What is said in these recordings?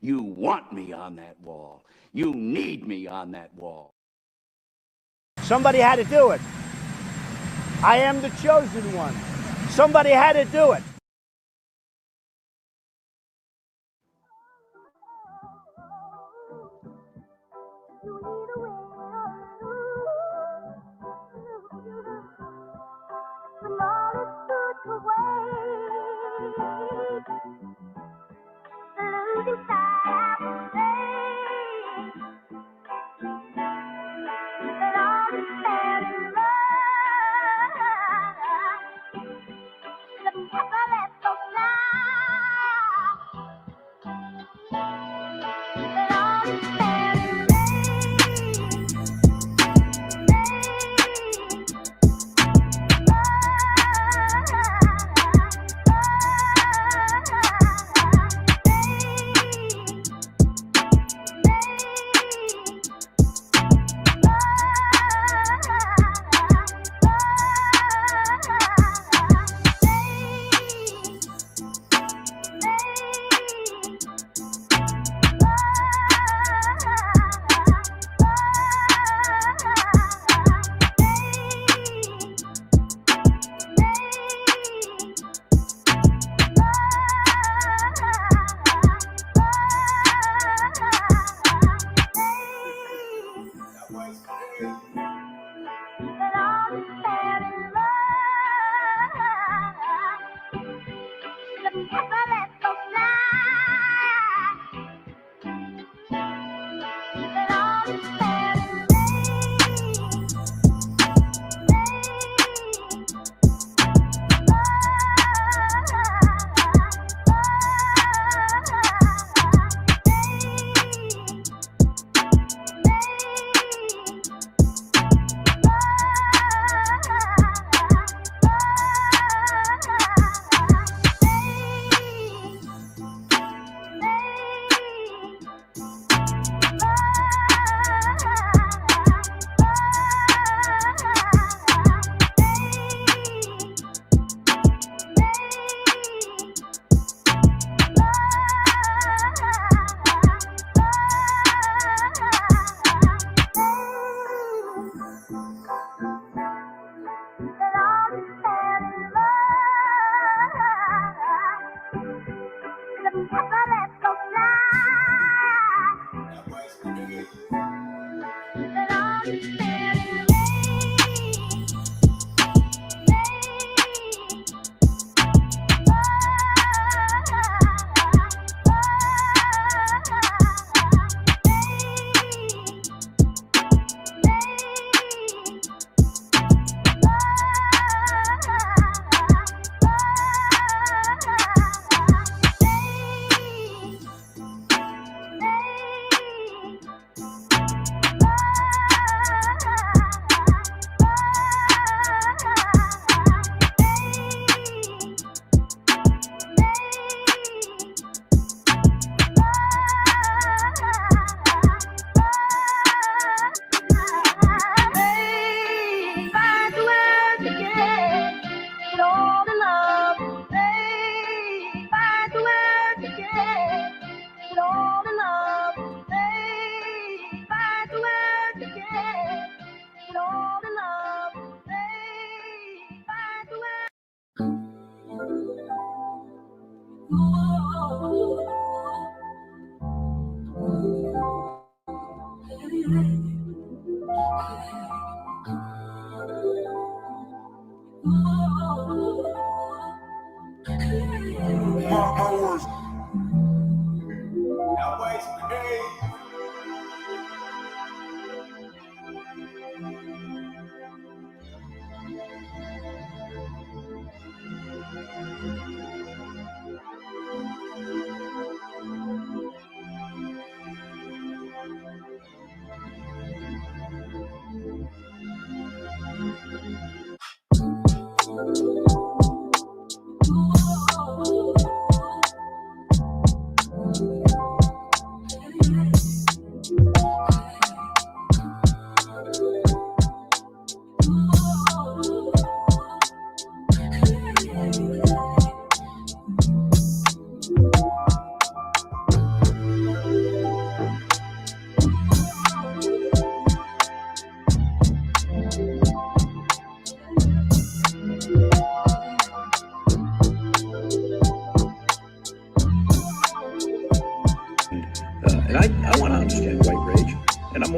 You want me on that wall. You need me on that wall. Somebody had to do it. I am the chosen one. Somebody had to do it.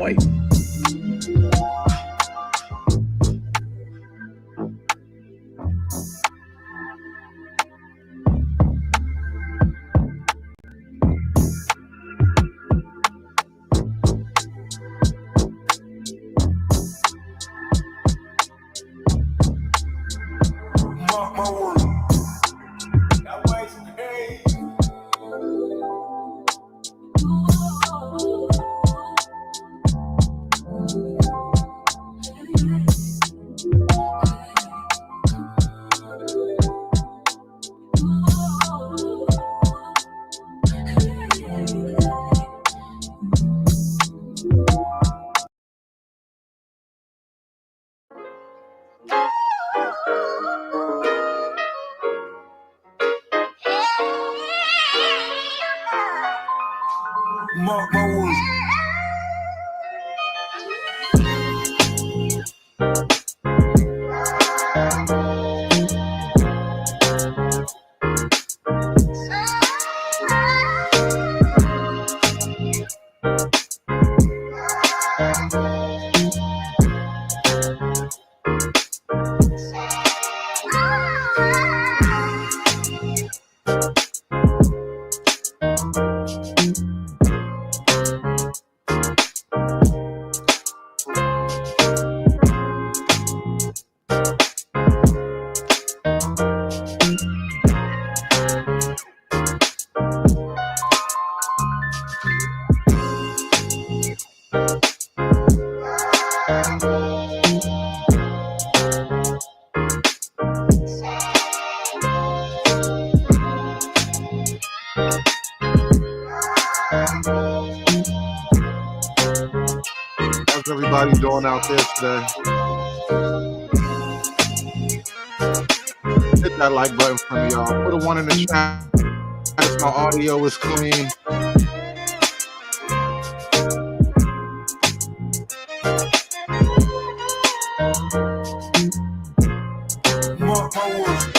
boy. Mark my word. That way's crazy. Mark my words. How's everybody doing out there today? Hit that like button for me, y'all. Put a 1 in the chat if my audio is clean. Mark my words.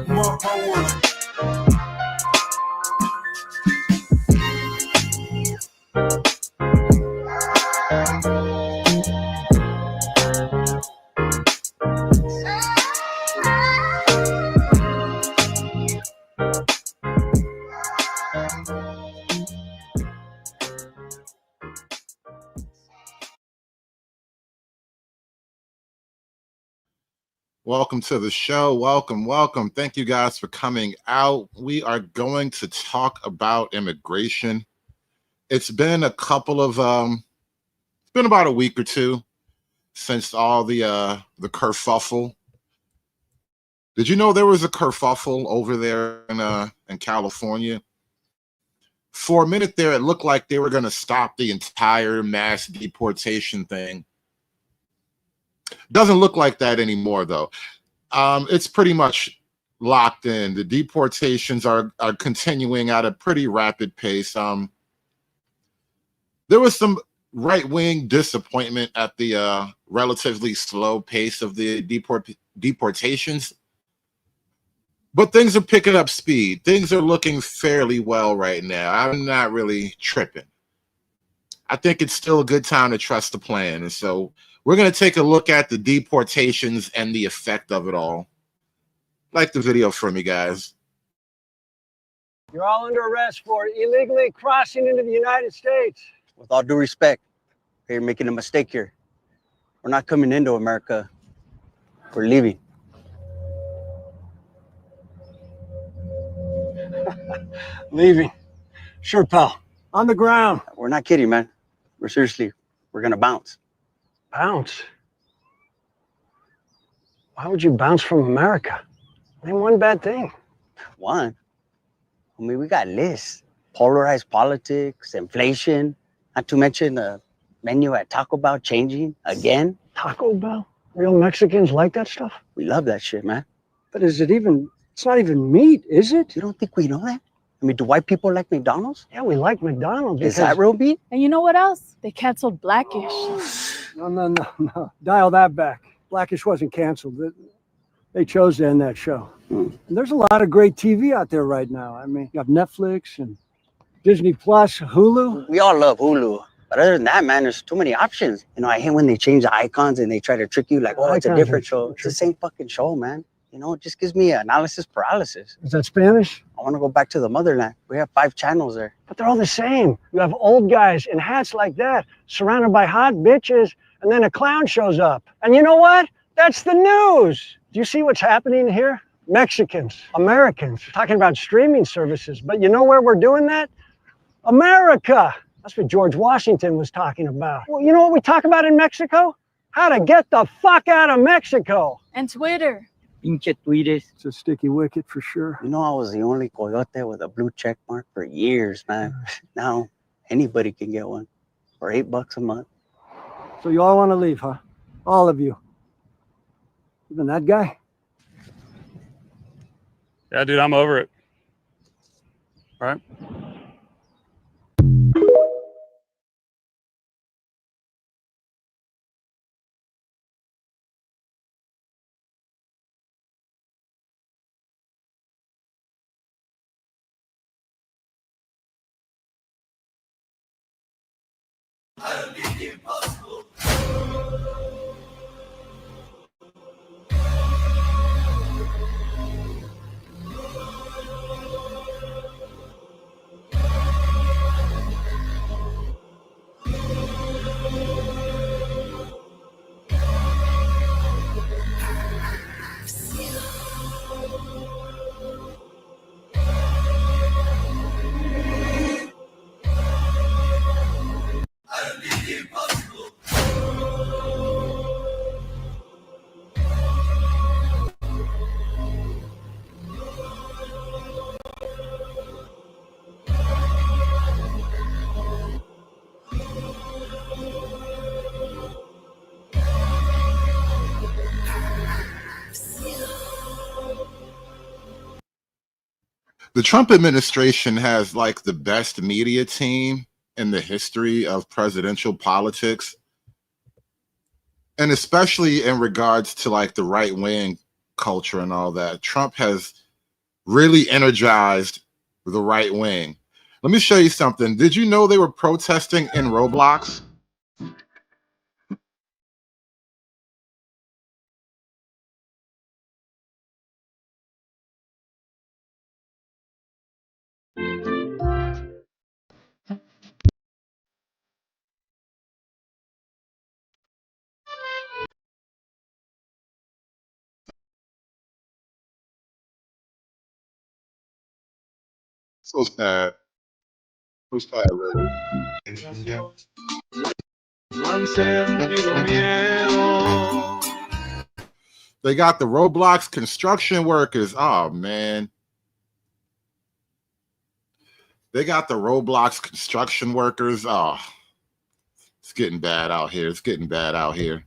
Mark my words. Welcome to the show. Welcome. Thank you guys for coming out. We are going to talk about immigration. It's been a couple of it's been about a week or two since all the kerfuffle. Did you know there was a kerfuffle over there in California? For a minute there, it looked like they were going to stop the entire mass deportation thing. Doesn't look like that anymore, though. It's pretty much locked in. The deportations are continuing at a pretty rapid pace. There was some right-wing disappointment at the relatively slow pace of the deportations. But things are picking up speed. Things are looking fairly well right now. I'm not really tripping. I think it's still a good time to trust the plan. And so we're going to take a look at the deportations and the effect of it all. Like the video from you guys. You're all under arrest for illegally crossing into the United States. With all due respect, you're making a mistake here. We're not coming into America. We're leaving. Leaving. Sure, pal. On the ground. We're not kidding, man. We're gonna bounce. Bounce? Why would you bounce from America? Name one bad thing. One. I mean, we got lists. Polarized politics, inflation, not to mention the menu at Taco Bell changing again. Taco Bell? Real Mexicans like that stuff? We love that shit, man. But it's not even meat, is it? You don't think we know that? I mean, do white people like McDonald's? Yeah, we like McDonald's. Is that real meat? And you know what else? They canceled Blackish. No. Dial that back. Blackish wasn't canceled. They chose to end that show. And there's a lot of great TV out there right now. I mean, you have Netflix and Disney Plus, Hulu. We all love Hulu. But other than that, man, there's too many options. You know, I hate when they change the icons and they try to trick you like, oh, it's a different show. It's the same fucking show, man. You know, it just gives me analysis paralysis. Is that Spanish? I want to go back to the motherland. We have 5 channels there. But they're all the same. You have old guys in hats like that, surrounded by hot bitches, and then a clown shows up. And you know what? That's the news. Do you see what's happening here? Mexicans, Americans, talking about streaming services. But you know where we're doing that? America. That's what George Washington was talking about. Well, you know what we talk about in Mexico? How to get the fuck out of Mexico. And Twitter. Pinche tweetes. It's a sticky wicket for sure. You know, I was the only coyote with a blue check mark for years, man. Now, anybody can get one for $8 a month. So you all want to leave, huh? All of you. Even that guy? Yeah, dude, I'm over it. All right. The Trump administration has like the best media team in the history of presidential politics. And especially in regards to like the right wing culture and all that, Trump has really energized the right wing. Let me show you something. Did you know they were protesting in Roblox? So sad. So sad, really. They got the Roblox construction workers. Oh, man. They got the Roblox construction workers. Oh, it's getting bad out here. It's getting bad out here.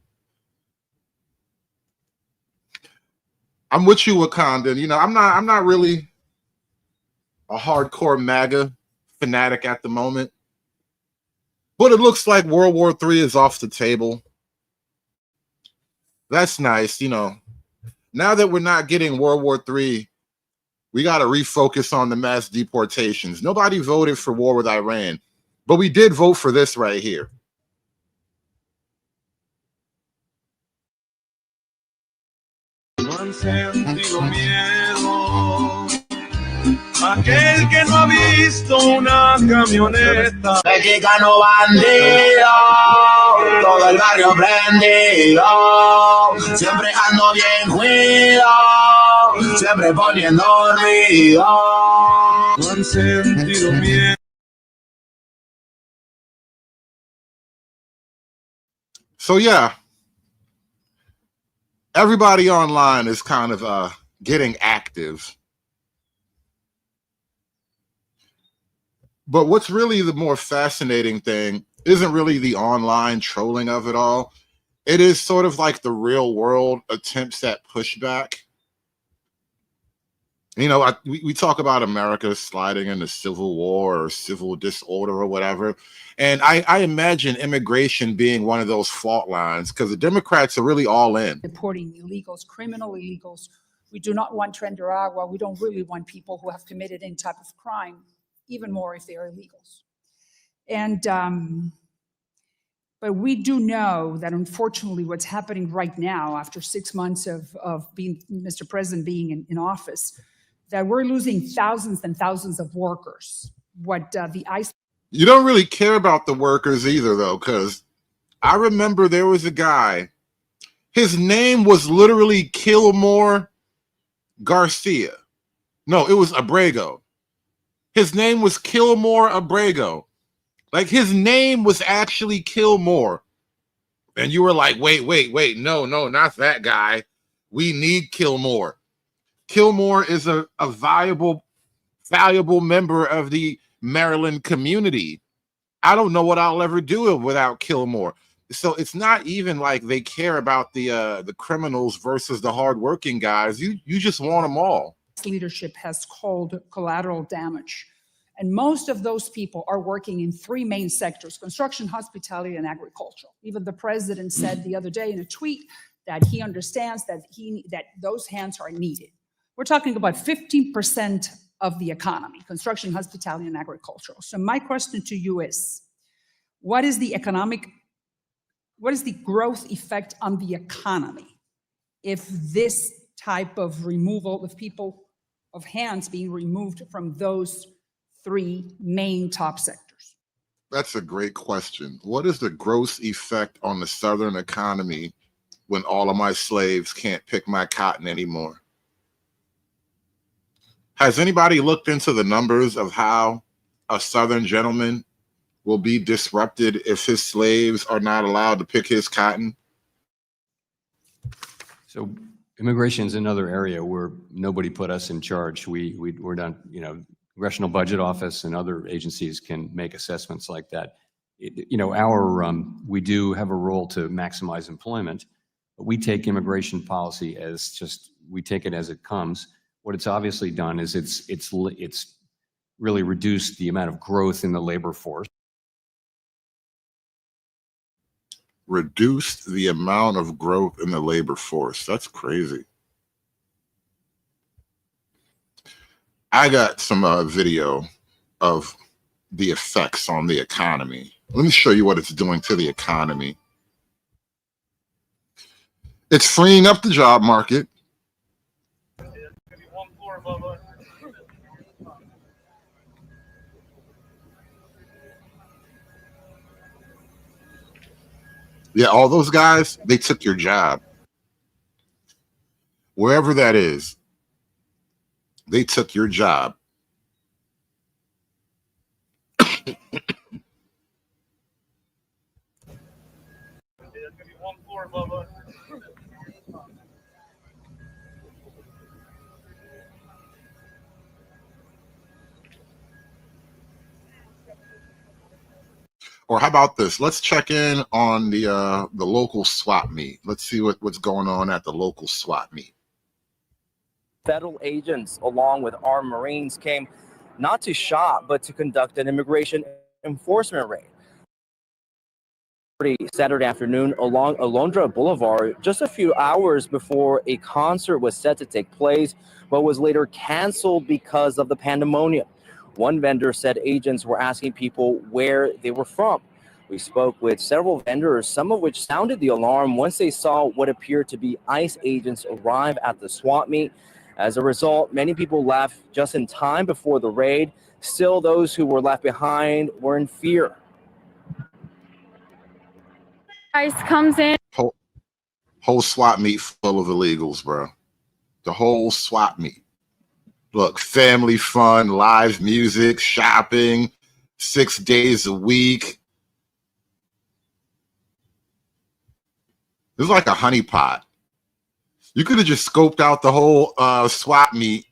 I'm with you, Wakanda. You know, I'm not really a hardcore MAGA fanatic at the moment. But it looks like World War III is off the table. That's nice, you know. Now that we're not getting World War III We got to refocus on the mass deportations. Nobody voted for war with Iran, but we did vote for this right here. No han sentido miedo. Aquel que no ha visto una camioneta. Mexicano bandido, todo el barrio prendido. Siempre ando bien cuido, siempre poniendo ruido. No han sentido miedo. So yeah, everybody online is kind of getting active. But what's really the more fascinating thing isn't really the online trolling of it all. It is sort of like the real world attempts at pushback. You know, we talk about America sliding into civil war or civil disorder or whatever. And I imagine immigration being one of those fault lines because the Democrats are really all in. Deporting illegals, criminal illegals. We do not want Trenderagua. We don't really want people who have committed any type of crime, even more if they are illegals. And but we do know that unfortunately what's happening right now after 6 months of being Mr. President being in office, that we're losing thousands and thousands of workers. What the ICE. You don't really care about the workers either, though, because I remember there was a guy, his name was literally Kilmore Garcia. No, it was Abrego. His name was Kilmore Abrego. Like, his name was actually Kilmore. And you were like, wait, no, not that guy. We need Kilmore. Kilmore is a valuable member of the Maryland community. I don't know what I'll ever do without Kilmore. So it's not even like they care about the criminals versus the hardworking guys. You just want them all. Leadership has called collateral damage. And most of those people are working in three main sectors: construction, hospitality, and agricultural. Even the president said the other day in a tweet that he understands that those hands are needed. We're talking about 15% of the economy: construction, hospitality, and agricultural. So my question to you is, what is the growth effect on the economy if this type of removal of hands being removed from those three main top sectors? That's a great question. What is the gross effect on the Southern economy when all of my slaves can't pick my cotton anymore? Has anybody looked into the numbers of how a Southern gentleman will be disrupted if his slaves are not allowed to pick his cotton? So immigration is another area where nobody put us in charge. We're done, you know, Congressional Budget Office and other agencies can make assessments like that. We do have a role to maximize employment, but we take immigration policy as just, we take it as it comes. What it's obviously done is it's really reduced the amount of growth in the labor force. Reduced the amount of growth in the labor force. That's crazy. I got some video of the effects on the economy. Let me show you what it's doing to the economy. It's freeing up the job market. Yeah, all those guys, they took your job. Wherever that is, they took your job. Or how about this? Let's check in on the local swap meet. Let's see what's going on at the local swap meet. Federal agents, along with armed Marines, came not to shop, but to conduct an immigration enforcement raid. Saturday afternoon along Alondra Boulevard, just a few hours before a concert was set to take place, but was later canceled because of the pandemonium. One vendor said agents were asking people where they were from. We spoke with several vendors, some of which sounded the alarm once they saw what appeared to be ICE agents arrive at the swap meet. As a result, many people left just in time before the raid. Still, those who were left behind were in fear. ICE comes in. Whole swap meet full of illegals, bro. The whole swap meet. Look, family fun, live music, shopping, 6 days a week. It was like a honeypot. You could have just scoped out the whole swap meet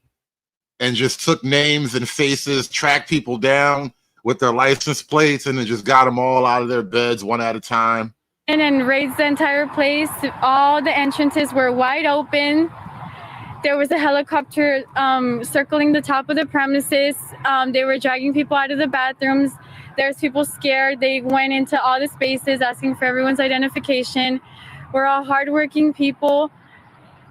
and just took names and faces, tracked people down with their license plates, and then just got them all out of their beds one at a time. And raids the entire place. All the entrances were wide open. There was a helicopter circling the top of the premises. They were dragging people out of the bathrooms. There's people scared. They went into all the spaces asking for everyone's identification. We're all hardworking people.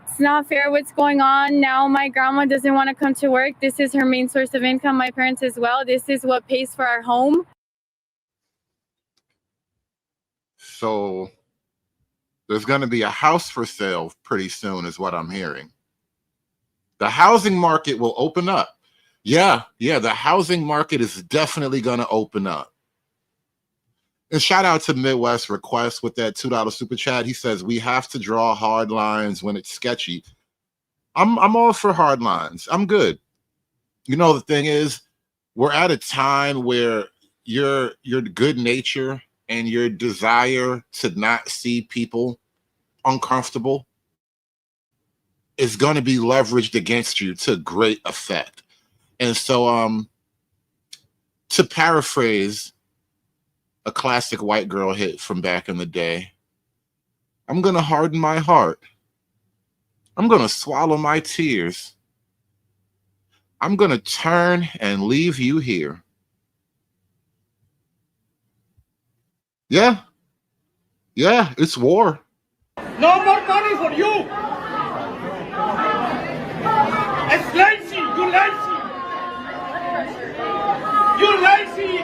It's not fair what's going on. Now my grandma doesn't want to come to work. This is her main source of income. My parents as well. This is what pays for our home. So there's going to be a house for sale pretty soon is what I'm hearing. The housing market will open up. Yeah, the housing market is definitely going to open up. And shout out to Midwest Request with that $2 super chat. He says, we have to draw hard lines when it's sketchy. I'm all for hard lines. I'm good. You know, the thing is, we're at a time where your good nature and your desire to not see people uncomfortable is going to be leveraged against you to great effect. And so to paraphrase a classic white girl hit from back in the day, I'm going to harden my heart. I'm going to swallow my tears. I'm going to turn and leave you here. Yeah, it's war. No more money for you. It's lazy. You lazy. You lazy.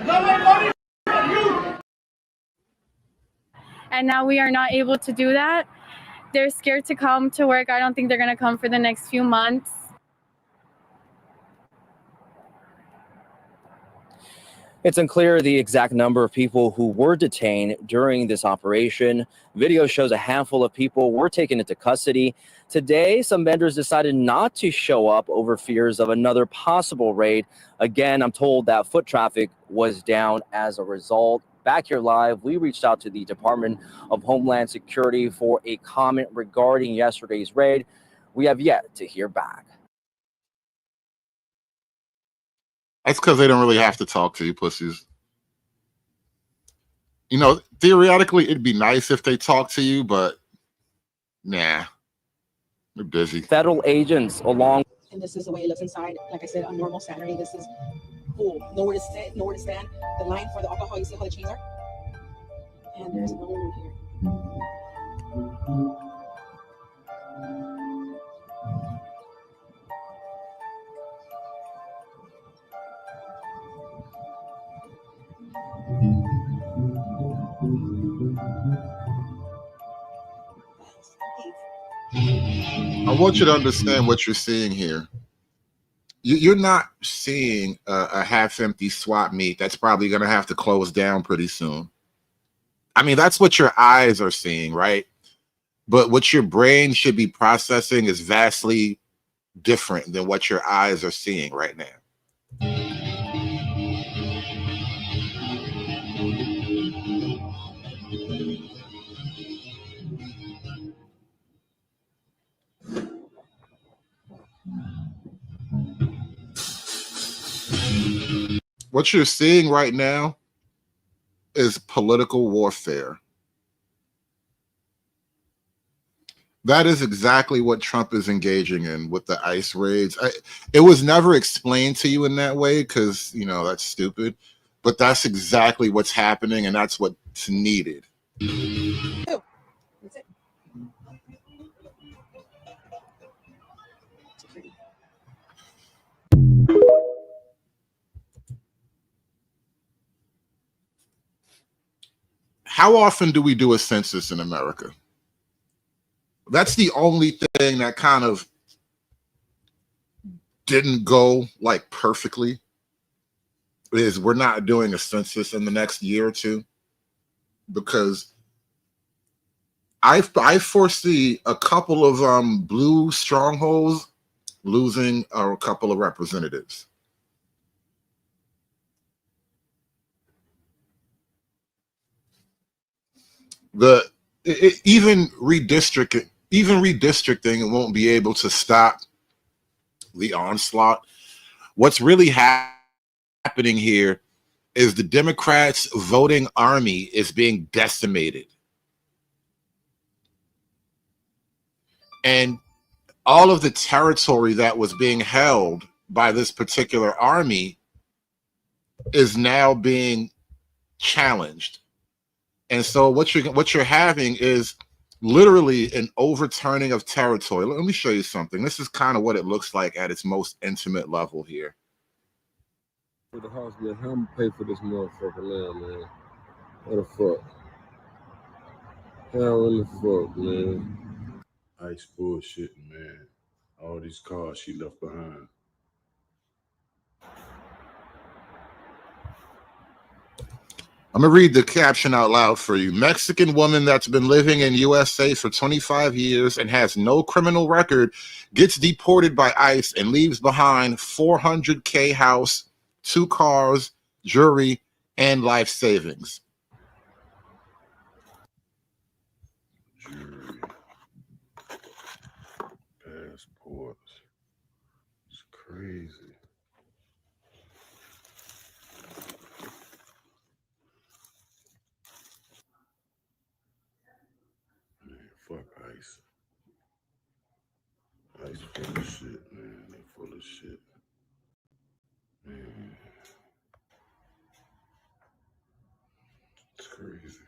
No more money for you. And now we are not able to do that. They're scared to come to work. I don't think they're going to come for the next few months. It's unclear the exact number of people who were detained during this operation. Video shows a handful of people were taken into custody. Today, some vendors decided not to show up over fears of another possible raid. Again, I'm told that foot traffic was down as a result. Back here live, we reached out to the Department of Homeland Security for a comment regarding yesterday's raid. We have yet to hear back. That's because they don't really have to talk to you pussies. You know, theoretically, it'd be nice if they talk to you, but nah, they're busy. Federal agents along. And this is the way it looks inside. Like I said, on normal Saturday, this is cool. Nowhere to sit, nowhere to stand. The line for the alcohol, you see how the chains are? And there's no one here. I want you to understand what you're seeing here. You're not seeing a half-empty swap meet that's probably going to have to close down pretty soon. I mean, that's what your eyes are seeing, right? But what your brain should be processing is vastly different than what your eyes are seeing right now. What you're seeing right now is political warfare. That is exactly what Trump is engaging in with the ICE raids. It was never explained to you in that way because, you know, that's stupid. but that's exactly what's happening, and that's what's needed. That's it. How often do we do a census in America? That's the only thing that kind of didn't go like perfectly, is we're not doing a census in the next year or two, because I foresee a couple of blue strongholds losing a couple of representatives. Even redistricting won't be able to stop the onslaught. What's really happening here is the Democrats' voting army is being decimated. And all of the territory that was being held by this particular army is now being challenged. And so what you're having is literally an overturning of territory. Let me show you something. This is kind of what it looks like at its most intimate level here. For the house, man, how I'm gonna pay for this motherfucker now, man? What the fuck? How in the fuck, man? Ice bullshitting, man. All these cars she left behind. I'm gonna read the caption out loud for you. Mexican woman that's been living in USA for 25 years and has no criminal record gets deported by ICE and leaves behind $400K house, 2 cars, jewelry, and life savings. Jewelry. Passports. It's crazy. Man, fuck ICE. ICE full of shit, man. They full of shit. Man. It's crazy.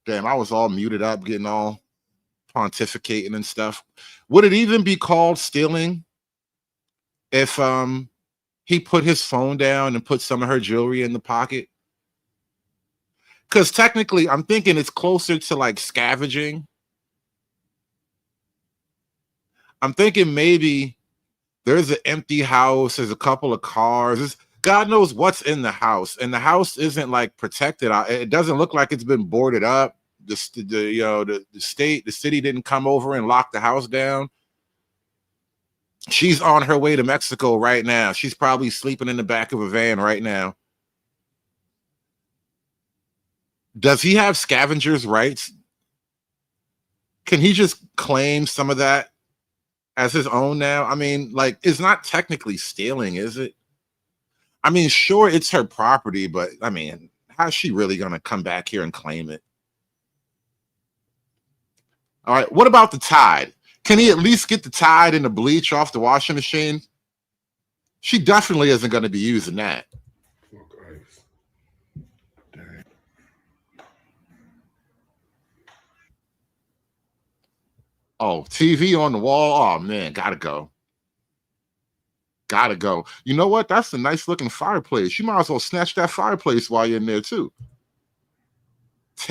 Damn, I was all muted up, getting all pontificating and stuff. Would it even be called stealing if he put his phone down and put some of her jewelry in the pocket? Because technically, I'm thinking it's closer to like scavenging. I'm thinking maybe there's an empty house, there's a couple of cars. God knows what's in the house, and the house isn't like protected. It doesn't look like it's been boarded up. The city didn't come over and lock the house down. She's on her way to Mexico right now. She's probably sleeping in the back of a van right now. Does he have scavengers' rights? Can he just claim some of that as his own now? I mean, like, it's not technically stealing, is it? I mean, sure, it's her property, but I mean, how's she really going to come back here and claim it? All right, what about the Tide? Can he at least get the Tide and the bleach off the washing machine? She definitely isn't going to be using that. Fuck ICE. Dang. Oh, TV on the wall. Oh, man, gotta go. Gotta go. You know what? That's a nice looking fireplace. You might as well snatch that fireplace while you're in there, too.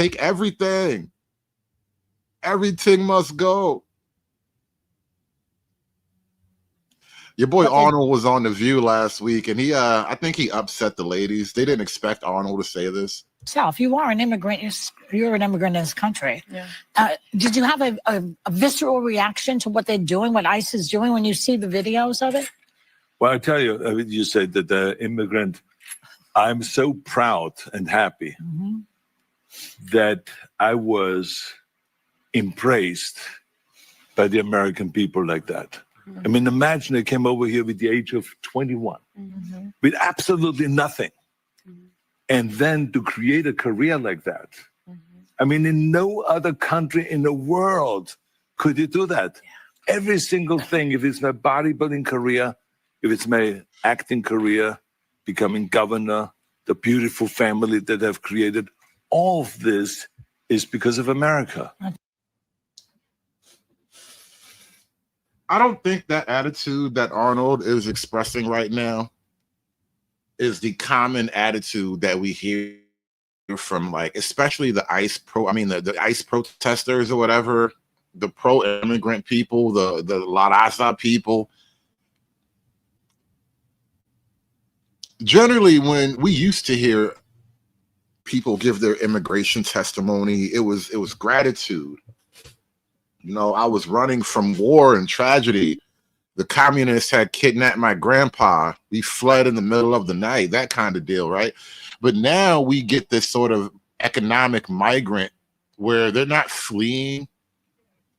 Take everything. Everything must go. Your boy Arnold was on The View last week, and I think he upset the ladies. They didn't expect Arnold to say this. Self, you are an immigrant. You're an immigrant in this country. Yeah. Did you have a visceral reaction to what they're doing, what ICE is doing, when you see the videos of it? Well, I tell you, you said that the immigrant. I'm so proud and happy that I was embraced by the American people like that. I mean, imagine I came over here with the age of 21 with absolutely nothing. And then to create a career like that. I mean, in no other country in the world could you do that. Yeah. Every single thing, if it's my bodybuilding career, if it's my acting career, becoming governor, the beautiful family that I've created, all of this is because of America. I don't think that attitude that Arnold is expressing right now is the common attitude that we hear from, like, especially the the ICE protesters or whatever, the pro-immigrant people, the La Raza people. Generally, when we used to hear people give their immigration testimony, it was gratitude. You know, I was running from war and tragedy. The communists had kidnapped my grandpa. We fled in the middle of the night, that kind of deal, right? But now we get this sort of economic migrant where they're not fleeing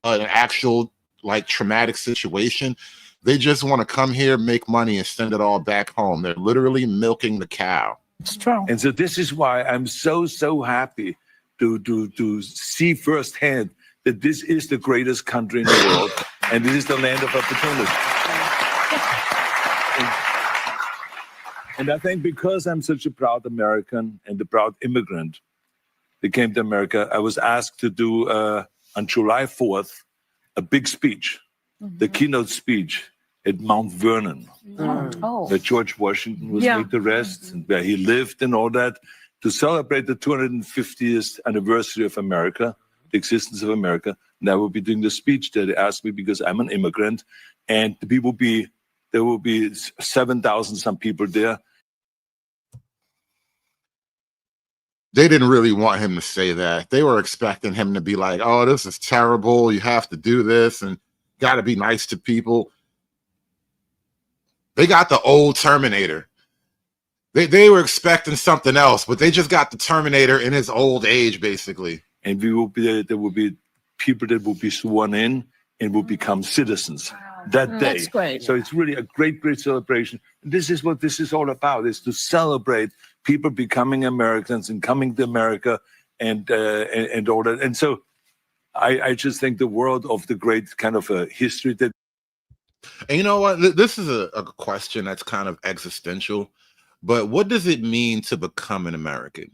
an actual, like, traumatic situation. They just want to come here, make money, and send it all back home. They're literally milking the cow. It's true. And so this is why I'm so happy to see firsthand that this is the greatest country in the world, and this is the land of opportunity. And I think because I'm such a proud American and a proud immigrant that came to America, I was asked to do, on July 4th, a big speech, the keynote speech at Mount Vernon, where George Washington was laid to rest, and where he lived and all that, to celebrate the 250th anniversary of America, the existence of America. And I will be doing the speech that they asked me because I'm an immigrant, and there will be 7,000 some people there. They didn't really want him to say that. They were expecting him to be like, oh, this is terrible. You have to do this and got to be nice to people. They got the old Terminator. They were expecting something else, but they just got the Terminator in his old age, basically. And there will be people that will be sworn in and will become citizens that day. That's great. So it's really a great celebration. And this is what this is all about, is to celebrate people becoming Americans and coming to America and all that. And so I just think the world of the great kind of a history that. And you know what? This is a question that's kind of existential, but what does it mean to become an American?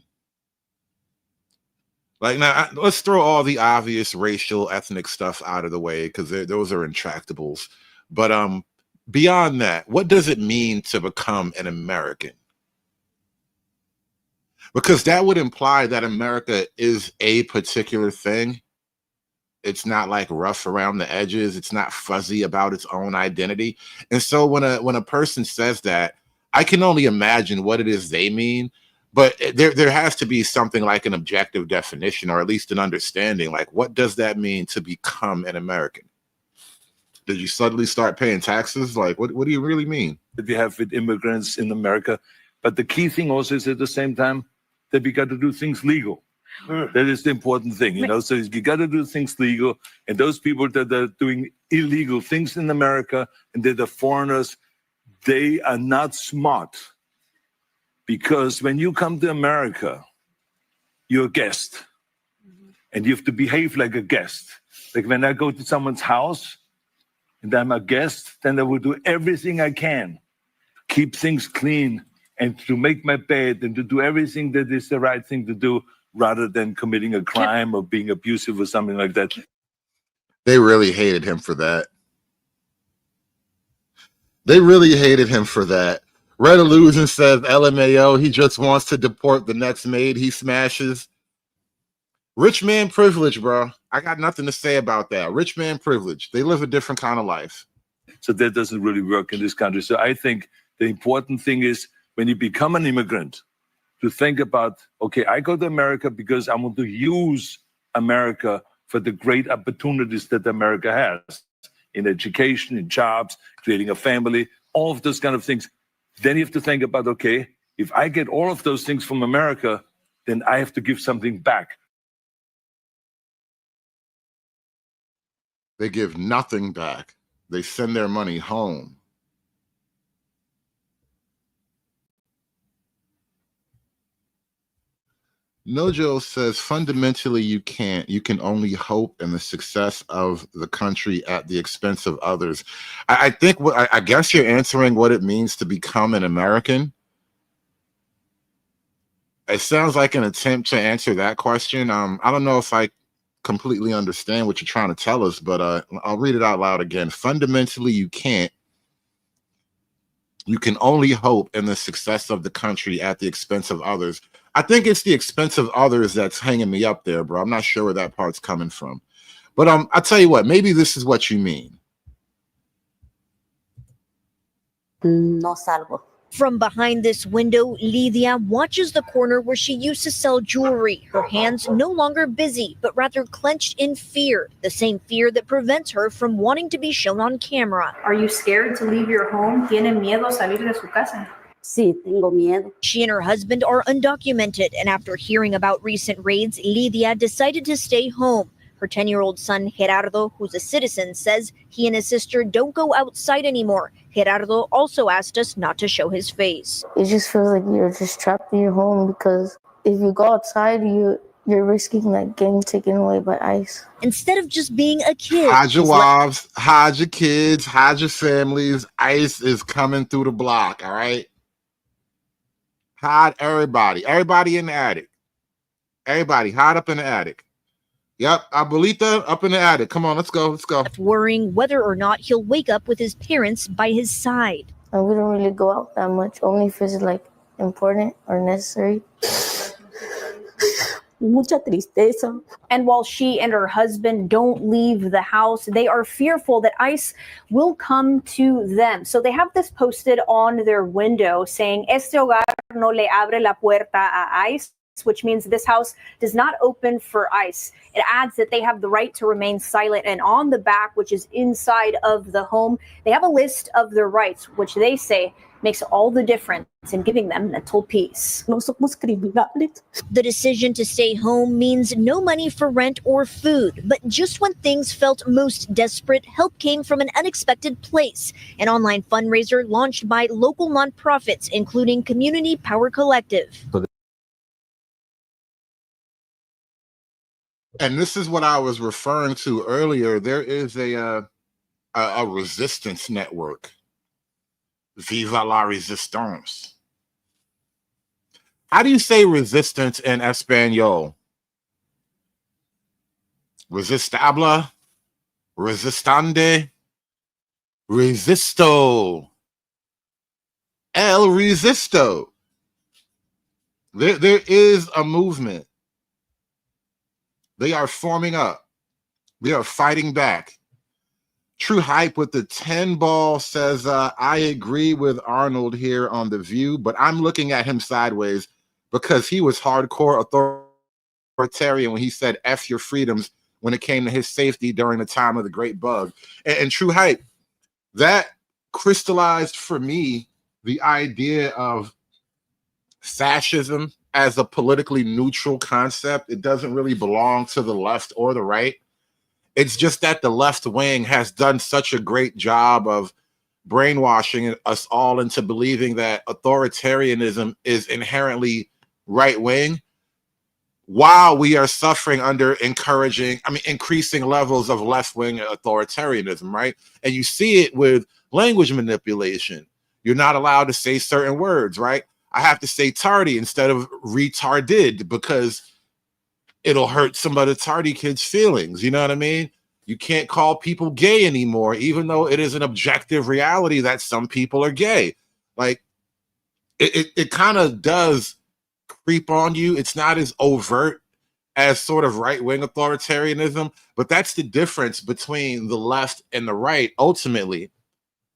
Like, now, let's throw all the obvious racial, ethnic stuff out of the way, because those are intractables. But beyond that, what does it mean to become an American? Because that would imply that America is a particular thing. It's not like rough around the edges. It's not fuzzy about its own identity. And so when a person says that, I can only imagine what it is they mean. But there has to be something like an objective definition, or at least an understanding. Like, what does that mean to become an American? Did you suddenly start paying taxes? Like, what do you really mean? That we have with immigrants in America. But the key thing also is at the same time that we got to do things legal. That is the important thing, you know. So you got to do things legal. And those people that are doing illegal things in America and that are foreigners, they are not smart. Because when you come to America, you're a guest. And you have to behave like a guest. Like when I go to someone's house and I'm a guest, then I will do everything I can to keep things clean and to make my bed and to do everything that is the right thing to do, rather than committing a crime or being abusive or something like that. They really hated him for that. They really hated him for that. Red Illusion says, LMAO, he just wants to deport the next maid he smashes. Rich man privilege, bro. I got nothing to say about that. Rich man privilege. They live a different kind of life. So that doesn't really work in this country. So I think the important thing is when you become an immigrant to think about, okay, I go to America because I want to use America for the great opportunities that America has in education, in jobs, creating a family, all of those kind of things. Then you have to think about, okay, if I get all of those things from America, then I have to give something back. They give nothing back. They send their money home. Nojo says, fundamentally, you can't. You can only hope in the success of the country at the expense of others. I think I guess you're answering what it means to become an American. It sounds like an attempt to answer that question. I don't know if I completely understand what you're trying to tell us, but I'll read it out loud again. Fundamentally, you can't. You can only hope in the success of the country at the expense of others. I think it's the expense of others that's hanging me up there, bro. I'm not sure where that part's coming from. But I'll tell you what, maybe this is what you mean. No salgo. From behind this window, Lydia watches the corner where she used to sell jewelry, her hands no longer busy, but rather clenched in fear, the same fear that prevents her from wanting to be shown on camera. Are you scared to leave your home? ¿Tiene miedo salir de su casa? Sí, tengo miedo. She and her husband are undocumented, and after hearing about recent raids, Lydia decided to stay home. Her 10-year-old son, Gerardo, who's a citizen, says he and his sister don't go outside anymore. Gerardo also asked us not to show his face. It just feels like you're just trapped in your home because if you go outside, you're risking like getting taken away by ICE. Instead of just being a kid. Hide your wives, hide your kids, hide your families. ICE is coming through the block, all right? Hide everybody. Everybody in the attic. Everybody, hide up in the attic. Yep, Abuelita up in the attic. Come on, let's go, let's go. Worrying whether or not he'll wake up with his parents by his side. And we don't really go out that much, only if it's like important or necessary. Mucha tristeza. And while she and her husband don't leave the house, they are fearful that ICE will come to them. So they have this posted on their window saying, "Este hogar no le abre la puerta a ICE," which means this house does not open for ICE. It adds that they have the right to remain silent. And on the back, which is inside of the home, they have a list of their rights, which they say makes all the difference in giving them mental peace. No somos criminales. The decision to stay home means no money for rent or food. But just when things felt most desperate, help came from an unexpected place. An online fundraiser launched by local nonprofits, including Community Power Collective. And this is what I was referring to earlier. There is a resistance network. Viva la resistance. How do you say resistance in Espanol? Resistable, resistande, resisto, el resisto. There is a movement. They are forming up. They are fighting back. True Hype with the 10 ball says, I agree with Arnold here on The View, but I'm looking at him sideways because he was hardcore authoritarian when he said F your freedoms when it came to his safety during the time of the Great Bug. And True Hype, that crystallized for me the idea of fascism as a politically neutral concept. It doesn't really belong to the left or the right. It's just that the left wing has done such a great job of brainwashing us all into believing that authoritarianism is inherently right wing, while we are suffering under increasing levels of left wing authoritarianism, right? And you see it with language manipulation. You're not allowed to say certain words, right? I have to say tardy instead of retarded because it'll hurt some of the tardy kids' feelings. You know what I mean? You can't call people gay anymore, even though it is an objective reality that some people are gay. Like, it kind of does creep on you. It's not as overt as sort of right-wing authoritarianism, but that's the difference between the left and the right. Ultimately,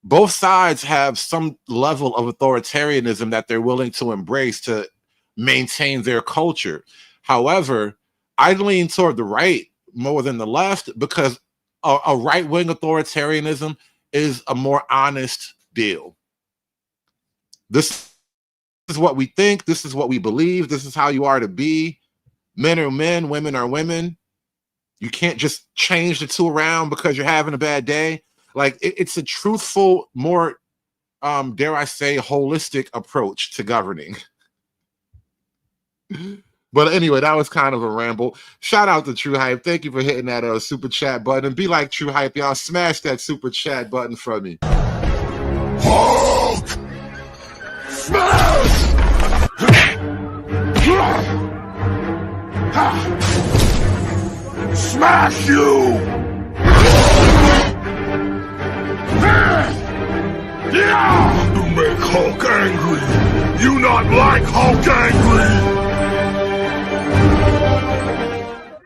both sides have some level of authoritarianism that they're willing to embrace to maintain their culture. However, I lean toward the right more than the left because a right-wing authoritarianism is a more honest deal. This is what we think. This is what we believe. This is how you are to be. Men are men, women are women. You can't just change the two around because you're having a bad day. Like it's a truthful, more, dare I say, holistic approach to governing. But anyway, that was kind of a ramble. Shout out to True Hype. Thank you for hitting that super chat button. And be like True Hype, y'all. Smash that super chat button for me. Hulk! Smash! Smash you! You make Hulk angry. You not like Hulk angry.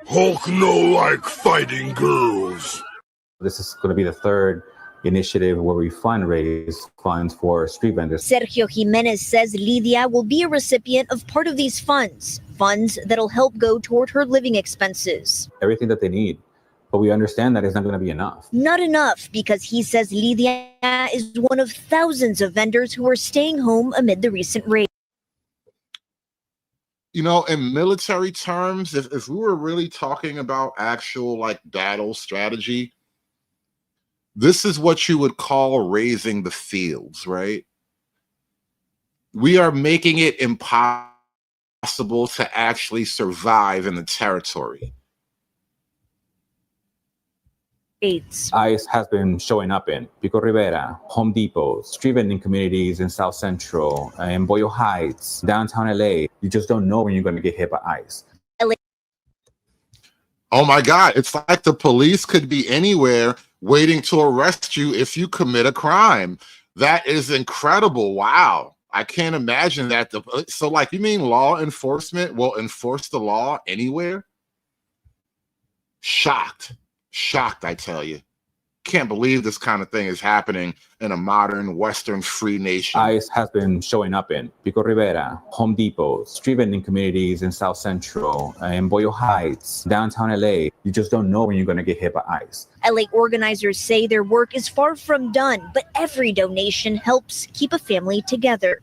Hulk no like fighting girls. This is going to be the third initiative where we fundraise funds for street vendors. Sergio Jimenez says Lidia will be a recipient of part of these funds that'll help go toward her living expenses. Everything that they need. But we understand that it's not going to be enough. Not enough, because he says Lidia is one of thousands of vendors who are staying home amid the recent raid. You know, in military terms, if we were really talking about actual like battle strategy, this is what you would call raising the fields, right? We are making it impossible to actually survive in the territory. ICE has been showing up in Pico Rivera, Home Depot, street vending communities in South Central, in Boyle Heights, downtown LA. You just don't know when you're going to get hit by ICE. Oh my God, it's like the police could be anywhere waiting to arrest you if you commit a crime. That is incredible. Wow. I can't imagine that. So like, you mean law enforcement will enforce the law anywhere? Shocked, I tell you. Can't believe this kind of thing is happening in a modern Western free nation. ICE has been showing up in Pico Rivera, Home Depot, street vending communities in South Central, in Boyle Heights, downtown LA. You just don't know when you're going to get hit by ICE. LA organizers say their work is far from done, but every donation helps keep a family together.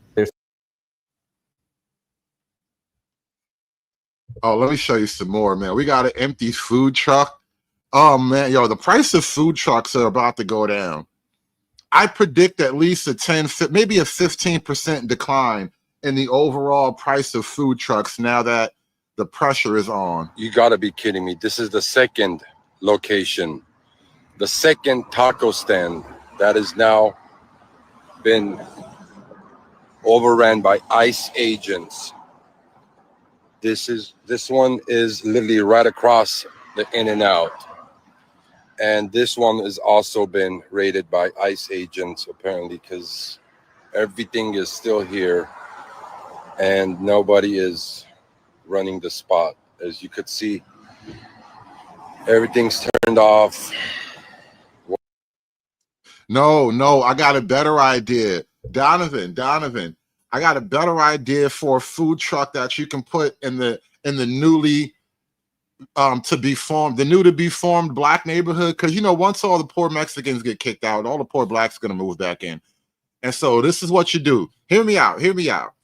Oh, let me show you some more, man. We got an empty food truck. Oh man, yo, the price of food trucks are about to go down. I predict at least a 10, maybe a 15% decline in the overall price of food trucks now that the pressure is on. You gotta be kidding me. This is the second location, the second taco stand that has now been overran by ICE agents. This one is literally right across the In-N-Out. And this one has also been raided by ICE agents, apparently, because everything is still here and nobody is running the spot. As you could see, everything's turned off. No, I got a better idea. Donovan, I got a better idea for a food truck that you can put in the newly to be formed black neighborhood, because you know, once all the poor Mexicans get kicked out, all the poor blacks are gonna move back in. And so this is what you do. Hear me out.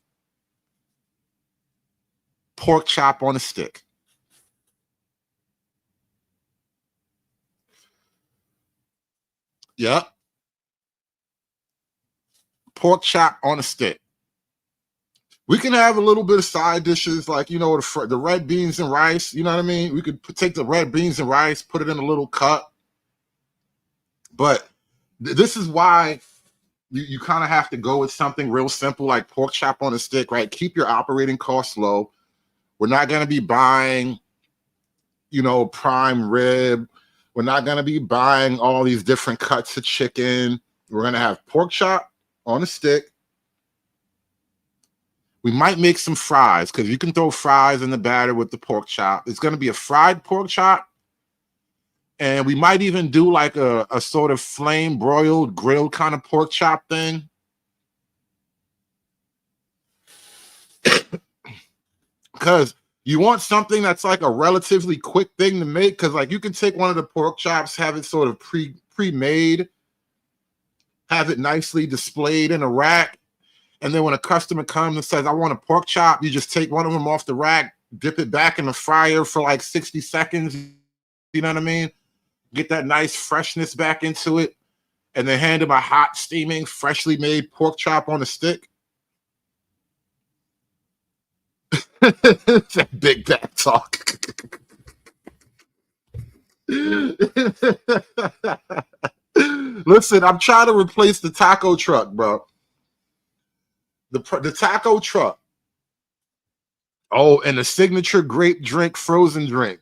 Pork chop on a stick. Yep. Pork chop on a stick. We can have a little bit of side dishes, like, you know, the red beans and rice. You know what I mean? We could take the red beans and rice, put it in a little cup. But this is why you kind of have to go with something real simple, like pork chop on a stick, right? Keep your operating costs low. We're not going to be buying, you know, prime rib. We're not going to be buying all these different cuts of chicken. We're going to have pork chop on a stick. We might make some fries because you can throw fries in the batter with the pork chop. It's going to be a fried pork chop. And we might even do like a sort of flame broiled, grilled kind of pork chop thing. Because you want something that's like a relatively quick thing to make. Because like you can take one of the pork chops, have it sort of pre-made, have it nicely displayed in a rack. And then when a customer comes and says, I want a pork chop, you just take one of them off the rack, dip it back in the fryer for like 60 seconds. You know what I mean? Get that nice freshness back into it. And then hand them a hot, steaming, freshly made pork chop on a stick. That big back talk. Listen, I'm trying to replace the taco truck, bro. The taco truck. Oh, and the signature grape drink, frozen drink.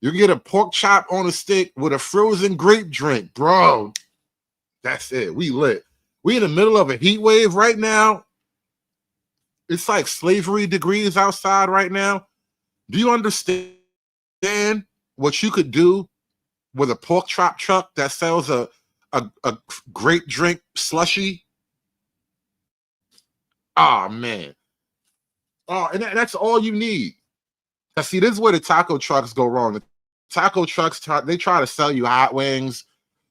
You get a pork chop on a stick with a frozen grape drink, bro. That's it. We lit. We in the middle of a heat wave right now. It's like slavery degrees outside right now. Do you understand what you could do with a pork chop truck that sells a grape drink slushy? Oh, man. Oh, and that's all you need. Now, see, this is where the taco trucks go wrong. The taco trucks, they try to sell you hot wings,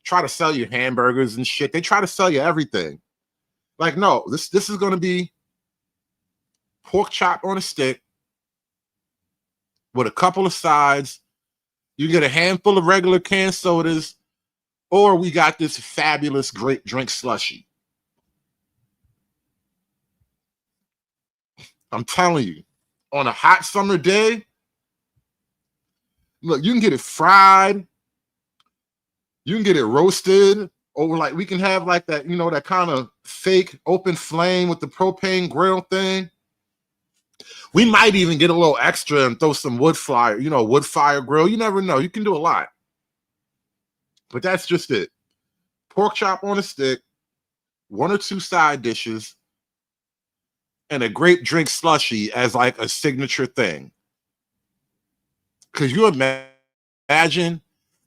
try to sell you hamburgers and shit. They try to sell you everything. Like, no, this is going to be pork chop on a stick with a couple of sides. You get a handful of regular canned sodas, or we got this fabulous grape drink slushy. I'm telling you, on a hot summer day, look, you can get it fried. You can get it roasted, or like we can have like that, you know, that kind of fake open flame with the propane grill thing. We might even get a little extra and throw some wood fire grill. You never know. You can do a lot. But that's just it. Pork chop on a stick, 1 or 2 side dishes, and a grape drink slushy as like a signature thing. Could you imagine?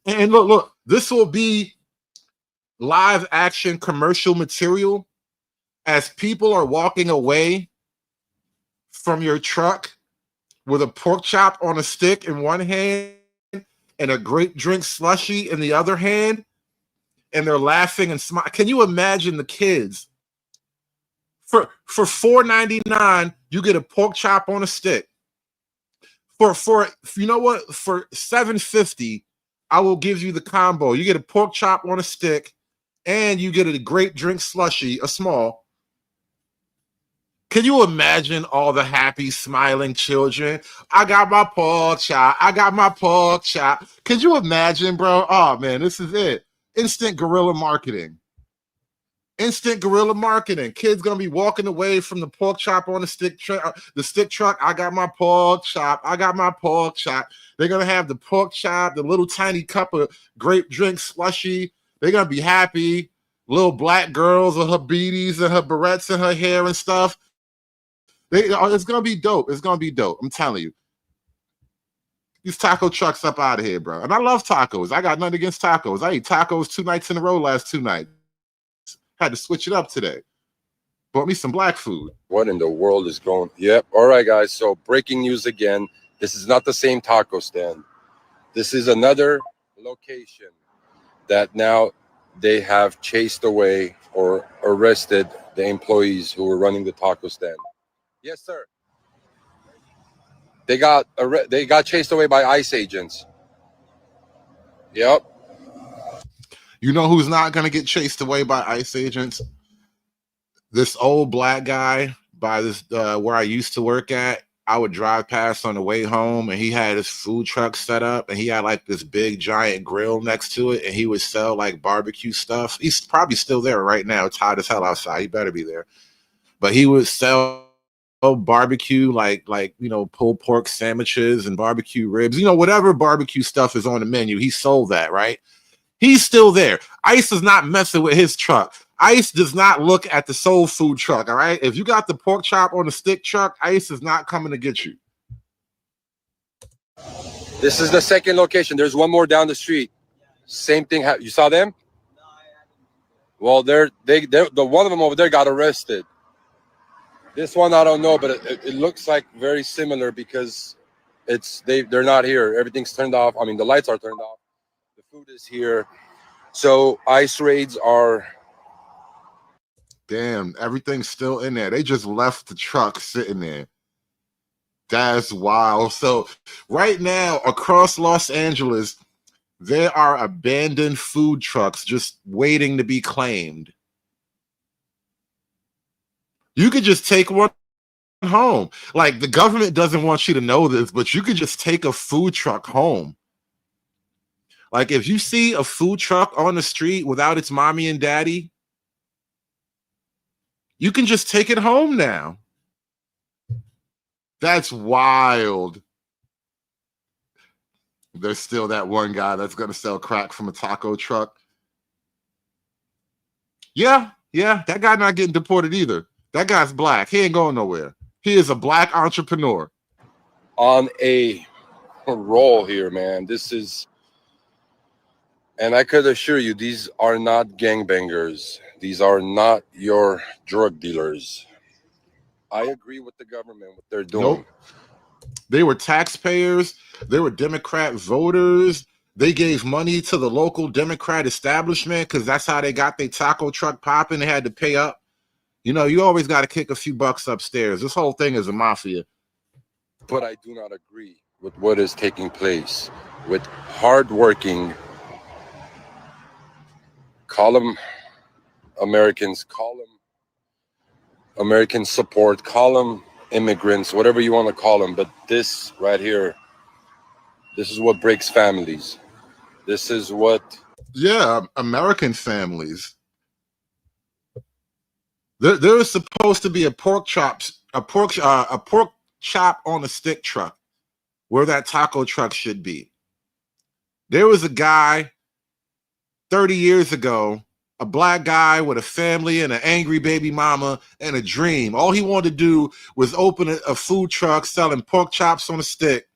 And look, this will be live action commercial material as people are walking away from your truck with a pork chop on a stick in one hand and a grape drink slushy in the other hand, and they're laughing and smiling. Can you imagine the kids? For $4.99, you get a pork chop on a stick. For you know what? For $7.50, I will give you the combo. You get a pork chop on a stick, and you get a grape drink slushy, a small. Can you imagine all the happy, smiling children? I got my pork chop. I got my pork chop. Could you imagine, bro? Oh, man, this is it. Instant guerrilla marketing. Instant guerrilla marketing. Kids gonna be walking away from the pork chop on the stick truck. I got my pork chop. I got my pork chop. They're gonna have the pork chop, the little tiny cup of grape drink slushy. They're gonna be happy. Little black girls with her beaties and her barrettes in her hair and stuff. It's gonna be dope. It's gonna be dope. I'm telling you. These taco trucks up out of here, bro. And I love tacos. I got nothing against tacos. I ate tacos 2 nights in a row last 2 nights. Had to switch it up today. Bought me some black food. What in the world is going? Yep. All right, guys. So breaking news again. This is not the same taco stand. This is another location that now they have chased away or arrested the employees who were running the taco stand. Yes, sir. They got chased away by ICE agents. Yep. You know who's not going to get chased away by ICE agents? This old black guy by this where I used to work at. I would drive past on the way home, and he had his food truck set up, and he had like this big giant grill next to it, and he would sell like barbecue stuff. He's probably still there right now. It's hot as hell outside. He better be there. But he would sell barbecue, like pulled pork sandwiches and barbecue ribs. Whatever barbecue stuff is on the menu, he sold that, right? He's still there. ICE is not messing with his truck. ICE does not look at the soul food truck, all right? If you got the pork chop on the stick truck, ICE is not coming to get you. This is the second location. There's one more down the street. Same thing. You saw them? Well, they're the one of them over there got arrested. This one I don't know, but it looks like very similar because they're not here. Everything's turned off. I mean, the lights are turned off. The food is here. So ICE raids are. Damn, everything's still in there. They just left the truck sitting there. That's wild. So right now across Los Angeles, there are abandoned food trucks just waiting to be claimed. You could just take one home. Like, the government doesn't want you to know this, but you could just take a food truck home. Like, if you see a food truck on the street without its mommy and daddy, you can just take it home now. That's wild. There's still that one guy that's going to sell crack from a taco truck. Yeah, that guy not getting deported either. That guy's black. He ain't going nowhere. He is a black entrepreneur. On a roll here, man. This is, and I could assure you, these are not gangbangers. These are not your drug dealers. I agree with the government, what they're doing. Nope. They were taxpayers. They were Democrat voters. They gave money to the local Democrat establishment because that's how they got their taco truck popping. They had to pay up. You know, you always got to kick a few bucks upstairs. This whole thing is a mafia. But I do not agree with what is taking place with hardworking, call them Americans, call them American support, call them immigrants, whatever you want to call them. But this right here, this is what breaks families. This is what. Yeah, American families. There is supposed to be a pork chop on a stick truck where that taco truck should be. There was a guy 30 years ago, a black guy with a family and an angry baby mama and a dream. All he wanted to do was open a food truck selling pork chops on a stick,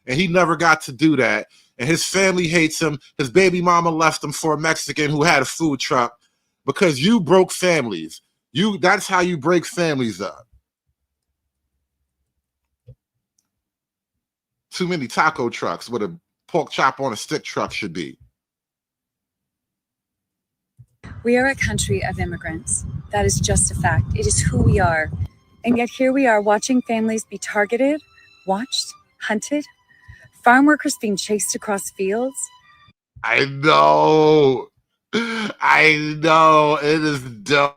and he never got to do that. And his family hates him. His baby mama left him for a Mexican who had a food truck because you broke families. That's how you break families up. Too many taco trucks with a pork chop on a stick truck should be. We are a country of immigrants. That is just a fact. It is who we are. And yet here we are watching families be targeted, watched, hunted, farm workers being chased across fields. I know. It is dope.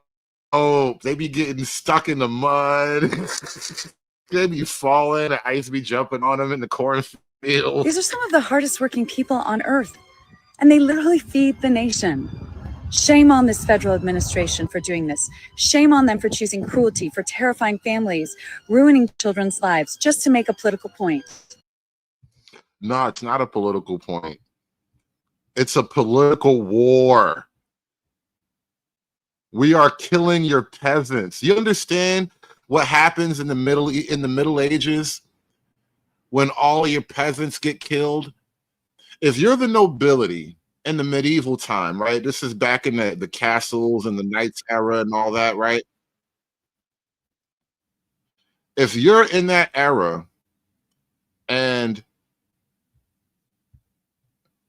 They be getting stuck in the mud. They be falling. The ice be jumping on them in the cornfield. These are some of the hardest working people on earth, and they literally feed the nation. Shame on this federal administration for doing this. Shame on them for choosing cruelty, for terrifying families, ruining children's lives just to make a political point. No, it's not a political point. It's a political war. We are killing your peasants. You understand what happens in the Middle Ages when all of your peasants get killed? If you're the nobility in the medieval time, right? This is back in the castles and the knights era and all that, right? If you're in that era and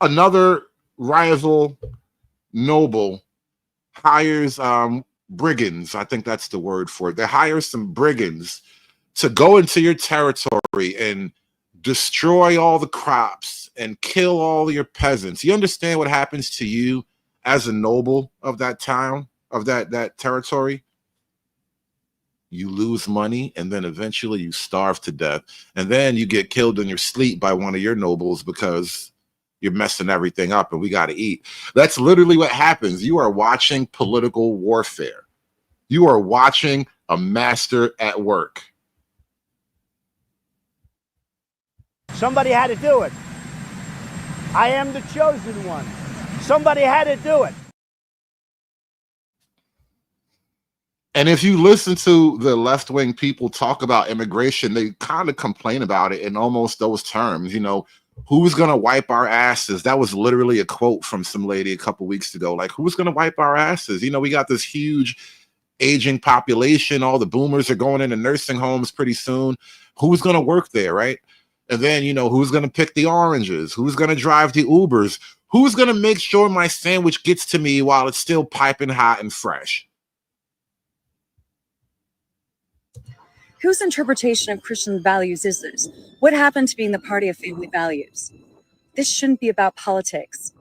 another rival noble hires brigands, I think that's the word for it. They hire some brigands to go into your territory and destroy all the crops and kill all your peasants. You understand what happens to you as a noble of that town, of that territory? You lose money, and then eventually you starve to death, and then you get killed in your sleep by one of your nobles because you're messing everything up and we got to eat. That's literally what happens. You are watching political warfare. You are watching a master at work. Somebody had to do it. I am the chosen one. Somebody had to do it. And if you listen to the left-wing people talk about immigration, they kind of complain about it in almost those terms. Who's going to wipe our asses? That was literally a quote from some lady a couple weeks ago. Like, who's going to wipe our asses? We got this huge aging population. All the boomers are going into nursing homes pretty soon. Who's going to work there, right? And then, who's going to pick the oranges? Who's going to drive the Ubers? Who's going to make sure my sandwich gets to me while it's still piping hot and fresh? Whose interpretation of Christian values is this? What happened to being the party of family values? This shouldn't be about politics.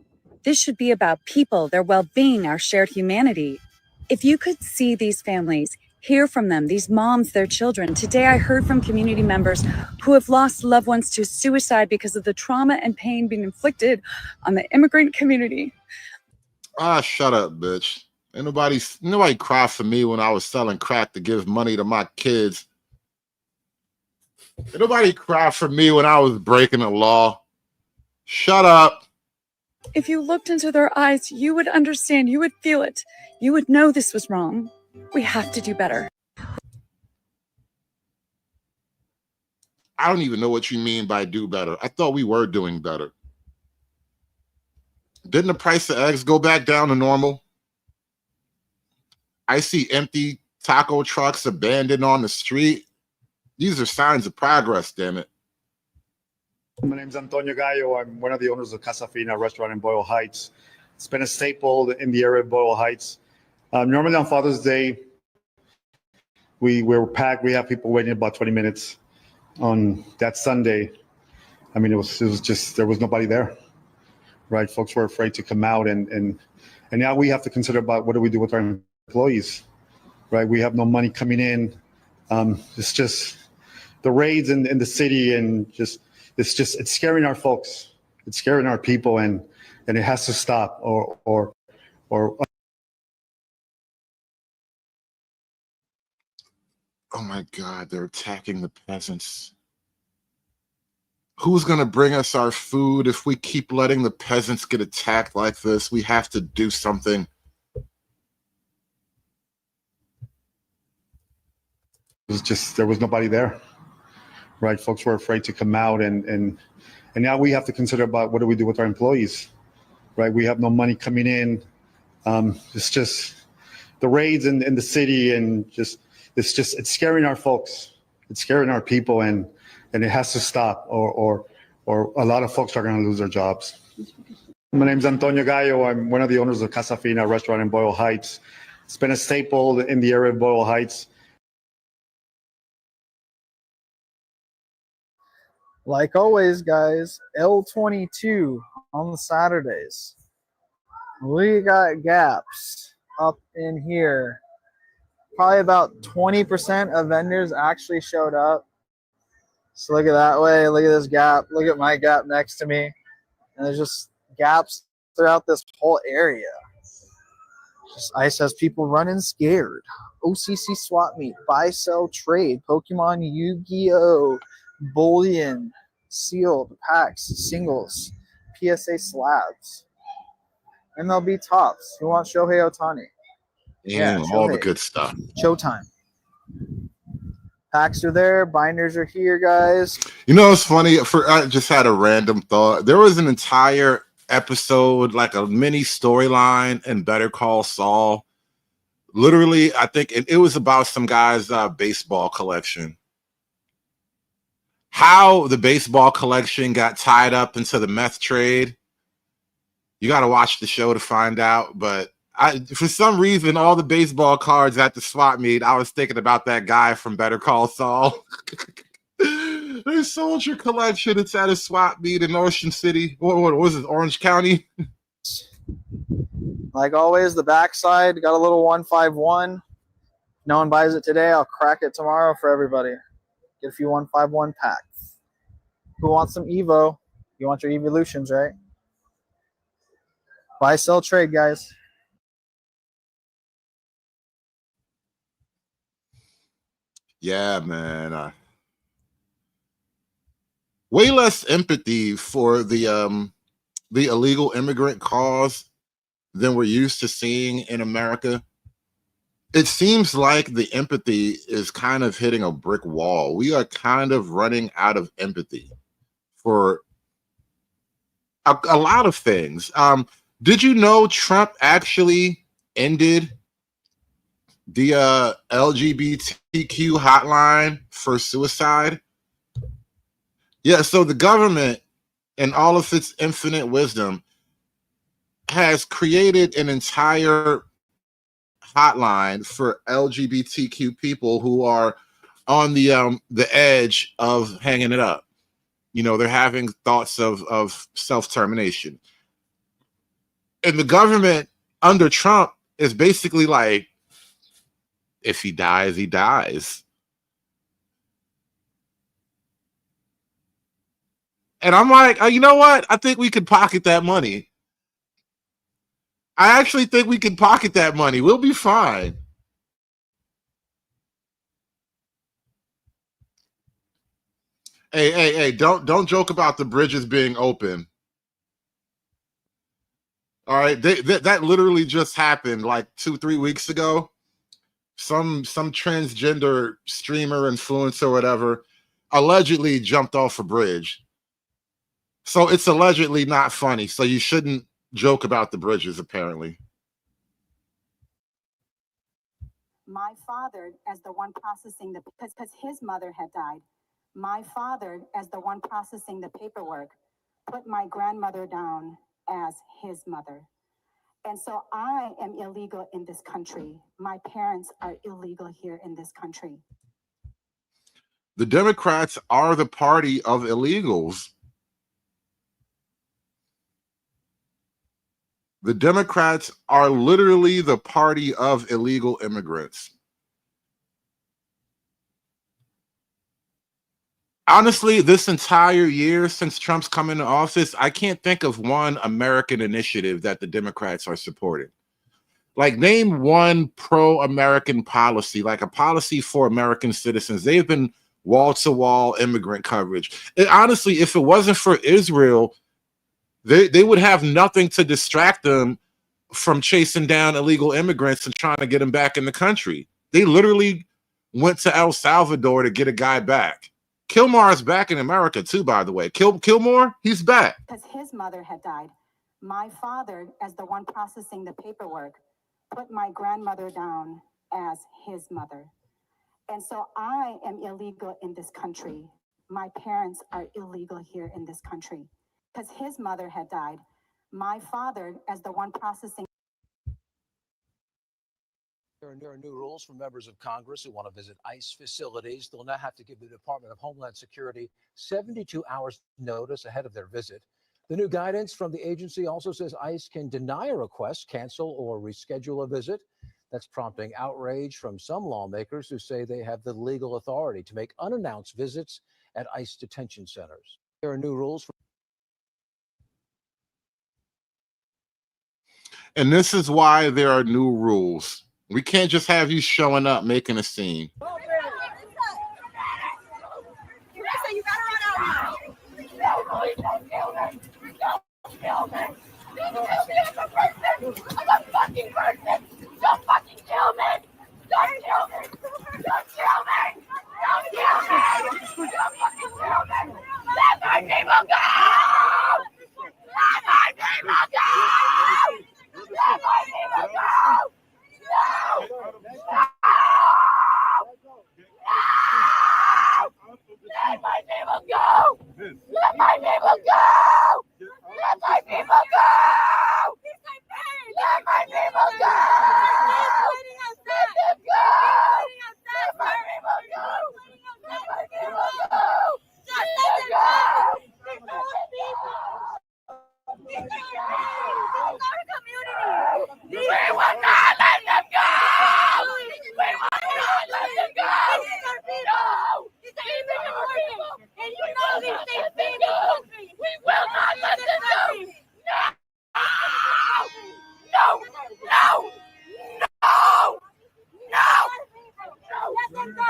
This should be about people, their well-being, our shared humanity. If you could see these families, hear from them, these moms, their children. Today I heard from community members who have lost loved ones to suicide because of the trauma and pain being inflicted on the immigrant community. Shut up, bitch. Ain't nobody cried for me when I was selling crack to give money to my kids. Ain't nobody cried for me when I was breaking the law. Shut up. If you looked into their eyes, you would understand, you would feel it. You would know this was wrong. We have to do better. I don't even know what you mean by do better. I thought we were doing better. Didn't the price of eggs go back down to normal? I see empty taco trucks abandoned on the street. These are signs of progress, damn it. My name's Antonio Gallo. I'm one of the owners of Casa Fina restaurant in Boyle Heights. It's been a staple in the area of Boyle Heights. Normally on Father's Day, we're packed. We have people waiting about 20 minutes. On that Sunday, I mean, it was just, there was nobody there, right? Folks were afraid to come out, and now we have to consider about what do we do with our employees, right? We have no money coming in. It's just the raids in the city, and it's scaring our folks. It's scaring our people, and it has to stop, or oh my God, they're attacking the peasants. Who's going to bring us our food if we keep letting the peasants get attacked like this? We have to do something. It was just, there was nobody there, right? Folks were afraid to come out, and now we have to consider about what do we do with our employees, right? We have no money coming in. It's just the raids in the city, and it's scaring our folks. It's scaring our people, and it has to stop, or a lot of folks are going to lose their jobs. My name's Antonio Gallo. I'm one of the owners of Casa Fina restaurant in Boyle Heights. It's been a staple in the area of Boyle Heights. Like always, guys, L22 on the Saturdays. We got gaps up in here. Probably about 20% of vendors actually showed up. So look at that way, look at this gap, look at my gap next to me. And there's just gaps throughout this whole area. Just ICE has people running scared. OCC swap meet, buy, sell, trade, Pokemon, Yu-Gi-Oh, bullion, sealed, packs, singles, PSA slabs, MLB tops. Who wants Shohei Ohtani? Yeah, all the good stuff. Showtime. Packs are there, binders are here, guys. You know, it's funny. I just had a random thought. There was an entire episode, like a mini storyline in Better Call Saul. Literally, I think it was about some guy's baseball collection. How the baseball collection got tied up into the meth trade. You got to watch the show to find out. But for some reason, all the baseball cards at the swap meet, I was thinking about that guy from Better Call Saul. They sold your collection. It's at a swap meet in Ocean City. What was it? Orange County? Like always, the backside got a little 151. No one buys it today. I'll crack it tomorrow for everybody. Get a few 151 packs. Who wants some Evo? You want your Evolutions, right? Buy, sell, trade, guys. Yeah, man. Way less empathy for the illegal immigrant cause than we're used to seeing in America. it seems like the empathy is kind of hitting a brick wall. We are kind of running out of empathy for a lot of things. Did you know Trump actually ended the LGBTQ hotline for suicide? Yeah, so the government, in all of its infinite wisdom, has created an entire hotline for LGBTQ people who are on the edge of hanging it up. You know, they're having thoughts of self-termination. And the government under Trump is basically like, if he dies, he dies. And I'm like, you know what? I think we could pocket that money. I actually think we can pocket that money. We'll be fine. Hey, don't joke about the bridges being open. All right, that literally just happened like 2-3 weeks ago. Some transgender streamer, influencer, whatever, allegedly jumped off a bridge. So it's allegedly not funny. So you shouldn't joke about the bridges, apparently. My father as the one processing the, because his mother had died. My father as the one processing the paperwork put my grandmother down as his mother. And so I am illegal in this country. My parents are illegal here in this country. The Democrats are the party of illegals. The Democrats are literally the party of illegal immigrants. Honestly, this entire year since Trump's come into office, I can't think of one American initiative that the Democrats are supporting. Like, name one pro-American policy, like a policy for American citizens. They've been wall-to-wall immigrant coverage. And honestly, if it wasn't for Israel, they would have nothing to distract them from chasing down illegal immigrants and trying to get them back in the country. They literally went to El Salvador to get a guy back. Kilmore's back in America too, by the way. Kilmore, he's back. Because his mother had died. My father, as the one processing the paperwork, put my grandmother down as his mother. And so I am illegal in this country. My parents are illegal here in this country. Because his mother had died. My father, as the one processing. There are new rules for members of Congress who want to visit ICE facilities. They'll now have to give the Department of Homeland Security 72 hours notice ahead of their visit. The new guidance from the agency also says ICE can deny a request, cancel, or reschedule a visit. That's prompting outrage from some lawmakers who say they have the legal authority to make unannounced visits at ICE detention centers. There are new rules for. And this is why there are new rules. We can't just have you showing up making a scene. Let my people go! Let my people go! Let my people go! Let my people go! Let them go! Let my people go! Let my people go! Just let them go! Let my people we will not let them go! We will not let them go! No! And you know these things being in the country. We will not let them go! No! No! No! No! Let them go!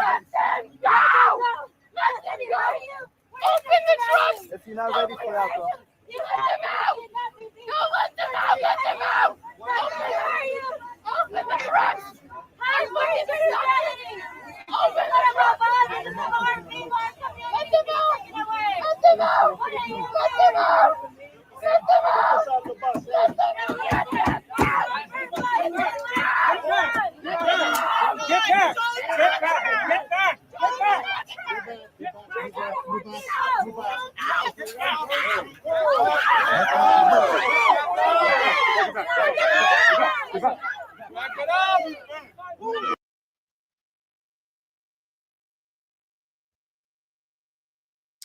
Let them go! Open the trust! If you're not ready for that, though. Let them out! Go let them out! Let them out! Open the trust!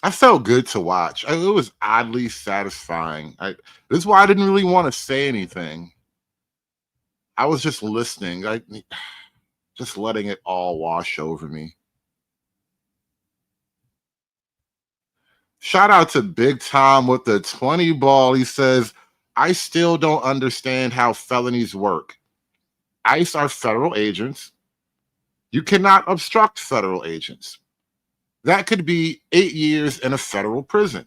I felt good to watch. It was oddly satisfying. This is why I didn't really want to say anything. I was just listening, just letting it all wash over me. Shout out to Big Tom with the 20 ball. He says, I still don't understand how felonies work. ICE are federal agents. You cannot obstruct federal agents. That could be 8 years in a federal prison.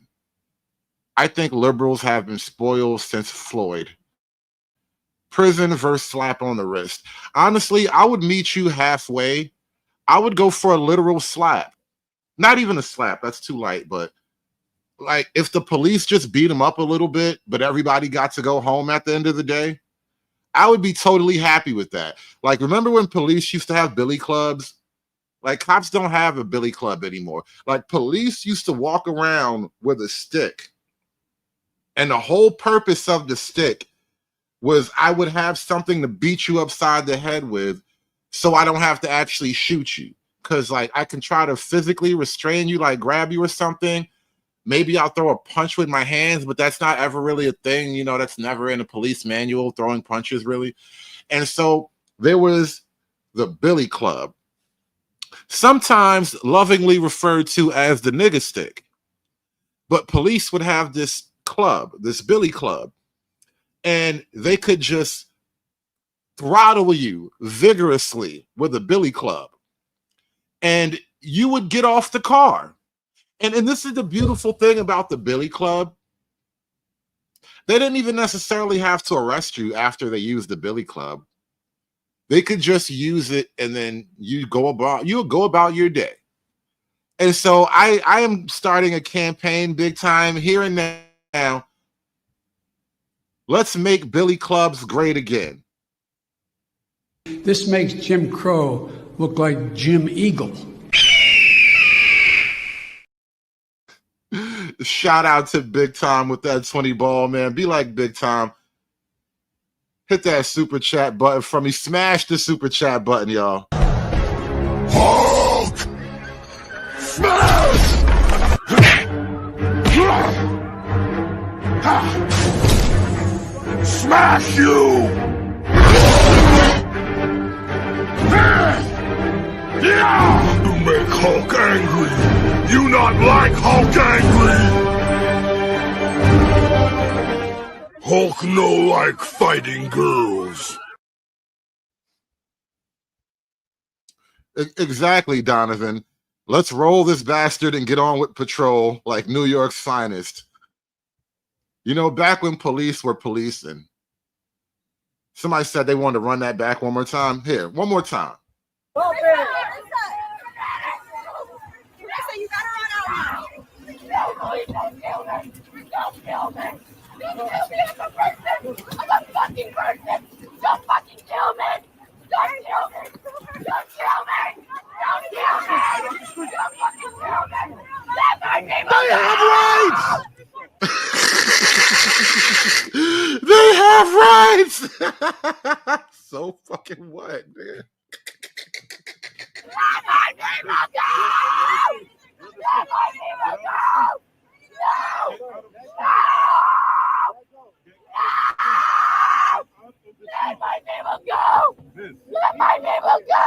I think liberals have been spoiled since Floyd. Prison versus slap on the wrist. Honestly, I would meet you halfway. I would go for a literal slap. Not even a slap, that's too light, but like if the police just beat him up a little bit, but everybody got to go home at the end of the day, I would be totally happy with that. Like, remember when police used to have billy clubs? Like, cops don't have a billy club anymore. Like, police used to walk around with a stick. And the whole purpose of the stick was I would have something to beat you upside the head with so I don't have to actually shoot you. Because, like, I can try to physically restrain you, like grab you or something. Maybe I'll throw a punch with my hands, but that's not ever really a thing. You know, that's never in a police manual, throwing punches, really. And so there was the billy club, sometimes lovingly referred to as the nigga stick. But police would have this club, this billy club, and they could just throttle you vigorously with a billy club. And you would get off the car. And this is the beautiful thing about the billy club. They didn't even necessarily have to arrest you after they used the billy club. They could just use it and then you go about your day. And so I am starting a campaign big time here and now. Let's make billy clubs great again. This makes Jim Crow look like Jim Eagle. Shout out to Big Tom with that 20 ball, man. Be like Big Tom. Hit that super chat button for me. Smash the super chat button, y'all. Hulk! Smash! Smash you! You make Hulk angry! You not like Hulk angry! Hulk no like fighting girls. Exactly, Donovan. Let's roll this bastard and get on with patrol like New York's finest. You know, back when police were policing, somebody said they wanted to run that back one more time. Here, one more time. I'm a fucking person! Don't fucking kill me! Don't kill me! Don't kill me! Don't kill me! Don't fucking kill me! Let my people They go! have rights! They have rights! So fucking what, man? Let my people go! Let my people go! No! No! Let my people go! Let my people go!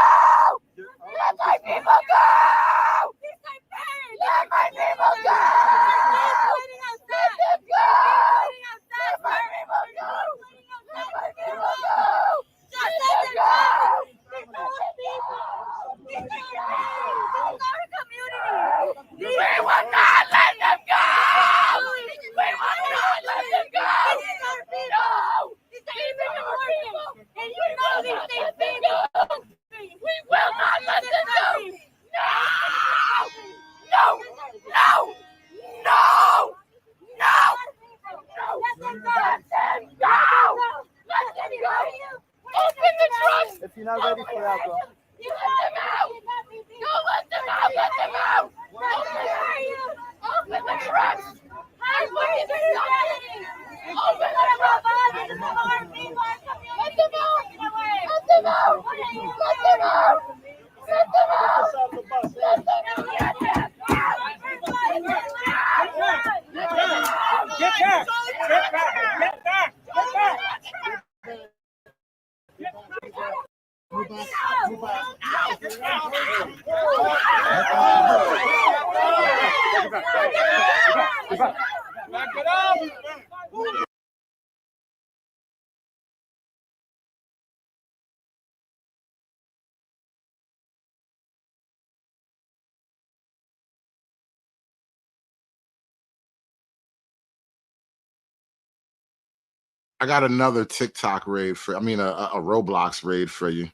Let my people go! Let my people go! Let them go! Let my people go! Let my people go! Just let them go! We will not let them go! We will not let them go! No! They've been important, and you know these things being we will not let them go! No! No! No! No! No! Let them go! Let them go! Let them go! Open the trust! If you're not ready for that, bro. You let them out! Go let them out! Let them out! Open the trust! Open the trust! Open the trust! Let them I got another TikTok raid for, I mean, a Roblox raid for you.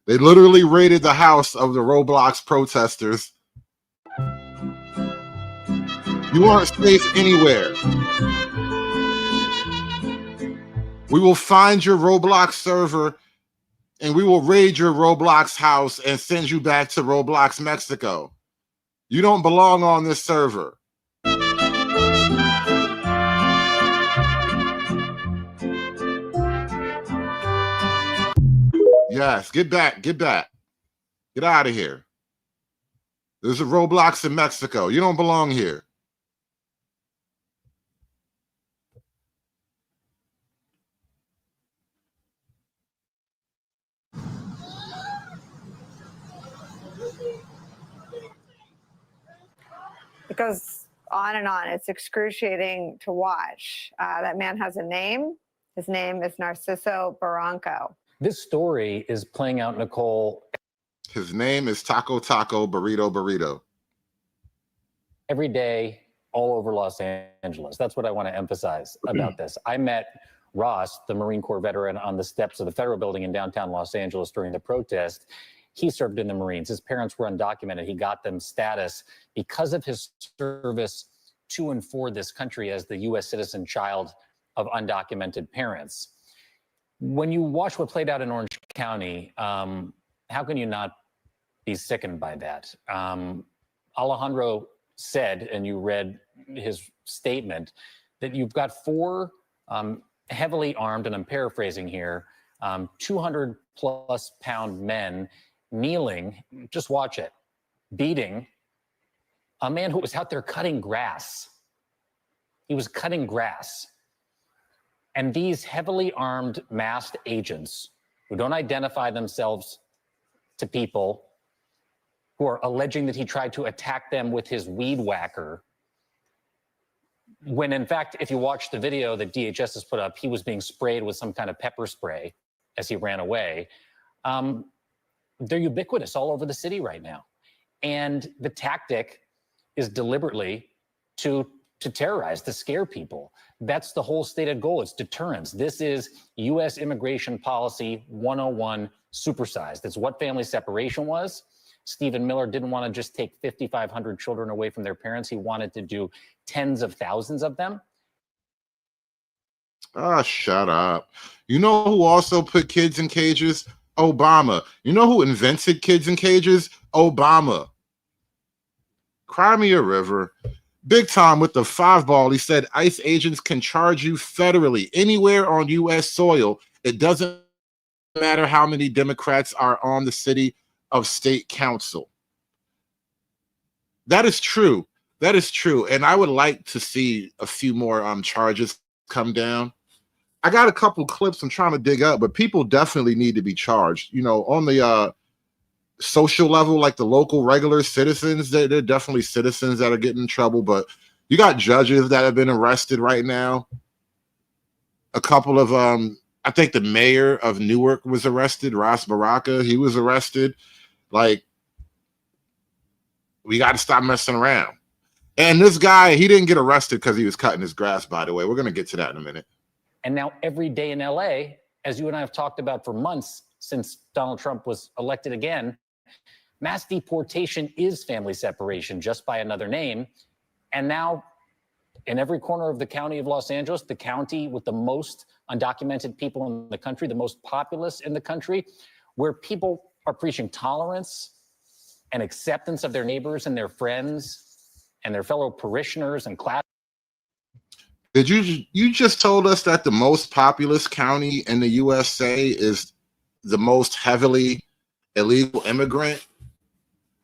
They literally raided the house of the Roblox protesters. You aren't safe anywhere. We will find your Roblox server and we will raid your Roblox house and send you back to Roblox Mexico. You don't belong on this server. Yes, get back, get back. Get out of here. There's a Roblox in Mexico. You don't belong here. It goes on and on. It's excruciating to watch. That man has a name. His name is Narciso Barranco. This story is playing out, Nicole. His name is Taco Taco Burrito Burrito. Every day, all over Los Angeles. That's what I want to emphasize about this. I met Ross, the Marine Corps veteran, on the steps of the Federal Building in downtown Los Angeles during the protest. He served in the Marines. His parents were undocumented. He got them status because of his service to and for this country as the U.S. citizen child of undocumented parents. When you watch what played out in Orange County, how can you not be sickened by that? Alejandro said, and you read his statement, that you've got four heavily armed, and I'm paraphrasing here, 200-plus pound men kneeling, just watch it, beating a man who was out there cutting grass. He was cutting grass. And these heavily armed, masked agents who don't identify themselves to people, who are alleging that he tried to attack them with his weed whacker, when in fact, if you watch the video that DHS has put up, he was being sprayed with some kind of pepper spray as he ran away. They're ubiquitous all over the city right now. And the tactic is deliberately to terrorize, to scare people. That's the whole stated goal. It's deterrence. This is U.S. immigration policy 101 supersized. It's what family separation was. Stephen Miller didn't want to just take 5,500 children away from their parents. He wanted to do tens of thousands of them. Ah, shut up. You know who also put kids in cages? Obama. You know who invented kids in cages? Obama. Cry me a river. Big Tom with the 5-ball. He said ICE agents can charge you federally anywhere on U.S. soil. It doesn't matter how many Democrats are on the city of state council. That is true. That is true. And I would like to see a few more charges come down. I got a couple clips I'm trying to dig up, but people definitely need to be charged. You know, on the social level, like the local regular citizens, they're definitely citizens that are getting in trouble, but you got judges that have been arrested right now. A couple of I think the mayor of Newark was arrested, Ras Baraka, he was arrested. Like, we got to stop messing around. And this guy, he didn't get arrested because he was cutting his grass, by the way. We're going to get to that in a minute. And now every day in LA, as you and I have talked about for months since Donald Trump was elected again, mass deportation is family separation, just by another name. And now in every corner of the county of Los Angeles, the county with the most undocumented people in the country, the most populous in the country, where people are preaching tolerance and acceptance of their neighbors and their friends and their fellow parishioners and class. Did you just told us that the most populous county in the USA is the most heavily illegal immigrant.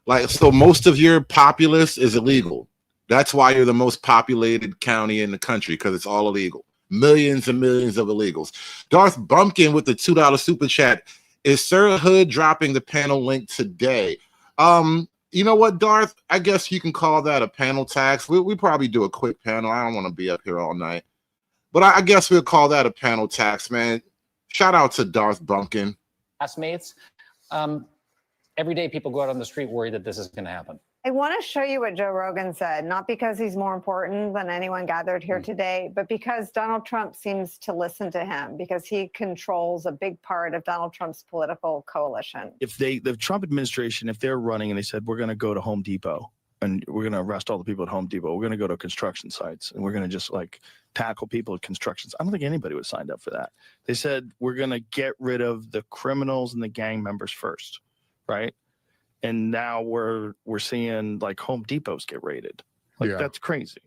Like, so most of your populace is illegal. That's why you're the most populated county in the country, because it's all illegal. Millions and millions of illegals. Darth Bumpkin with the $2 super chat. Is Sir Hood dropping the panel link today? You know what, Darth? I guess you can call that a panel tax. We probably do a quick panel. I don't want to be up here all night. But I guess we'll call that a panel tax, man. Shout out to Darth Bumpkin. Classmates, every day people go out on the street worried that this is going to happen. I want to show you what Joe Rogan said, not because he's more important than anyone gathered here today, but because Donald Trump seems to listen to him, because he controls a big part of Donald Trump's political coalition. If the Trump administration, if they're running and they said, we're going to go to Home Depot and we're going to arrest all the people at Home Depot, we're going to go to construction sites and we're going to just like tackle people at constructions, I don't think anybody would have signed up for that. They said, we're going to get rid of the criminals and the gang members first, right? And now we're seeing like Home Depots get raided. Like, that's crazy.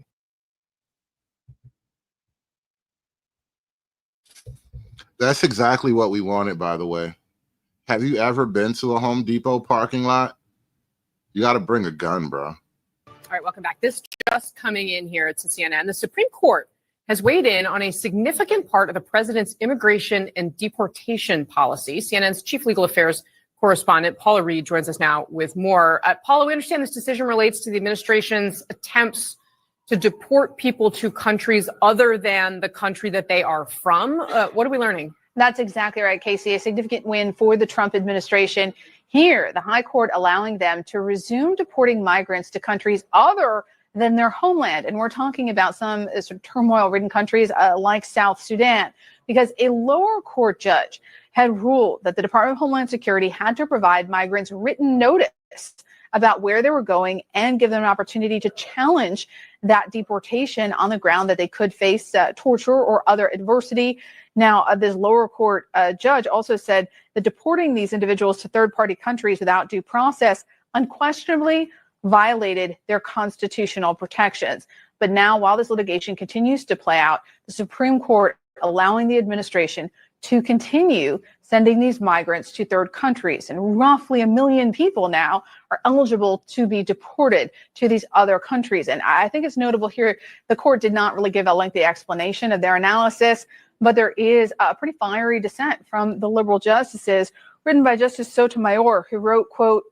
That's exactly what we wanted, by the way. Have you ever been to a Home Depot parking lot? You got to bring a gun, bro. All right, welcome back. This just coming in here to CNN. The Supreme Court has weighed in on a significant part of the president's immigration and deportation policy. CNN's chief legal affairs correspondent Paula Reed joins us now with more. Paula, we understand this decision relates to the administration's attempts to deport people to countries other than the country that they are from. What are we learning? That's exactly right, Casey. A significant win for the Trump administration. Here, the high court allowing them to resume deporting migrants to countries other than their homeland. And we're talking about some sort of turmoil-ridden countries like South Sudan, because a lower court judge had ruled that the Department of Homeland Security had to provide migrants written notice about where they were going and give them an opportunity to challenge that deportation on the ground that they could face torture or other adversity. Now, this lower court judge also said that deporting these individuals to third-party countries without due process unquestionably violated their constitutional protections. But now, while this litigation continues to play out, the Supreme Court allowing the administration to continue sending these migrants to third countries. And roughly 1 million people now are eligible to be deported to these other countries. And I think it's notable here, the court did not really give a lengthy explanation of their analysis, but there is a pretty fiery dissent from the liberal justices, written by Justice Sotomayor, who wrote, quote,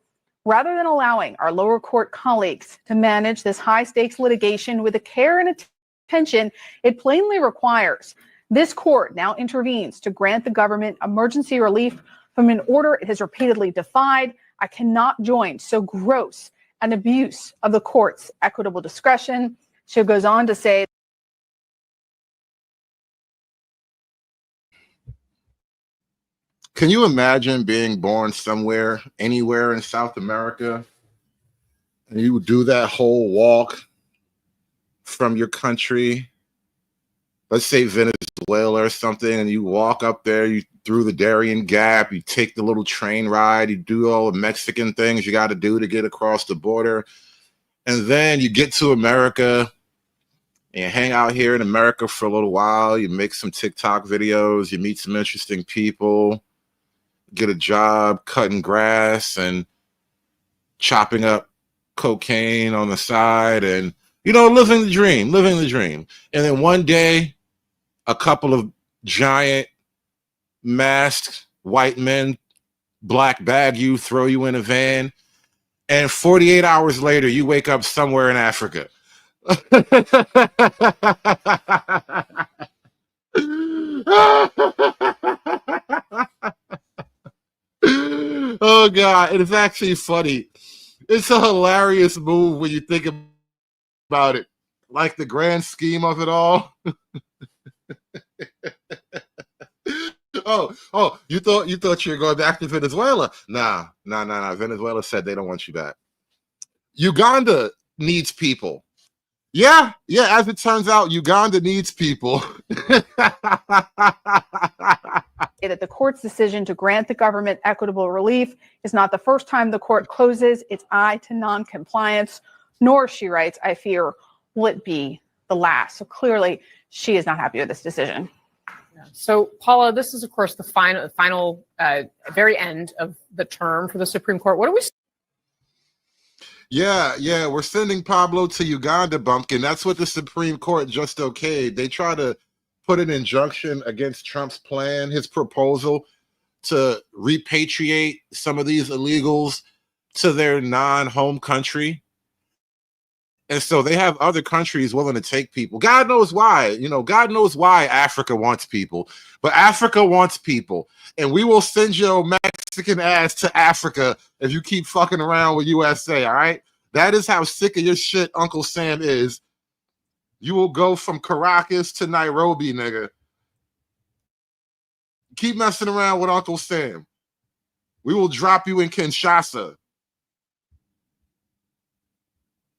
"Rather than allowing our lower court colleagues to manage this high stakes litigation with the care and attention it plainly requires, this court now intervenes to grant the government emergency relief from an order it has repeatedly defied. I cannot join so gross an abuse of the court's equitable discretion." She goes on to say, Can you imagine being born somewhere, anywhere in South America, and you do that whole walk from your country, let's say Venezuela or something, and you walk up there, you through the Darien Gap, you take the little train ride, you do all the Mexican things you got to do to get across the border, and then you get to America and you hang out here in America for a little while, you make some TikTok videos, you meet some interesting people, get a job cutting grass and chopping up cocaine on the side, and living the dream. And then one day a couple of giant masked white men black bag you, throw you in a van, and 48 hours later you wake up somewhere in Africa. Oh God, it's actually funny. It's a hilarious move when you think about it, like the grand scheme of it all. Oh, you thought you were going back to Venezuela? Nah. Venezuela said they don't want you back. Uganda needs people. Yeah, as it turns out, Uganda needs people. that the court's decision to grant the government equitable relief is not the first time the court closes its eye to non-compliance, nor, she writes, I fear, will it be the last. So clearly, she is not happy with this decision. So, Paula, this is, of course, the final, very end of the term for the Supreme Court. What do we? Yeah, we're sending Pablo to Uganda, Bumpkin. That's what the Supreme Court just okayed. They try to put an injunction against Trump's plan, his proposal to repatriate some of these illegals to their non-home country. And so they have other countries willing to take people. God knows why. God knows why Africa wants people. But Africa wants people. And we will send your Mexican ass to Africa if you keep fucking around with USA, all right? That is how sick of your shit Uncle Sam is. You will go from Caracas to Nairobi, nigga. Keep messing around with Uncle Sam. We will drop you in Kinshasa.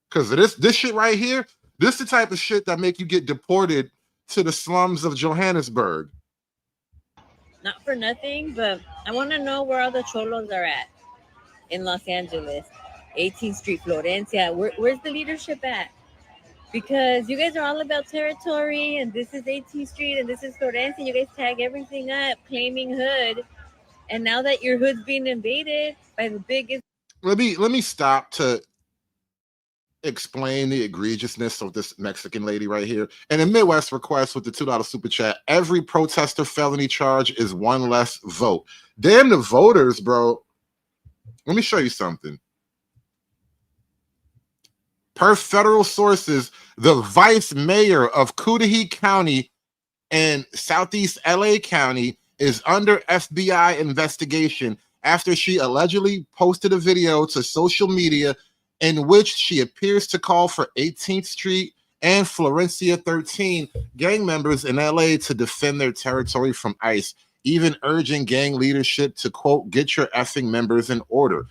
Because this shit right here, this is the type of shit that make you get deported to the slums of Johannesburg. Not for nothing, but I want to know where all the cholos are at in Los Angeles. 18th Street, Florencia. Where's the leadership at? Because you guys are all about territory, and this is 18th Street, and this is Florencia. You guys tag everything up, claiming hood. And now that your hood's being invaded by the biggest... Let me stop to explain the egregiousness of this Mexican lady right here. And a Midwest request with the $2 super chat. Every protester felony charge is one less vote. Damn the voters, bro. Let me show you something. Per federal sources, the vice mayor of Cudahy County and Southeast LA County is under FBI investigation after she allegedly posted a video to social media in which she appears to call for 18th Street and Florencia 13 gang members in LA to defend their territory from ICE, even urging gang leadership to, quote, get your effing members in order.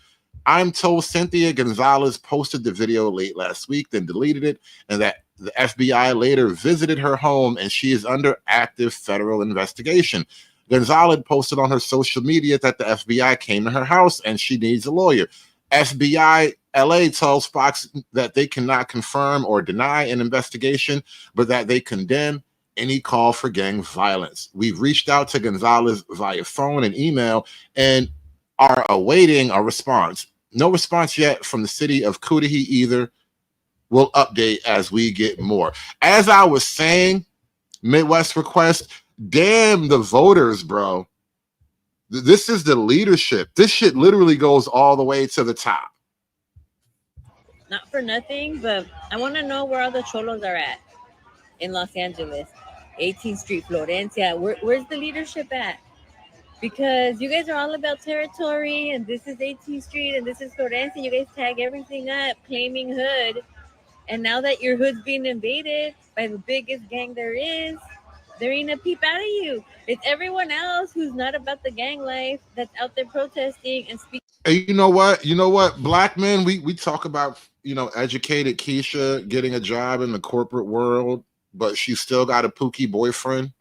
I'm told Cynthia Gonzalez posted the video late last week, then deleted it, and that the FBI later visited her home and she is under active federal investigation. Gonzalez posted on her social media that the FBI came to her house and she needs a lawyer. FBI LA tells Fox that they cannot confirm or deny an investigation, but that they condemn any call for gang violence. We've reached out to Gonzalez via phone and email and are awaiting a response. No response yet from the city of Cudahy either. We'll update as we get more. As I was saying, Midwest request, damn the voters, bro. This is the leadership. This shit literally goes all the way to the top. Not for nothing, but I want to know where all the cholos are at in Los Angeles. 18th Street, Florencia. Where's the leadership at? Because you guys are all about territory, and this is 18th Street, and this is Florencia. You guys tag everything up, claiming hood. And now that your hood's being invaded by the biggest gang there is, there ain't a peep out of you. It's everyone else who's not about the gang life that's out there protesting and speaking. Hey, you know what? Black men, we talk about, educated Keisha getting a job in the corporate world, but she still got a pookie boyfriend.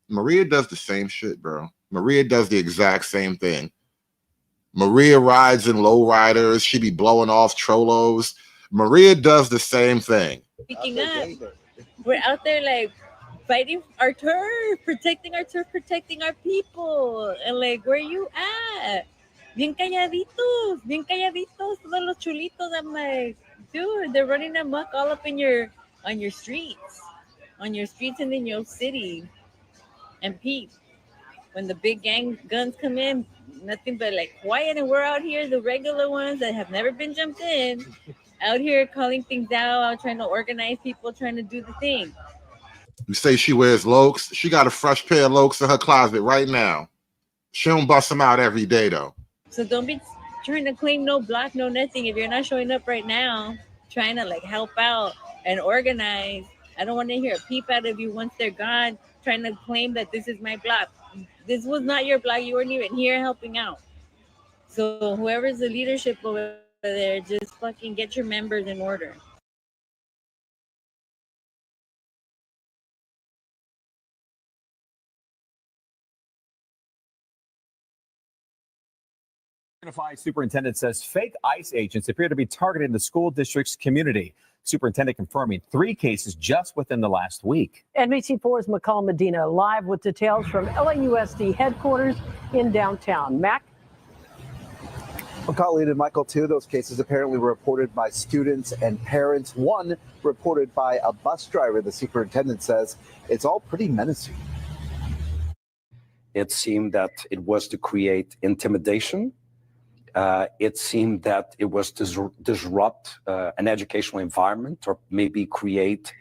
Maria does the same shit, bro. Maria does the exact same thing. Maria rides in lowriders. She be blowing off Trolos. Maria does the same thing. Speaking up, we're out there like fighting our turf, protecting our turf, protecting our people. And like, where you at? Bien calladitos, todos los chulitos. I'm like, dude, they're running amok all up in on your streets and in your city. And Pete, when the big gang guns come in, nothing but like quiet, and we're out here, the regular ones that have never been jumped in, out here calling things out, trying to organize people, trying to do the thing. You say she wears Lokes. She got a fresh pair of Lokes in her closet right now. She don't bust them out every day, though. So don't be trying to claim no block, no nothing. If you're not showing up right now, trying to like help out and organize, I don't want to hear a peep out of you once they're gone, trying to claim that this is my block. This was not your block. You weren't even here helping out. So whoever's the leadership over there, just fucking get your members in order. Unified superintendent says fake ICE agents appear to be targeting the school district's community. Superintendent confirming 3 cases just within the last week. NBC4's McCall Medina live with details from LAUSD headquarters in downtown. Mac? Well, Colleen and Michael, 2 of those cases apparently were reported by students and parents. 1 reported by a bus driver. The superintendent says it's all pretty menacing. It seemed that it was to create intimidation. It seemed that it was to disrupt an educational environment or maybe create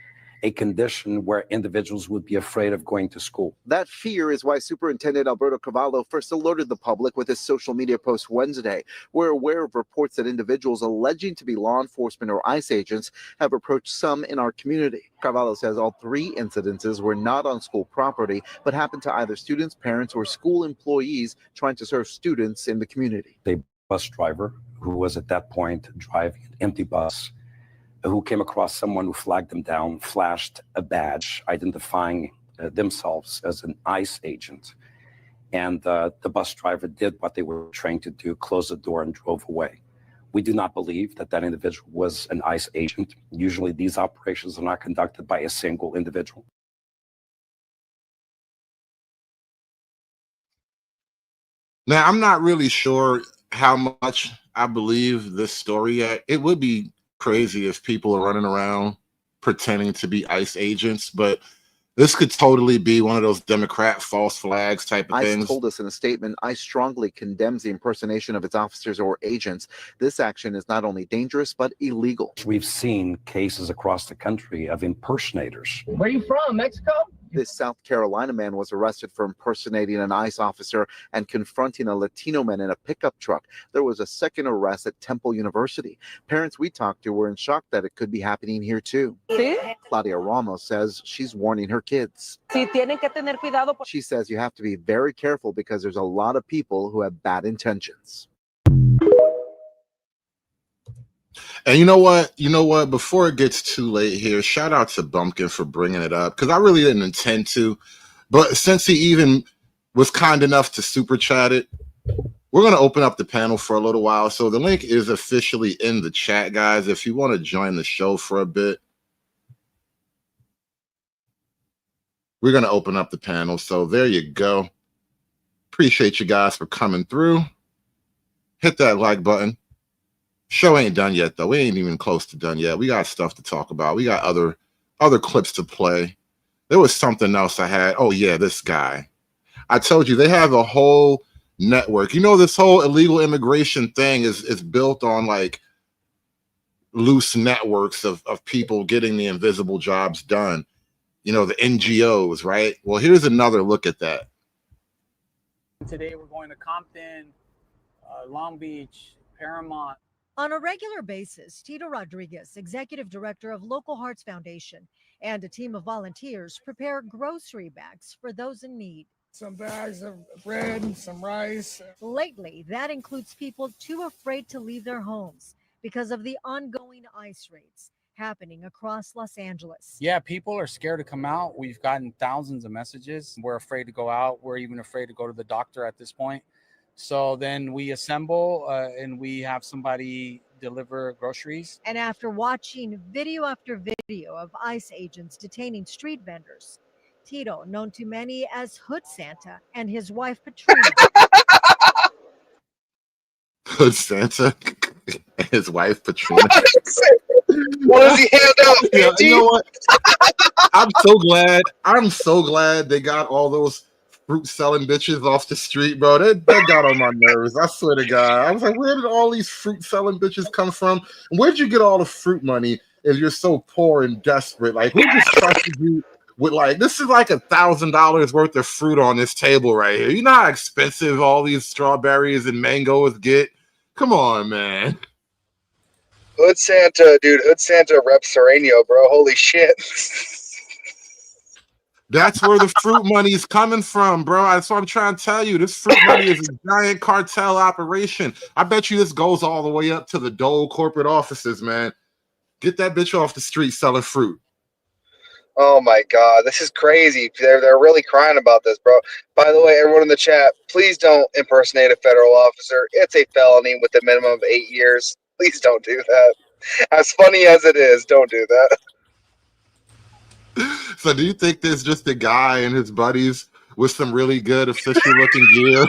a condition where individuals would be afraid of going to school. That fear is why Superintendent Alberto Cavallo first alerted the public with his social media post Wednesday. We're aware of reports that individuals alleging to be law enforcement or ICE agents have approached some in our community. Cavallo says all 3 incidences were not on school property, but happened to either students, parents, or school employees trying to serve students in the community. A bus driver who was at that point driving an empty bus, who came across someone who flagged them down, flashed a badge identifying themselves as an ICE agent. And the bus driver did what they were trained to do, closed the door and drove away. We do not believe that that individual was an ICE agent. Usually these operations are not conducted by a single individual. Now, I'm not really sure how much I believe this story yet. It would be crazy if people are running around pretending to be ICE agents, but this could totally be one of those Democrat false flags type of ICE things. told us in a statement, ICE strongly condemns the impersonation of its officers or agents. This action is not only dangerous, but illegal. We've seen cases across the country of impersonators. Where are you from, Mexico? This South Carolina man was arrested for impersonating an ICE officer and confronting a Latino man in a pickup truck. There was a second arrest at Temple University. Parents we talked to were in shock that it could be happening here too. Sí. Claudia Ramos says she's warning her kids. Sí, tienen que tener cuidado. She says you have to be very careful because there's a lot of people who have bad intentions. And you know what? Before it gets too late here, shout out to Bumpkin for bringing it up, because I really didn't intend to. But since he even was kind enough to super chat it, we're going to open up the panel for a little while. So the link is officially in the chat, guys, if you want to join the show for a bit. We're going to open up the panel. So there you go. Appreciate you guys for coming through. Hit that like button. Show ain't done yet, though. We ain't even close to done yet. We got stuff to talk about. We got other clips to play. There was something else I had. Oh, yeah, this guy. I told you, they have a whole network. You know, this whole illegal immigration thing is built on, like, loose networks of people getting the invisible jobs done. You know, the NGOs, right? Well, here's another look at that. Today we're going to Compton, Long Beach, Paramount. On a regular basis, Tito Rodriguez, executive director of Local Hearts Foundation, and a team of volunteers prepare grocery bags for those in need. Some bags of bread, some rice. Lately, that includes people too afraid to leave their homes because of the ongoing ICE raids happening across Los Angeles. Yeah, people are scared to come out. We've gotten thousands of messages. We're afraid to go out. We're even afraid to go to the doctor at this point. So then we assemble and we have somebody deliver groceries. And after watching video after video of ICE agents detaining street vendors, Tito, known to many as Hood Santa, and his wife Patrina. Hood Santa and his wife Patrina. What does he hand out? Yeah, you know what? I'm so glad they got all those fruit selling bitches off the street, bro. That got on my nerves. I swear to God. I was like, where did all these fruit selling bitches come from? Where'd you get all the fruit money if you're so poor and desperate? Like, who just trusted you with, like, this is like $1,000 worth of fruit on this table right here. You know how expensive all these strawberries and mangoes get? Come on, man. Hood Santa, dude. Hood Santa reps Sereno, bro. Holy shit. That's where the fruit money is coming from, bro. That's what I'm trying to tell you. This fruit money is a giant cartel operation. I bet you this goes all the way up to the Dole corporate offices, man. Get that bitch off the street selling fruit. Oh my God, this is crazy. They're really crying about this, bro. By the way, everyone in the chat, please don't impersonate a federal officer. It's a felony with a minimum of 8 years. Please don't do that. As funny as it is, don't do that. So do you think there's just a guy and his buddies with some really good official looking gear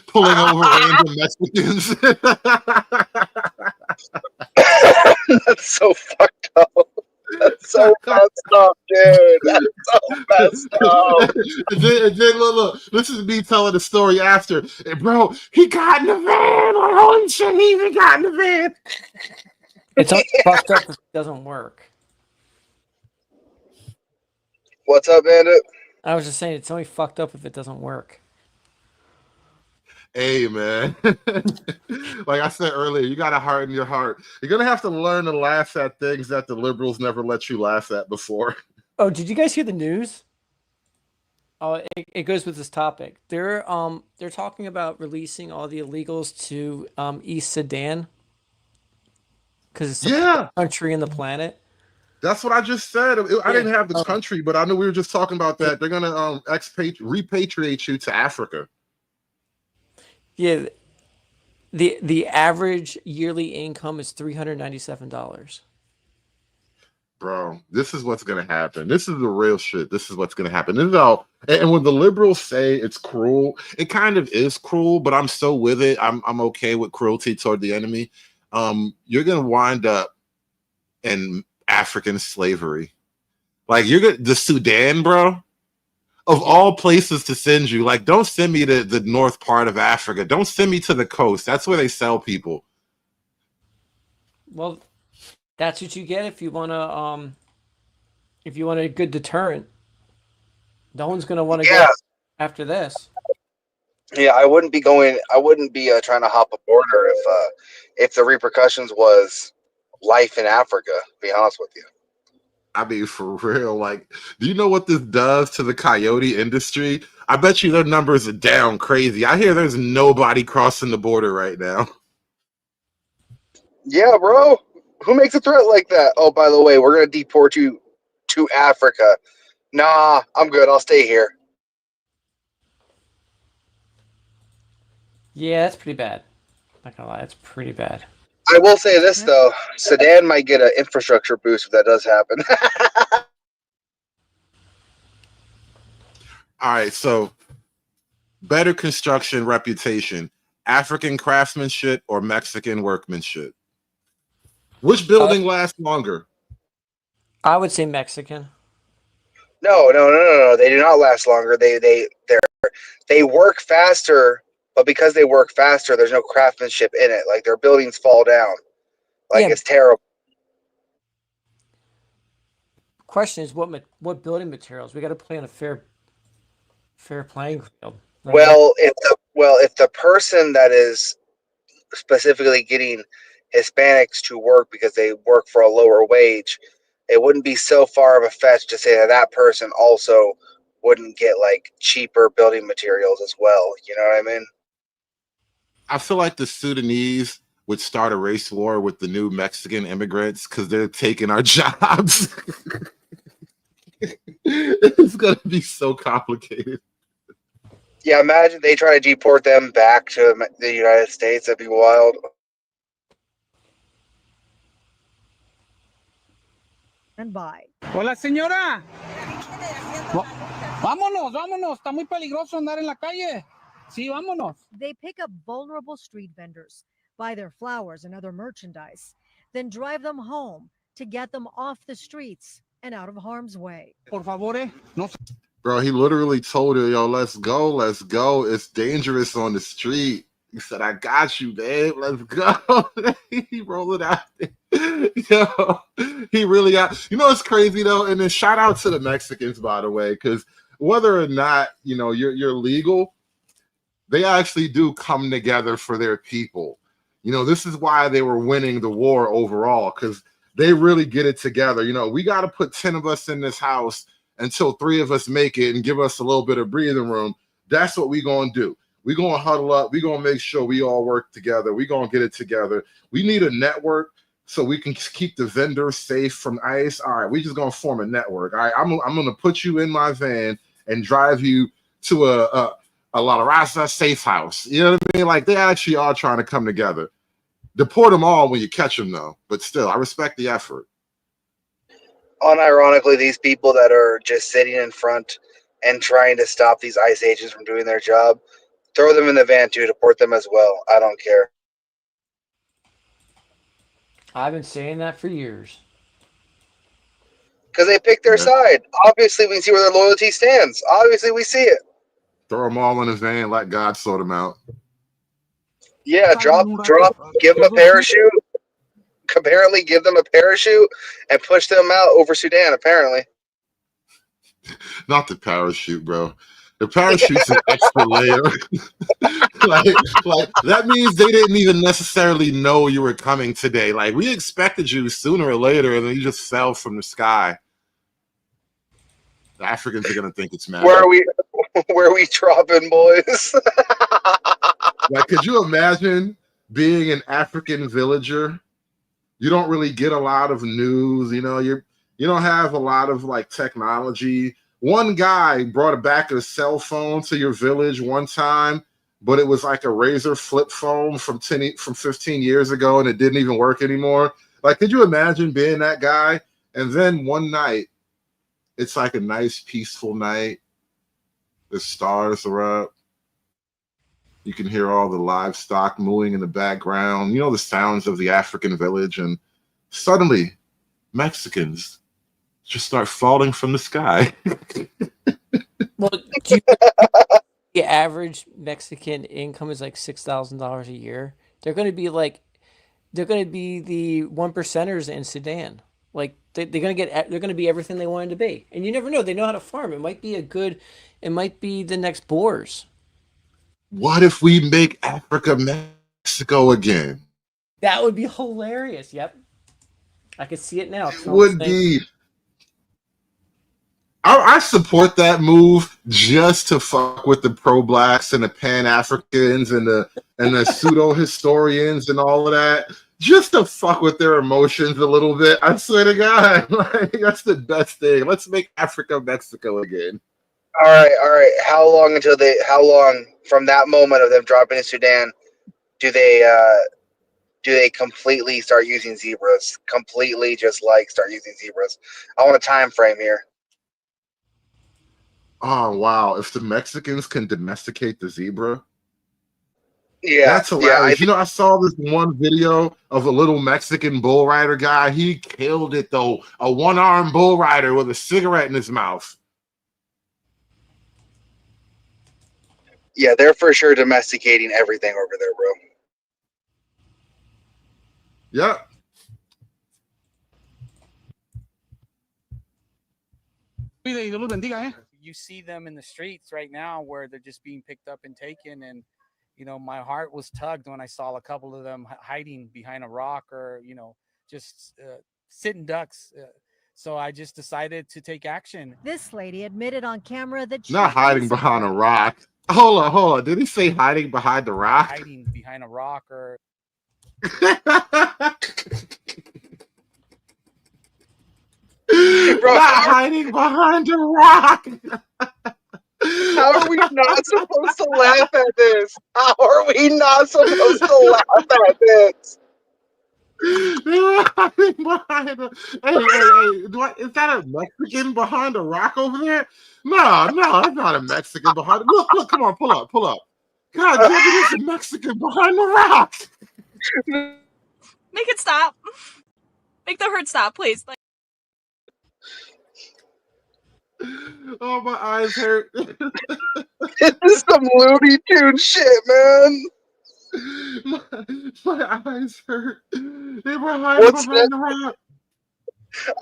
pulling over random Mexicans? That's so fucked up. That's so messed up, dude. That's so messed up. and then look, this is me telling the story after. And bro, he got in the van. Like, holy shit, he even got in the van. It's only fucked up if it doesn't work. What's up, Bandit? I was just saying, it's only fucked up if it doesn't work. Hey, man. Like I said earlier, you got to harden your heart. You're going to have to learn to laugh at things that the liberals never let you laugh at before. Oh, did you guys hear the news? Oh, it goes with this topic. They're talking about releasing all the illegals to East Sudan because it's the country in the planet. That's what I just said. I didn't have the country, but I knew we were just talking about that. They're going to repatriate you to Africa. Yeah, the average yearly income is $397. Bro, this is what's going to happen. This is the real shit. This is what's going to happen. This is all. And when the liberals say it's cruel, it kind of is cruel, but I'm so with it. I'm okay with cruelty toward the enemy. You're going to wind up in African slavery. Like the Sudan, bro. Of all places to send you, like, don't send me to the north part of Africa. Don't send me to the coast. That's where they sell people. Well, that's what you get if you want a good deterrent. No one's gonna want to go after this. Yeah, I wouldn't be trying to hop a border if the repercussions was life in Africa, to be honest with you. I mean, for real, like, do you know what this does to the coyote industry? I bet you their numbers are down crazy. I hear there's nobody crossing the border right now. Yeah, bro. Who makes a threat like that? Oh, by the way, we're going to deport you to Africa. Nah, I'm good. I'll stay here. Yeah, that's pretty bad. Not gonna lie, that's pretty bad. I will say this, though. Sudan might get an infrastructure boost if that does happen. All right, so better construction reputation, African craftsmanship or Mexican workmanship? Which building lasts longer? I would say Mexican. No. They do not last longer. They work faster, but because they work faster, there's no craftsmanship in it. Like, their buildings fall down. Like, it's terrible. Question is what building materials? We got to play on a fair playing field. Well, if the person that is specifically getting Hispanics to work because they work for a lower wage, it wouldn't be so far of a fetch to say that person also wouldn't get like cheaper building materials as well. You know what I mean? I feel like the Sudanese would start a race war with the new Mexican immigrants because they're taking our jobs. It's going to be so complicated. Yeah, imagine they try to deport them back to the United States. That'd be wild. And by. Hola, señora. Vámonos. Está muy peligroso andar en la calle. Sí, vámonos. They pick up vulnerable street vendors, buy their flowers and other merchandise, then drive them home to get them off the streets and out of harm's way. Por favor, no. Bro, he literally told her, yo, let's go. It's dangerous on the street. He said, I got you, babe. Let's go. He rolled it out there. Yo, he really got, it's crazy though. And then shout out to the Mexicans, by the way, because whether or not, you're legal, they actually do come together for their people. This is why they were winning the war overall, because they really get it together. We got to put 10 of us in this house until 3 of us make it and give us a little bit of breathing room. That's what we're going to do. We're going to huddle up. We're going to make sure we all work together. We're going to get it together. We need a network so we can keep the vendors safe from ICE. All right, we're just going to form a network. All right, I'm going to put you in my van and drive you to a La Raza safe house. You know what I mean? Like, they actually are trying to come together. Deport them all when you catch them, though. But still, I respect the effort. Unironically, these people that are just sitting in front and trying to stop these ICE agents from doing their job, throw them in the van too, deport them as well. I don't care. I've been saying that for years. Because they pick their side. Obviously, we see where their loyalty stands. Obviously, we see it. Throw them all in a van, let God sort them out. Yeah, give them a parachute. Apparently, give them a parachute and push them out over Sudan. Apparently, Not the parachute, bro. The parachute's an extra layer. like that means they didn't even necessarily know you were coming today. Like we expected you sooner or later, and then you just fell from the sky. The Africans are gonna think it's magic. where are we dropping, boys? Like, could you imagine being an African villager? You don't really get a lot of news, you don't have a lot of like technology. One guy brought back a cell phone to your village one time, but it was like a razor flip phone from 15 years ago, and it didn't even work anymore. Like, could you imagine being that guy? And then one night, it's like a nice, peaceful night. The stars are up. You can hear all the livestock mooing in the background. You know, the sounds of the African village. And suddenly, Mexicans just start falling from the sky. Well, the average Mexican income is like $6,000 a year. They're going to be the one percenters in Sudan. Like they're going to be everything they wanted to be. And you never know. They know how to farm. It might be the next Boers. What if we make Africa Mexico again? That would be hilarious. Yep. I can see it now. Would be. I support that move just to fuck with the pro-blacks and the pan-Africans and the pseudo-historians and all of that. Just to fuck with their emotions a little bit. I swear to God. Like, that's the best thing. Let's make Africa Mexico again. All right. How long from that moment of them dropping in Sudan do they completely start using zebras? Completely just like start using zebras. I want a time frame here. Oh wow. If the Mexicans can domesticate the zebra. Yeah. That's hilarious. I saw this one video of a little Mexican bull rider guy. He killed it though. A one-armed bull rider with a cigarette in his mouth. Yeah, they're for sure domesticating everything over there, bro. Yep. You see them in the streets right now where they're just being picked up and taken. And, my heart was tugged when I saw a couple of them hiding behind a rock or, just sitting ducks. So I just decided to take action. This lady admitted on camera that she not hiding behind a rock. Hold on. Did he say hiding behind the rock? Hiding behind a rock or. Bro, not hiding behind a rock. How are we not supposed to laugh at this? How are we not supposed to laugh at this? Hey, is that a Mexican behind a rock over there? No, that's not a Mexican behind it. Look, come on, pull up. God damn it, it's a Mexican behind the rock. Make it stop. Make the hurt stop, please. Oh, my eyes hurt. This is some Looney Tunes shit, man. My eyes hurt. They were hiding behind the rock.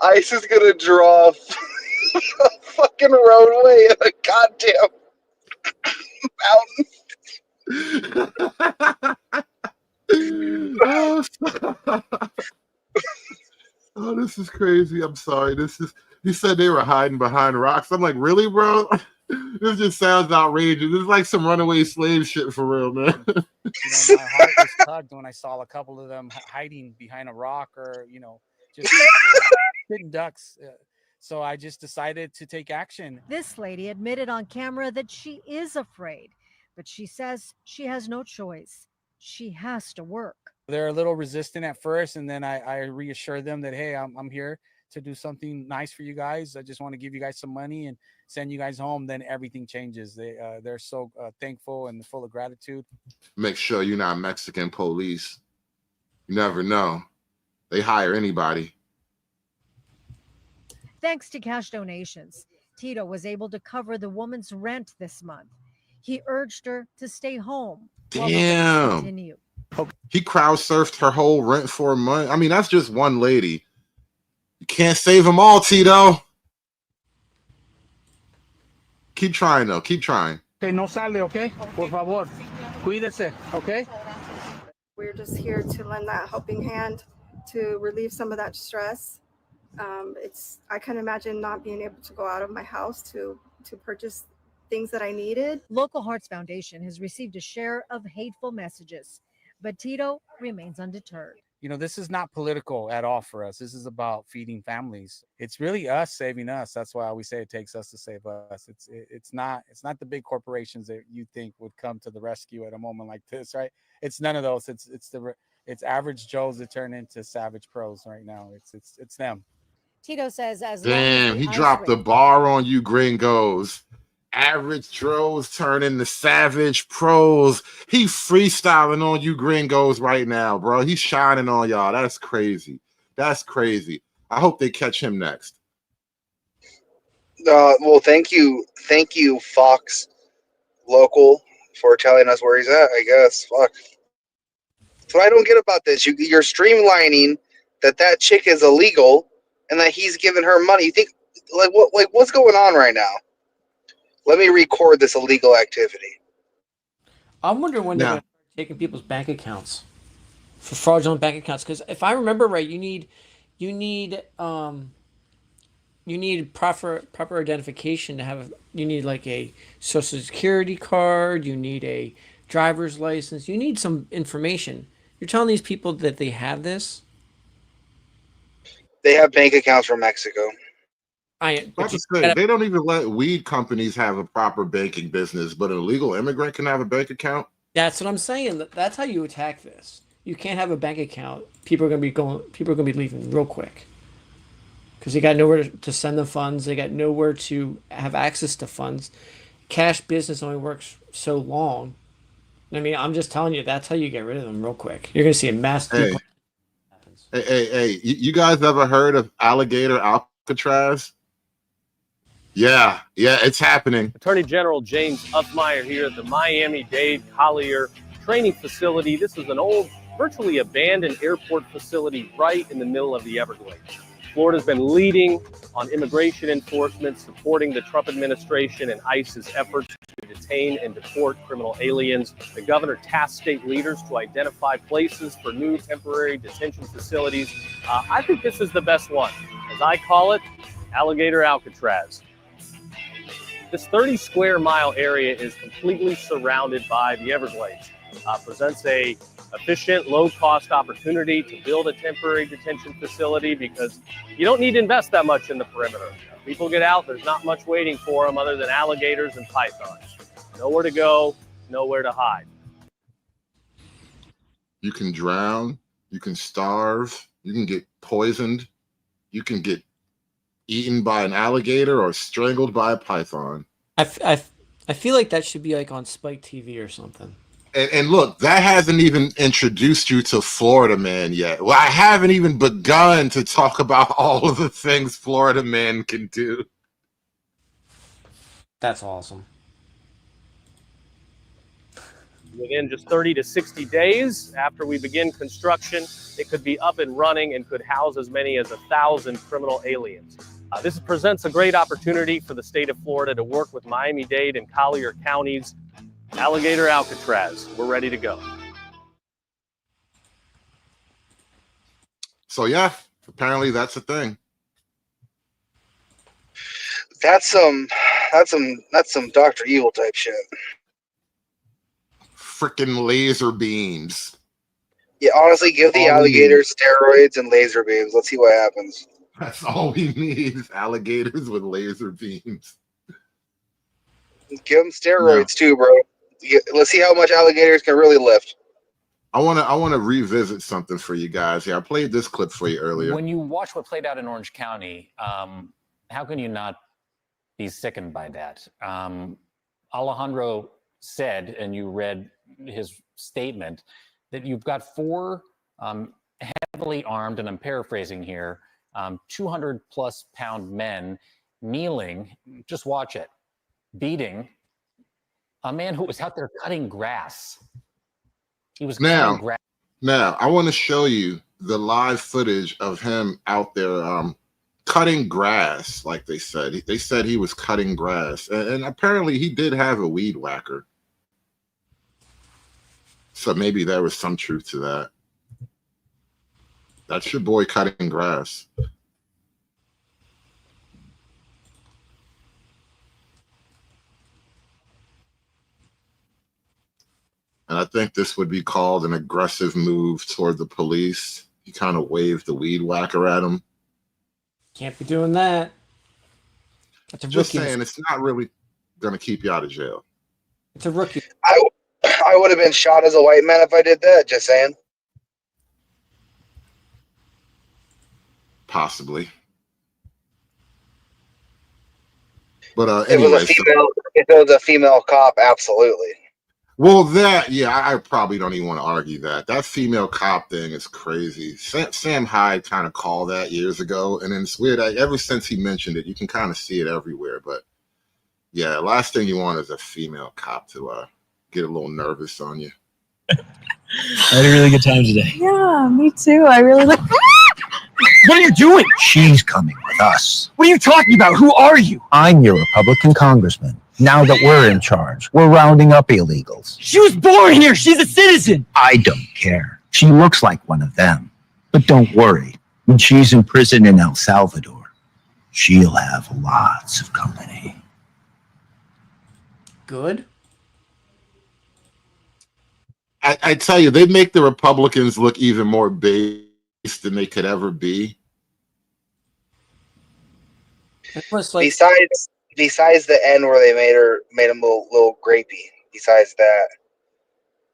ICE is gonna draw a fucking roadway in a goddamn mountain. Oh, this is crazy. I'm sorry. You said they were hiding behind rocks. I'm like, really, bro? This just sounds outrageous. This is like some runaway slave shit for real, man. My heart was tugged when I saw a couple of them hiding behind a rock or, just sitting ducks. So I just decided to take action. This lady admitted on camera that she is afraid, but she says she has no choice. She has to work. They're a little resistant at first, and then I reassure them that, hey, I'm here to do something nice for you guys. I just want to give you guys some money and send you guys home. Then everything changes. They're so thankful and full of gratitude. Make sure you're not Mexican police. You never know. They hire anybody. Thanks to cash donations, Tito was able to cover the woman's rent this month. He urged her to stay home while the raids Damn. continue. He crowd surfed her whole rent for a month. I mean, that's just one lady. You can't save them all, Tito. Keep trying, though. Keep trying. Que no sale, okay? Por favor, cuídese, okay? We're just here to lend that helping hand to relieve some of that stress. I can imagine not being able to go out of my house to purchase things that I needed. Local Hearts Foundation has received a share of hateful messages, but Tito remains undeterred. This is not political at all for us. This is about feeding families. It's really us saving us. That's why we say it takes us to save us. It's not the big corporations that you think would come to the rescue at a moment like this, right? It's none of those. It's average Joes that turn into savage pros right now. It's them. Tito says Damn, he dropped the bar on you gringos. Average Joes turn into savage pros. He freestyling on you gringos right now, bro. He's shining on y'all. That's crazy. That's crazy. I hope they catch him next. Well, thank you, Fox Local, for telling us where he's at. I guess. Fuck. That's what I don't get about this. You're streamlining that chick is illegal and that he's giving her money. You think what's going on right now? Let me record this illegal activity. I'm wondering when they're going to start taking people's bank accounts for fraudulent bank accounts. Because if I remember right, you need proper identification to have. You need like a social security card. You need a driver's license. You need some information. You're telling these people that they have this. They have bank accounts from Mexico. They don't even let weed companies have a proper banking business, but an illegal immigrant can have a bank account. That's what I'm saying. That's how you attack this. You can't have a bank account. People are gonna be leaving real quick because they got nowhere to send the funds. They got nowhere to have access to funds. Cash business only works so long. I mean, I'm just telling you, that's how you get rid of them real quick. You're gonna see a mass. Hey! You guys ever heard of alligator Alcatraz? Yeah, it's happening. Attorney General James Uffmeyer here at the Miami-Dade Collier training facility. This is an old, virtually abandoned airport facility right in the middle of the Everglades. Florida's been leading on immigration enforcement, supporting the Trump administration and ICE's efforts to detain and deport criminal aliens. The governor tasked state leaders to identify places for new temporary detention facilities. I think this is the best one. As I call it, Alligator Alcatraz. This 30 square mile area is completely surrounded by the Everglades. Presents a efficient, low-cost opportunity to build a temporary detention facility because you don't need to invest that much in the perimeter. People get out, there's not much waiting for them other than alligators and pythons. Nowhere to go, nowhere to hide. You can drown, you can starve, you can get poisoned, you can get eaten by an alligator or strangled by a python. I feel like that should be like on Spike TV or something. And look, that hasn't even introduced you to Florida Man yet. Well, I haven't even begun to talk about all of the things Florida Man can do. That's awesome. Within just 30 to 60 days after we begin construction, it could be up and running and could house as many as 1,000 criminal aliens. This presents a great opportunity for the state of Florida to work with Miami-Dade and Collier counties. Alligator Alcatraz, we're ready to go. So yeah, apparently that's a thing. That's some Dr. Evil type shit. Freaking laser beams. Yeah, honestly, give the alligators steroids and laser beams. Let's see what happens. That's all we need is alligators with laser beams. Give them steroids too, bro. Let's see how much alligators can really lift. I want to revisit something for you guys here. I played this clip for you earlier. When you watch what played out in Orange County, how can you not be sickened by that? Alejandro said, and you read his statement, that you've got four heavily armed, and I'm paraphrasing here, 200-plus pound men kneeling, just watch it, beating a man who was out there cutting grass. He was cutting grass. Now, I want to show you the live footage of him out there cutting grass, like they said. They said he was cutting grass. And apparently he did have a weed whacker. So maybe there was some truth to that. That's your boy cutting grass. And I think this would be called an aggressive move toward the police. He kind of waved the weed whacker at him. Can't be doing that. That's a Just rookie. saying, it's not really going to keep you out of jail. It's a rookie. I would have been shot as a white man if I did that. Just saying. Possibly. But If it was a female, if it was a female cop, absolutely. Well, I probably don't even want to argue that. That female cop thing is crazy. Sam Hyde kind of called that years ago, and then it's weird. Ever since he mentioned it, you can kind of see it everywhere. But yeah, last thing you want is a female cop to get a little nervous on you. I had a really good time today. Yeah, me too. I really look. What are you doing? She's coming with us. What are you talking about? Who are you? I'm your Republican congressman. Now that we're in charge, we're rounding up illegals. She was born here. She's a citizen. I don't care. She looks like one of them. But don't worry. When she's in prison in El Salvador, she'll have lots of company. Good. I tell you, they make the Republicans look even more based than they could ever be. Besides the end where they made him a little grapey. Besides that,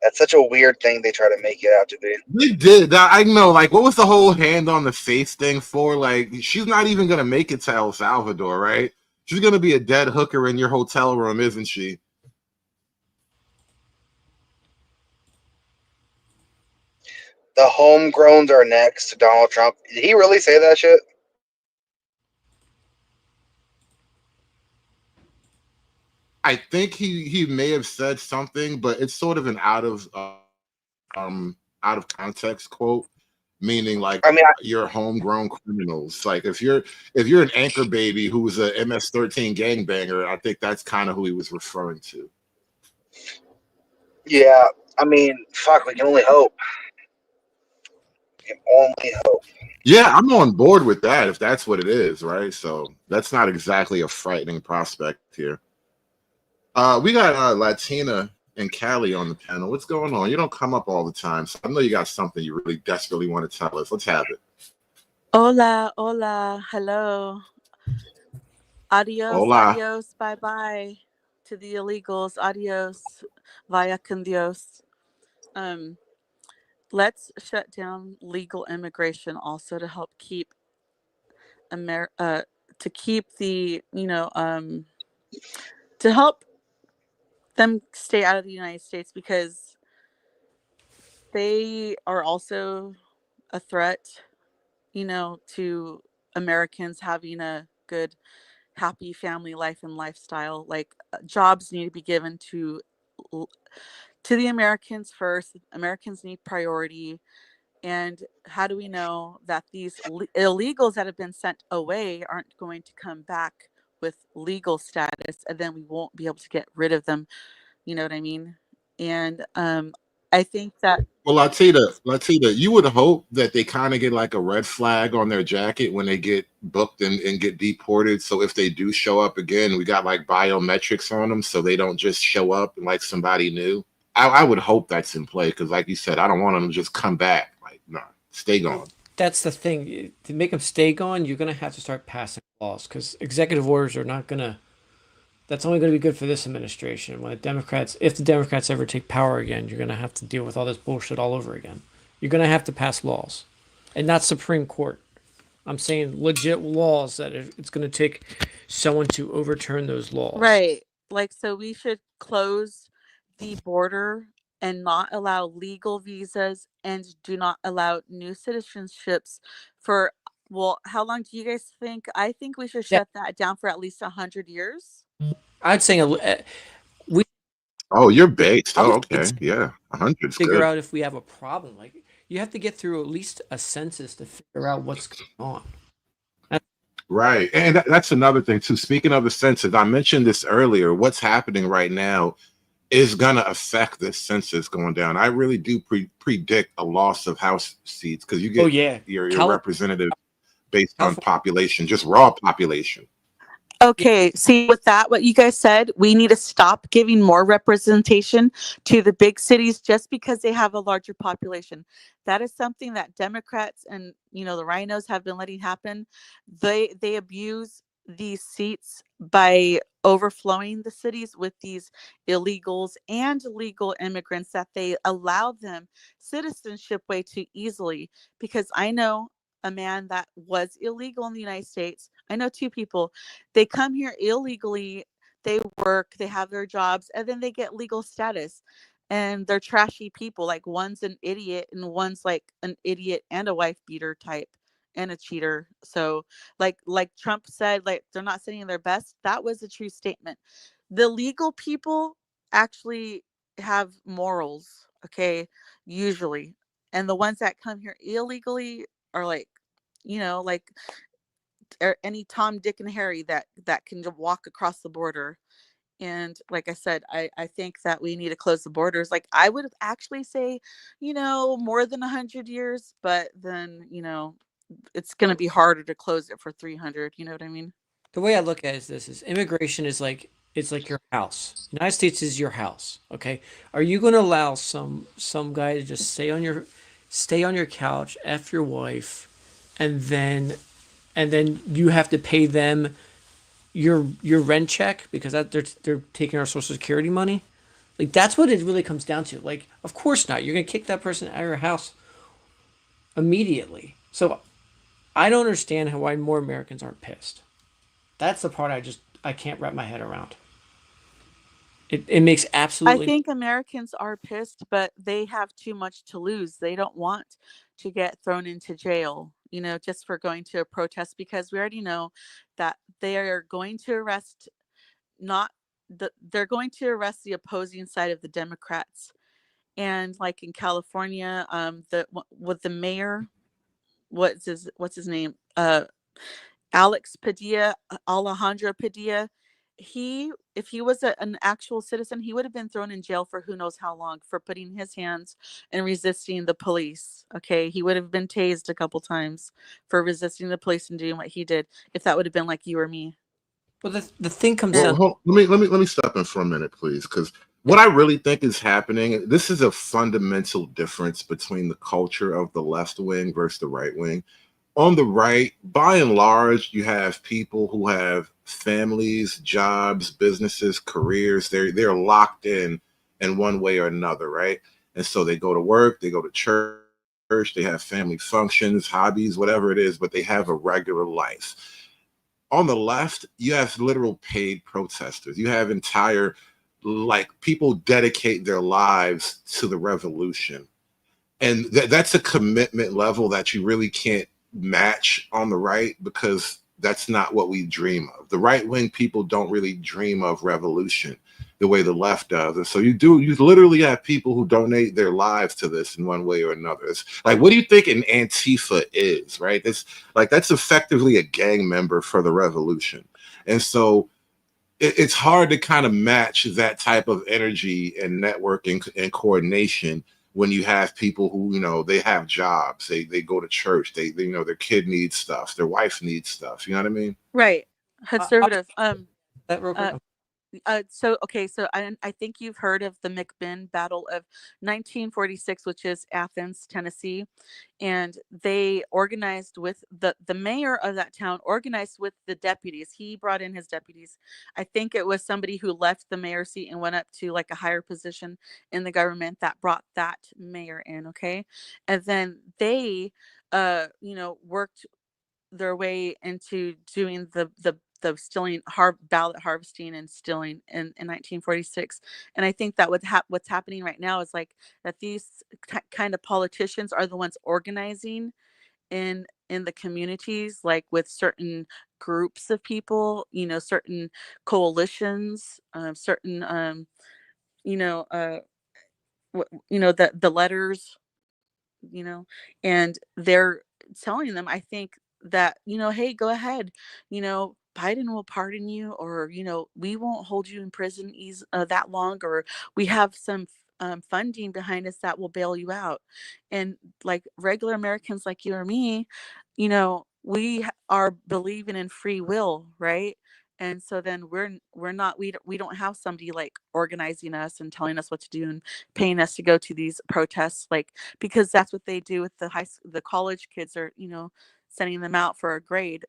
that's such a weird thing they try to make it out to be. They did. I know. Like, what was the whole hand on the face thing for? Like, she's not even gonna make it to El Salvador, right? She's gonna be a dead hooker in your hotel room, isn't she? The homegrowns are next to Donald Trump. Did he really say that shit? I think he may have said something, but it's sort of an out of context quote, meaning like, you're homegrown criminals. Like if you're an anchor baby who was a MS-13 gangbanger, I think that's kind of who he was referring to. Yeah, I mean, fuck, we can only hope. We can only hope. Yeah, I'm on board with that if that's what it is, right? So that's not exactly a frightening prospect here. We got Latina and Callie on the panel. What's going on? You don't come up all the time, so I know you got something you really desperately want to tell us. Let's have it. Hola, hola, hello. Adios, Hola. adios, bye bye to the illegals. Adios, vaya con Dios. Let's shut down legal immigration also to help keep to help them stay out of the United States, because they are also a threat, to Americans having a good, happy family life and lifestyle. Like jobs need to be given to the Americans first. Americans need priority. And how do we know that these illegals that have been sent away aren't going to come back with legal status, and then we won't be able to get rid of them? You know what I mean? And I think that. Well, Latita, you would hope that they kind of get like a red flag on their jacket when they get booked and get deported. So if they do show up again, we got like biometrics on them, so they don't just show up like somebody new. I would hope that's in play, because like you said, I don't want them to just come back. Like, no, stay gone. That's the thing. To make them stay gone, you're going to have to start passing laws, because executive orders are not going to That's only going to be good for this administration. When if the Democrats ever take power again, you're going to have to deal with all this bullshit all over again. You're going to have to pass laws, and not Supreme Court. I'm saying legit laws that it's going to take someone to overturn those laws. Right. Like, so we should close the border and not allow legal visas and do not allow new citizenships for, well, how long do you guys think? I think we should shut that down for at least 100 years. I'd say we. Oh, you're based. I Oh, would okay. Yeah. 100's figure good. out if we have a problem. Like, you have to get through at least a census to figure out what's going on. Right. And that's another thing too. Speaking of the census, I mentioned this earlier. What's happening right now is going to affect this census going down. I really do predict a loss of House seats because you get your representative based on population, just raw population. Okay, see, with that, what you guys said, we need to stop giving more representation to the big cities just because they have a larger population. That is something that Democrats and, you know, the rhinos have been letting happen. They abuse these seats by overflowing the cities with these illegals and legal immigrants that they allow them citizenship way too easily. Because I know a man that was illegal in the United States. I know two people. They come here illegally, they work, they have their jobs, and then they get legal status. And they're trashy people. Like, one's an idiot and one's like an idiot and a wife beater type and a cheater. So like Trump said, like, they're not sending their best. That was a true statement. The legal people actually have morals, okay, usually. And the ones that come here illegally are like, you know, like any Tom, Dick, and Harry that can walk across the border. And like I said, I think that we need to close the borders. Like, I would actually say, you know, more than 100 years, but then, you know, it's going to be harder to close it for 300. You know what I mean? The way I look at it is this: is immigration is like it's like your house. United States is your house. Okay, are you going to allow some guy to just stay on your couch, f your wife, and then you have to pay them your rent check because they're taking our social security money? Like, that's what it really comes down to. Like, of course not. You're gonna kick that person out of your house immediately. So I don't understand why more Americans aren't pissed. That's the part I can't wrap my head around. It makes absolutely. I think Americans are pissed, but they have too much to lose. They don't want to get thrown into jail, you know, just for going to a protest, because we already know that they are going to arrest not they're going to arrest the opposing side of the Democrats. And like in California, with the mayor, what's his name? Alex Padilla, Alejandro Padilla. If he was an actual citizen, he would have been thrown in jail for who knows how long for putting his hands and resisting the police. Okay, he would have been tased a couple times for resisting the police and doing what he did. If that would have been like you or me. Well, the thing comes Well, down. let me step in for a minute, please, because what I really think is happening, this is a fundamental difference between the culture of the left wing versus the right wing. On the right, by and large, you have people who have families, jobs, businesses, careers. They're locked in one way or another, right? And so they go to work, they go to church, they have family functions, hobbies, whatever it is, but they have a regular life. On the left, you have literal paid protesters. You have entire, like, people dedicate their lives to the revolution. And that's a commitment level that you really can't match on the right, because that's not what we dream of. The right wing people don't really dream of revolution the way the left does. And so you literally have people who donate their lives to this in one way or another. It's like, what do you think an Antifa is, right? That's effectively a gang member for the revolution. And so it's hard to kind of match that type of energy and networking and coordination when you have people who, you know, they have jobs, they go to church, they you know, their kid needs stuff, their wife needs stuff. You know what I mean? Right. Conservative. That real quick. I think you've heard of the McMinn Battle of 1946, which is Athens, Tennessee, and they organized with the mayor of that town organized with the deputies. He brought in his deputies. I think it was somebody who left the mayor seat and went up to like a higher position in the government that brought that mayor in. Okay, and then they, worked their way into doing the stilling ballot harvesting and stilling in 1946. And I think that what's happening right now is like that these kind of politicians are the ones organizing in the communities, like with certain groups of people, certain coalitions, certain you know uh the letters, you know, and they're telling them, I think that, hey, go ahead, Biden will pardon you, or, we won't hold you in prison that long, or we have some funding behind us that will bail you out. And like regular Americans like you or me, we are believing in free will, right? And so then we're not we don't have somebody like organizing us and telling us what to do and paying us to go to these protests, like, because that's what they do with the college kids, are sending them out for a grade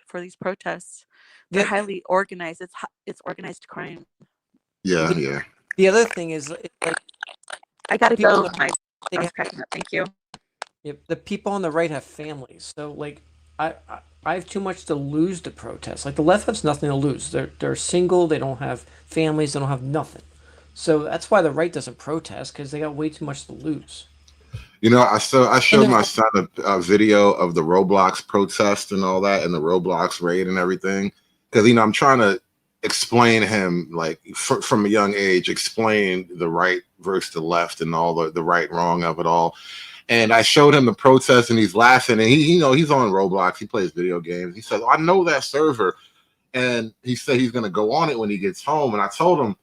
for these protests. They're The, highly organized. It's organized crime. Yeah, the, yeah. the other thing is like I gotta people go. on the My they phone's have, cracking up. Thank you. the people on the right have families. So like I have too much to lose to protest. Like the left has nothing to lose. They're single. They don't have families. They don't have nothing. So that's why the right doesn't protest, because they got way too much to lose. I And showed they're my son a video of the Roblox protest and all that, and the Roblox raid and everything, because I'm trying to explain to him, like, from a young age, explain the right versus the left and all the right wrong of it all. And I showed him the protest, and he's laughing, and he's on Roblox. He plays video games. He says, "I know that server," and he said he's going to go on it when he gets home. And I told him,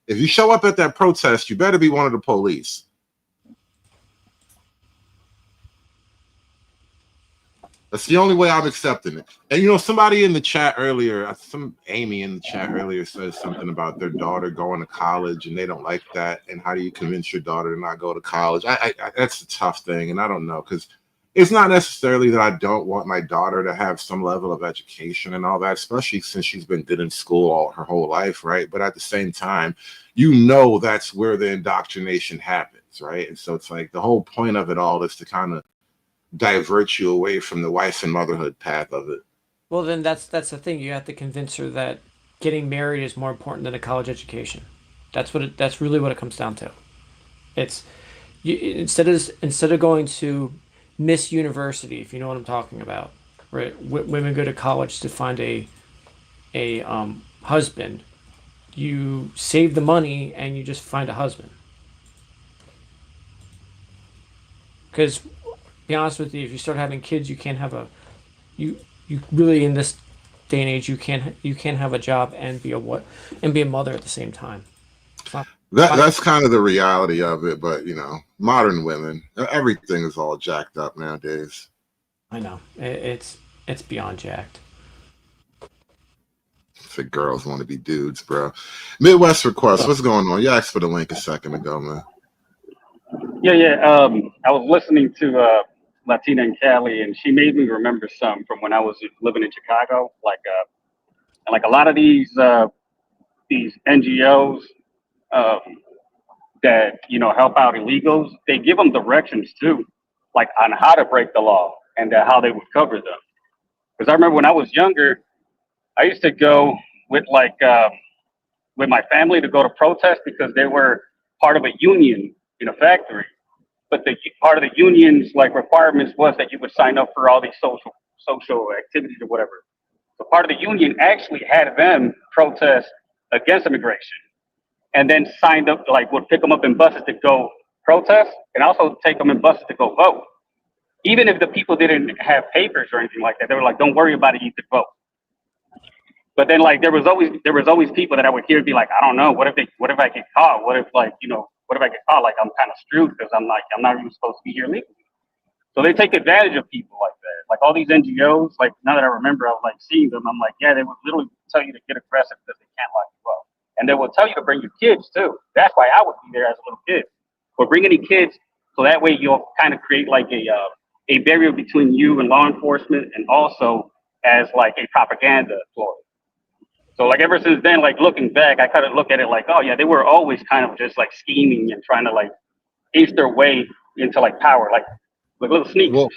if you show up at that protest, you better be one of the police. That's the only way I'm accepting it. And somebody in the chat earlier, some Amy in the chat earlier says something about their daughter going to college, and they don't like that. And how do you convince your daughter to not go to college? I that's a tough thing, and I don't know, because it's not necessarily that I don't want my daughter to have some level of education and all that, especially since she's been good in school all her whole life, right? But at the same time, that's where the indoctrination happens, right? And so it's like the whole point of it all is to kind of divert you away from the wife and motherhood path of it. Well, then that's the thing. You have to convince her that getting married is more important than a college education. That's really what it comes down to. It's instead of going to Miss University, if you know what I'm talking about, right? Women go to college to find a husband. You save the money and you just find a husband. Because, be honest with you, if you start having kids, you can't have you really, in this day and age, you can't have a job and be a mother at the same time. That's kind of the reality of it, but modern women, everything is all jacked up nowadays. I know it's beyond jacked. The girls want to be dudes, bro. Midwest Request, what's going on? You asked for the link a second ago, man. Yeah. I was listening to Latina and Cali, and she made me remember some from when I was living in Chicago. Like a lot of these NGOs that help out illegals, they give them directions too, like on how to break the law and how they would cover them. Because I remember when I was younger, I used to go with with my family to go to protest because they were part of a union in a factory. But the part of the union's requirements was that you would sign up for all these social activities or whatever. So part of the union actually had them protest against immigration, and then signed up would pick them up in buses to go protest, and also take them in buses to go vote. Even if the people didn't have papers or anything like that, they were like, "Don't worry about it, you could vote." But then there was always people that I would hear be like, "I don't know, what if I get caught? What if what if I get caught? Like I'm kind of screwed because I'm not even supposed to be here legally." So they take advantage of people like that. Like all these NGOs, like now that I remember, I was like seeing them. I'm like, yeah, they would literally tell you to get aggressive because they can't lock you up. And they will tell you to bring your kids too. That's why I would be there as a little kid. But bring any kids, so that way you'll kind of create like a barrier between you and law enforcement, and also as like a propaganda ploy. So like ever since then, like looking back, I kind of look at it like, oh yeah, they were always kind of just like scheming and trying to like ace their way into like power, like little sneaks. Well,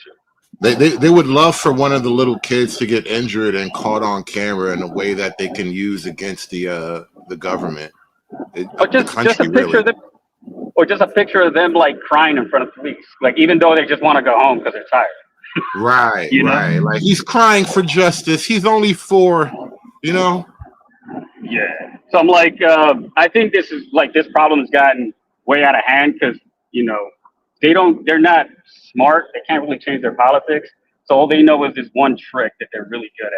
they would love for one of the little kids to get injured and caught on camera in a way that they can use against the government. Or just a picture of them, or just a picture of them like crying in front of police, like even though they just want to go home because they're tired. Right, You know? right. Like he's crying for justice. He's only 4, you know. Yeah. So I'm like, I think this problem's gotten way out of hand because, you know, they're not smart. They can't really change their politics. So all they know is this one trick that they're really good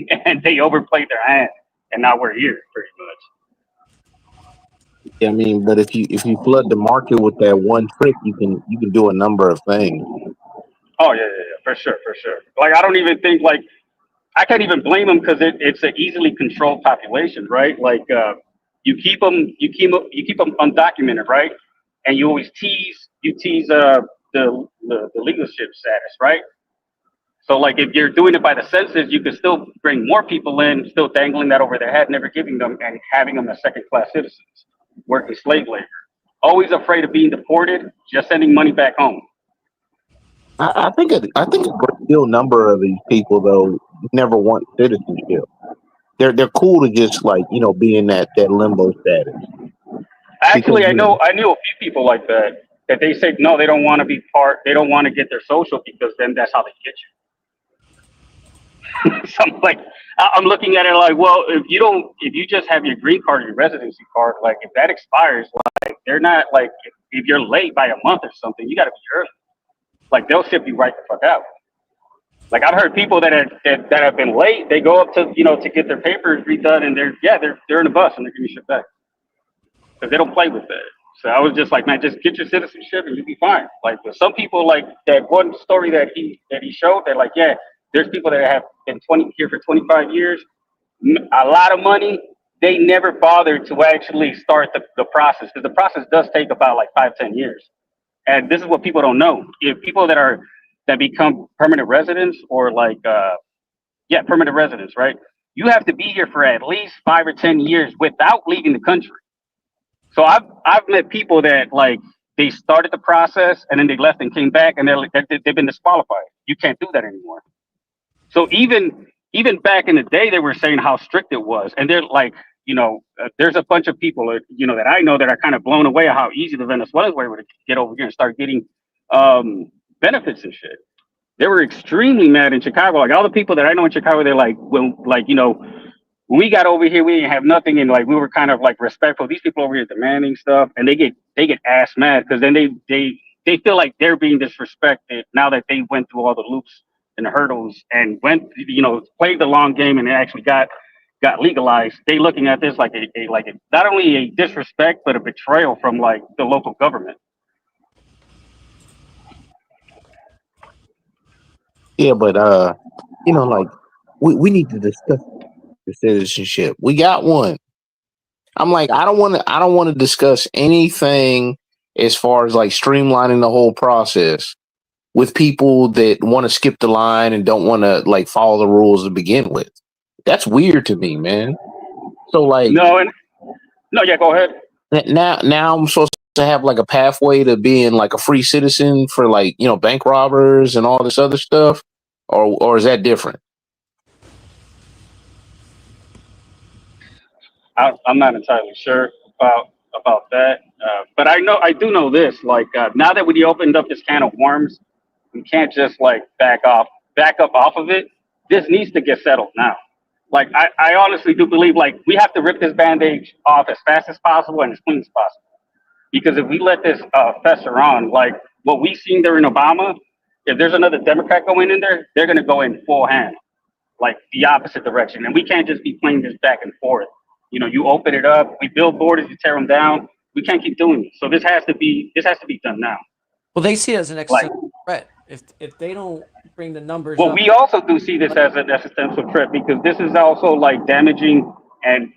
at. And they overplayed their hand. And now we're here pretty much. I mean, but if you flood the market with that one trick, you can do a number of things. Oh yeah, for sure. Like I don't even think like I can't even blame them because it's an easily controlled population, right? Like you keep them undocumented, right? And you always tease the leadership status, right? So like if you're doing it by the census, you could still bring more people in, still dangling that over their head, never giving them and having them as second-class citizens, working slave labor. Always afraid of being deported, just sending money back home. I think a great deal number of these people though never want citizenship. They're cool to just like be in that limbo status. Actually, I knew a few people like that they say no, they don't want to be part. They don't want to get their social because then that's how they get you. So I'm looking at it like, well, if you just have your green card or your residency card, like if that expires, like they're not like if you're late by a month or something, you got to be early. Like they'll ship you right the fuck out. Like I've heard people that have been late. They go up to to get their papers redone, and they're in a bus and they're getting shipped back because they don't play with that. So I was just like, man, just get your citizenship and you'll be fine. Like with some people, like that one story that he showed, they're like, yeah, there's people that have been here for 25 years, a lot of money. They never bothered to actually start the process because the process does take about like 5-10 years. And this is what people don't know. If people that become permanent residents or permanent residents, right? You have to be here for at least 5 or 10 years without leaving the country. So I've met people that like they started the process and then they left and came back and they've been disqualified. You can't do that anymore. So even back in the day, they were saying how strict it was, and they're like, there's a bunch of people that I know that are kind of blown away at how easy the Venezuelans were able to get over here and start getting benefits and shit. They were extremely mad in Chicago. Like all the people that I know in Chicago, they're like, when we got over here, we didn't have nothing, and like we were kind of like respectful. These people over here demanding stuff, and they get ass mad because then they feel like they're being disrespected now that they went through all the loops and the hurdles and went played the long game and it actually got legalized. They looking at this like not only a disrespect but a betrayal from like the local government. Yeah, but like we need to discuss the citizenship. We got one. I'm like, I don't want to discuss anything as far as like streamlining the whole process with people that want to skip the line and don't want to like follow the rules to begin with. That's weird to me, man. So like, go ahead. Now I'm supposed to have like a pathway to being like a free citizen for like bank robbers and all this other stuff, or is that different? I'm not entirely sure about that, but I do know this. Like now that we opened up this can of worms, we can't just like back up off of it. This needs to get settled now. Like I honestly do believe like we have to rip this bandage off as fast as possible and as clean as possible. Because if we let this fester on, like what we seen during Obama, if there's another Democrat going in there, they're going to go in full hand, like the opposite direction. And we can't just be playing this back and forth. You open it up, we build borders, you tear them down. We can't keep doing it. So this has to be done now. Well, they see it as an Right. If they don't bring the numbers Well, up, we also do see this as an existential threat because this is also like damaging and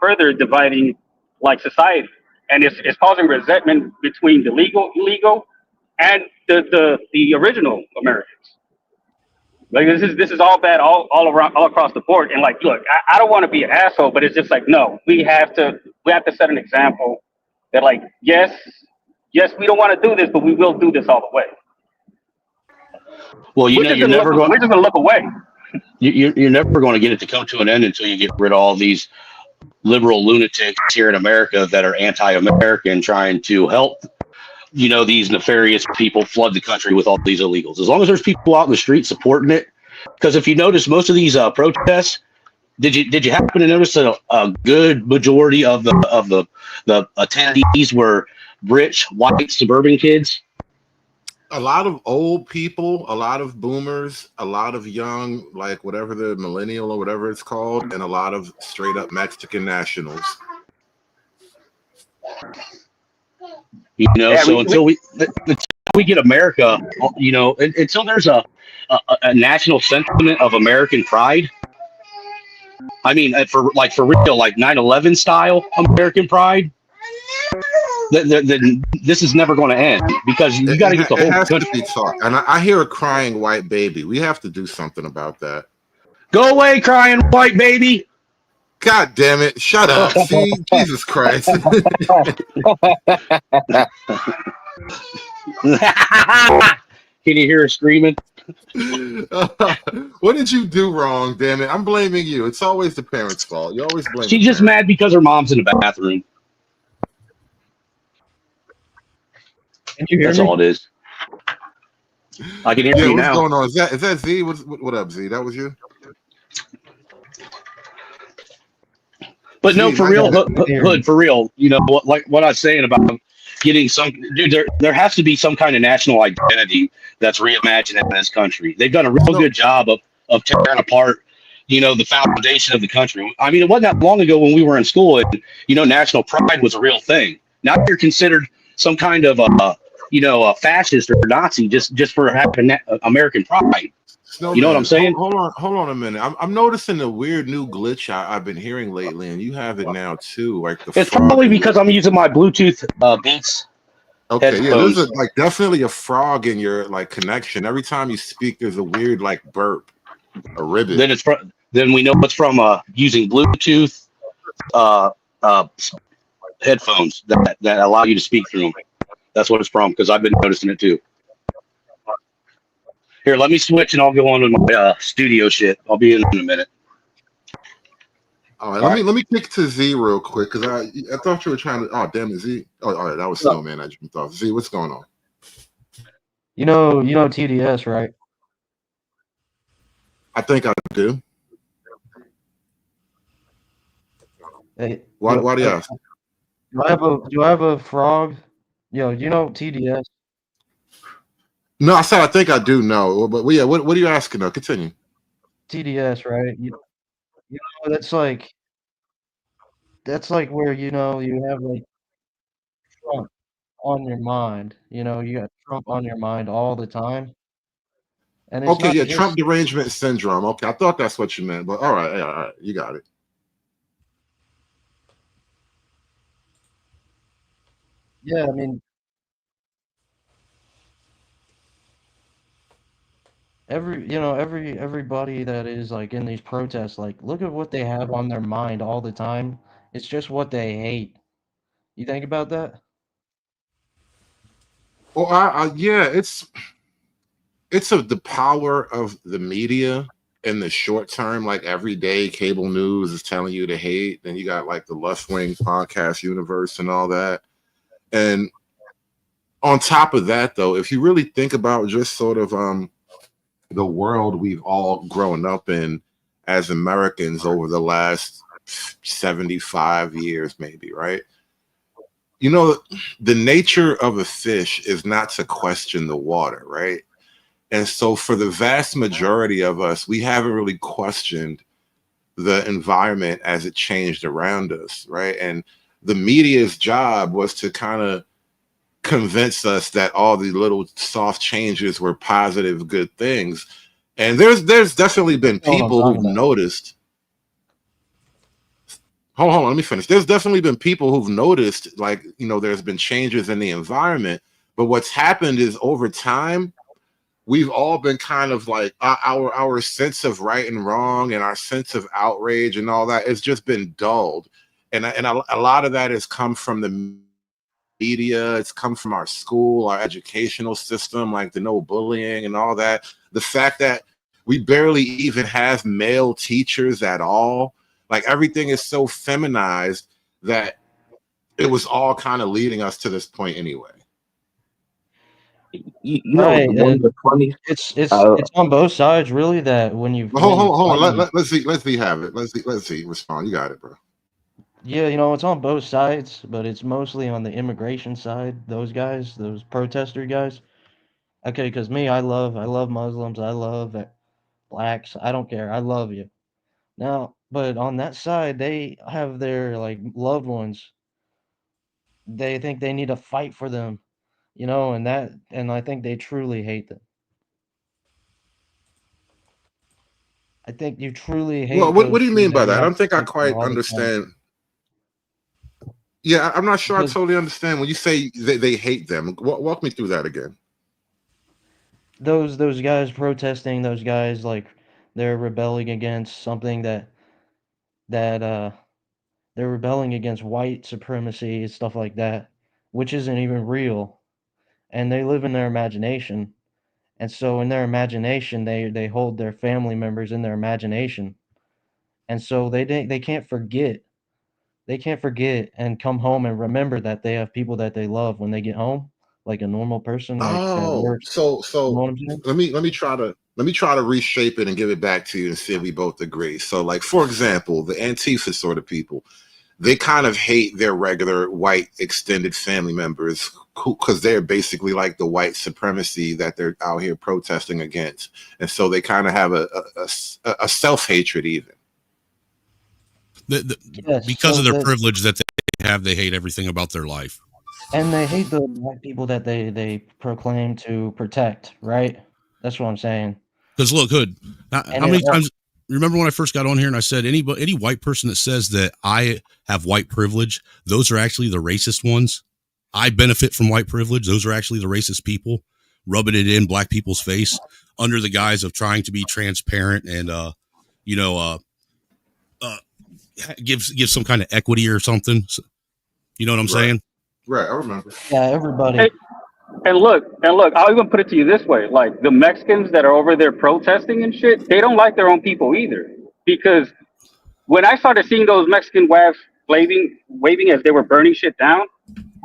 further dividing like society, and it's causing resentment between the illegal, and the original Americans. Like this is all bad all around all across the board. And like, look, I don't want to be an asshole, but it's just like no, we have to set an example that like yes we don't want to do this, but we will do this all the way. Well, you We're know, just you're gonna look never going. we're just gonna look away. You're never going to get it to come to an end until you get rid of all these liberal lunatics here in America that are anti-American, trying to help these nefarious people flood the country with all these illegals. As long as there's people out in the street supporting it, because if you notice, most of these protests, did you happen to notice that a good majority of the attendees were rich white suburban kids? A lot of old people, a lot of boomers, a lot of young, like whatever the millennial or whatever it's called, and a lot of straight up Mexican nationals. Yeah, So until we get America, until there's a national sentiment of American pride. I mean, for real, like 9/11 style American pride. Then this is never going to end because you got to get the It whole has to country. be taught. And I hear a crying white baby. We have to do something about that. Go away, crying white baby. God damn it. Shut up. See, Jesus Christ. Can you hear her screaming? What did you do wrong, damn it? I'm blaming you. It's always the parents' fault. You always blame She's the just parents. mad because her mom's in the bathroom. Can you hear That's me? all it is. I can hear Yeah, you what's now. going on? Is that Z? What up, Z? That was you? But no, Z, for my real, bad. Hood, for real. What I was saying about getting some dude. There has to be some kind of national identity that's reimagined in this country. They've done a real good job of tearing apart, the foundation of the country. I mean, it wasn't that long ago when we were in school, and national pride was a real thing. Now you're considered some kind of a fascist or Nazi just for having American pride. You know what I'm Snowman, saying? hold on a minute. I'm noticing a weird new glitch I've been hearing lately, and you have it now too. Like the It's frog. probably because I'm using my Bluetooth Beats Okay, yeah, there's headphones. definitely a frog in your connection. Every time you speak, there's a weird burp, a ribbit. Then we know it's from using Bluetooth uh, uh, headphones that allow you to speak through them. That's what it's from because I've been noticing it too. Here, let me switch and I'll go on with my studio shit. I'll be in a minute. All right, let me kick to Z real quick because I thought you were trying to. Oh, damn it, Z. Oh, all right, that was Snowman. I jumped off. Z, what's going on? You know TDS, right? I think I do. Hey, Why do you ask? Do I have a frog? You know TDS? No, I said I think I do know, but yeah, what are you asking though? Continue. TDS, right? That's like where you have like Trump on your mind. You got Trump on your mind all the time, and it's Okay, not yeah, Trump just derangement syndrome. Okay, I thought that's what you meant, but all right, you got it. yeah. I mean, everybody that is like in these protests, like look at what they have on their mind all the time. It's just what they hate. You think about that? Well, yeah, it's the power of the media in the short term. Like every day, cable news is telling you to hate. Then you got like the left wing podcast universe and all that. And on top of that, though, if you really think about just sort of the world we've all grown up in as Americans over the last 75 years, maybe, right? The nature of a fish is not to question the water, right? And so for the vast majority of us, we haven't really questioned the environment as it changed around us, right? And the media's job was to kind of convince us that all the little soft changes were positive, good things. And there's definitely been You know what I'm people talking who've about. noticed. Hold on, let me finish. There's definitely been people who've noticed, like, there's been changes in the environment. But what's happened is over time, we've all been kind of like our sense of right and wrong and our sense of outrage and all that has just been dulled. And a lot of that has come from the media. It's come from our school, our educational system, like the no bullying and all that. The fact that we barely even have male teachers at all. Like everything is so feminized that it was all kind of leading us to this point anyway. You know, Right, one of the and funny. it's on both sides really that when you Hold on. fight. Let's see have it. Let's see respond. You got it, bro. Yeah, it's on both sides, but it's mostly on the immigration side. Those guys, those protester guys. Okay, because me, I love Muslims, I love blacks. I don't care. I love you. Now, but on that side, they have their like loved ones. They think they need to fight for them, and I think they truly hate them. I think you truly Well, hate what those do you people mean by that you that? I have don't to think I fight for quite all the time. understand. Yeah, I'm not sure I Because totally understand when you say they hate them. Walk me through that again. those guys protesting, those guys like they're rebelling against something that they're rebelling against white supremacy and stuff like that, which isn't even real, and they live in their imagination. And so in their imagination, they hold their family members in their imagination, and so they can't forget. They can't forget and come home and remember that they have people that they love when they get home, like a normal person, like at Oh, work. You know so what I'm saying? let me try to reshape it and give it back to you and see if we both agree. So, like for example, the Antifa sort of people, they kind of hate their regular white extended family members because they're basically like the white supremacy that they're out here protesting against, and so they kind of have a self hatred even. Yes. Because So of their that, privilege that they have, they hate everything about their life. and they hate the black people that they proclaim to protect, right? That's what I'm saying. Because look, Hood, And how it many all, times? Remember when I first got on here and I said any white person that says that I have white privilege, those are actually the racist ones. I benefit from white privilege. Those are actually the racist people rubbing it in black people's face under the guise of trying to be transparent and you know give some kind of equity or something. So, you know what I'm Right, saying? right. I remember. yeah, everybody. Hey, and look, I'll even put it to you this way: like the Mexicans that are over there protesting and shit, they don't like their own people either. Because when I started seeing those Mexican waves waving as they were burning shit down,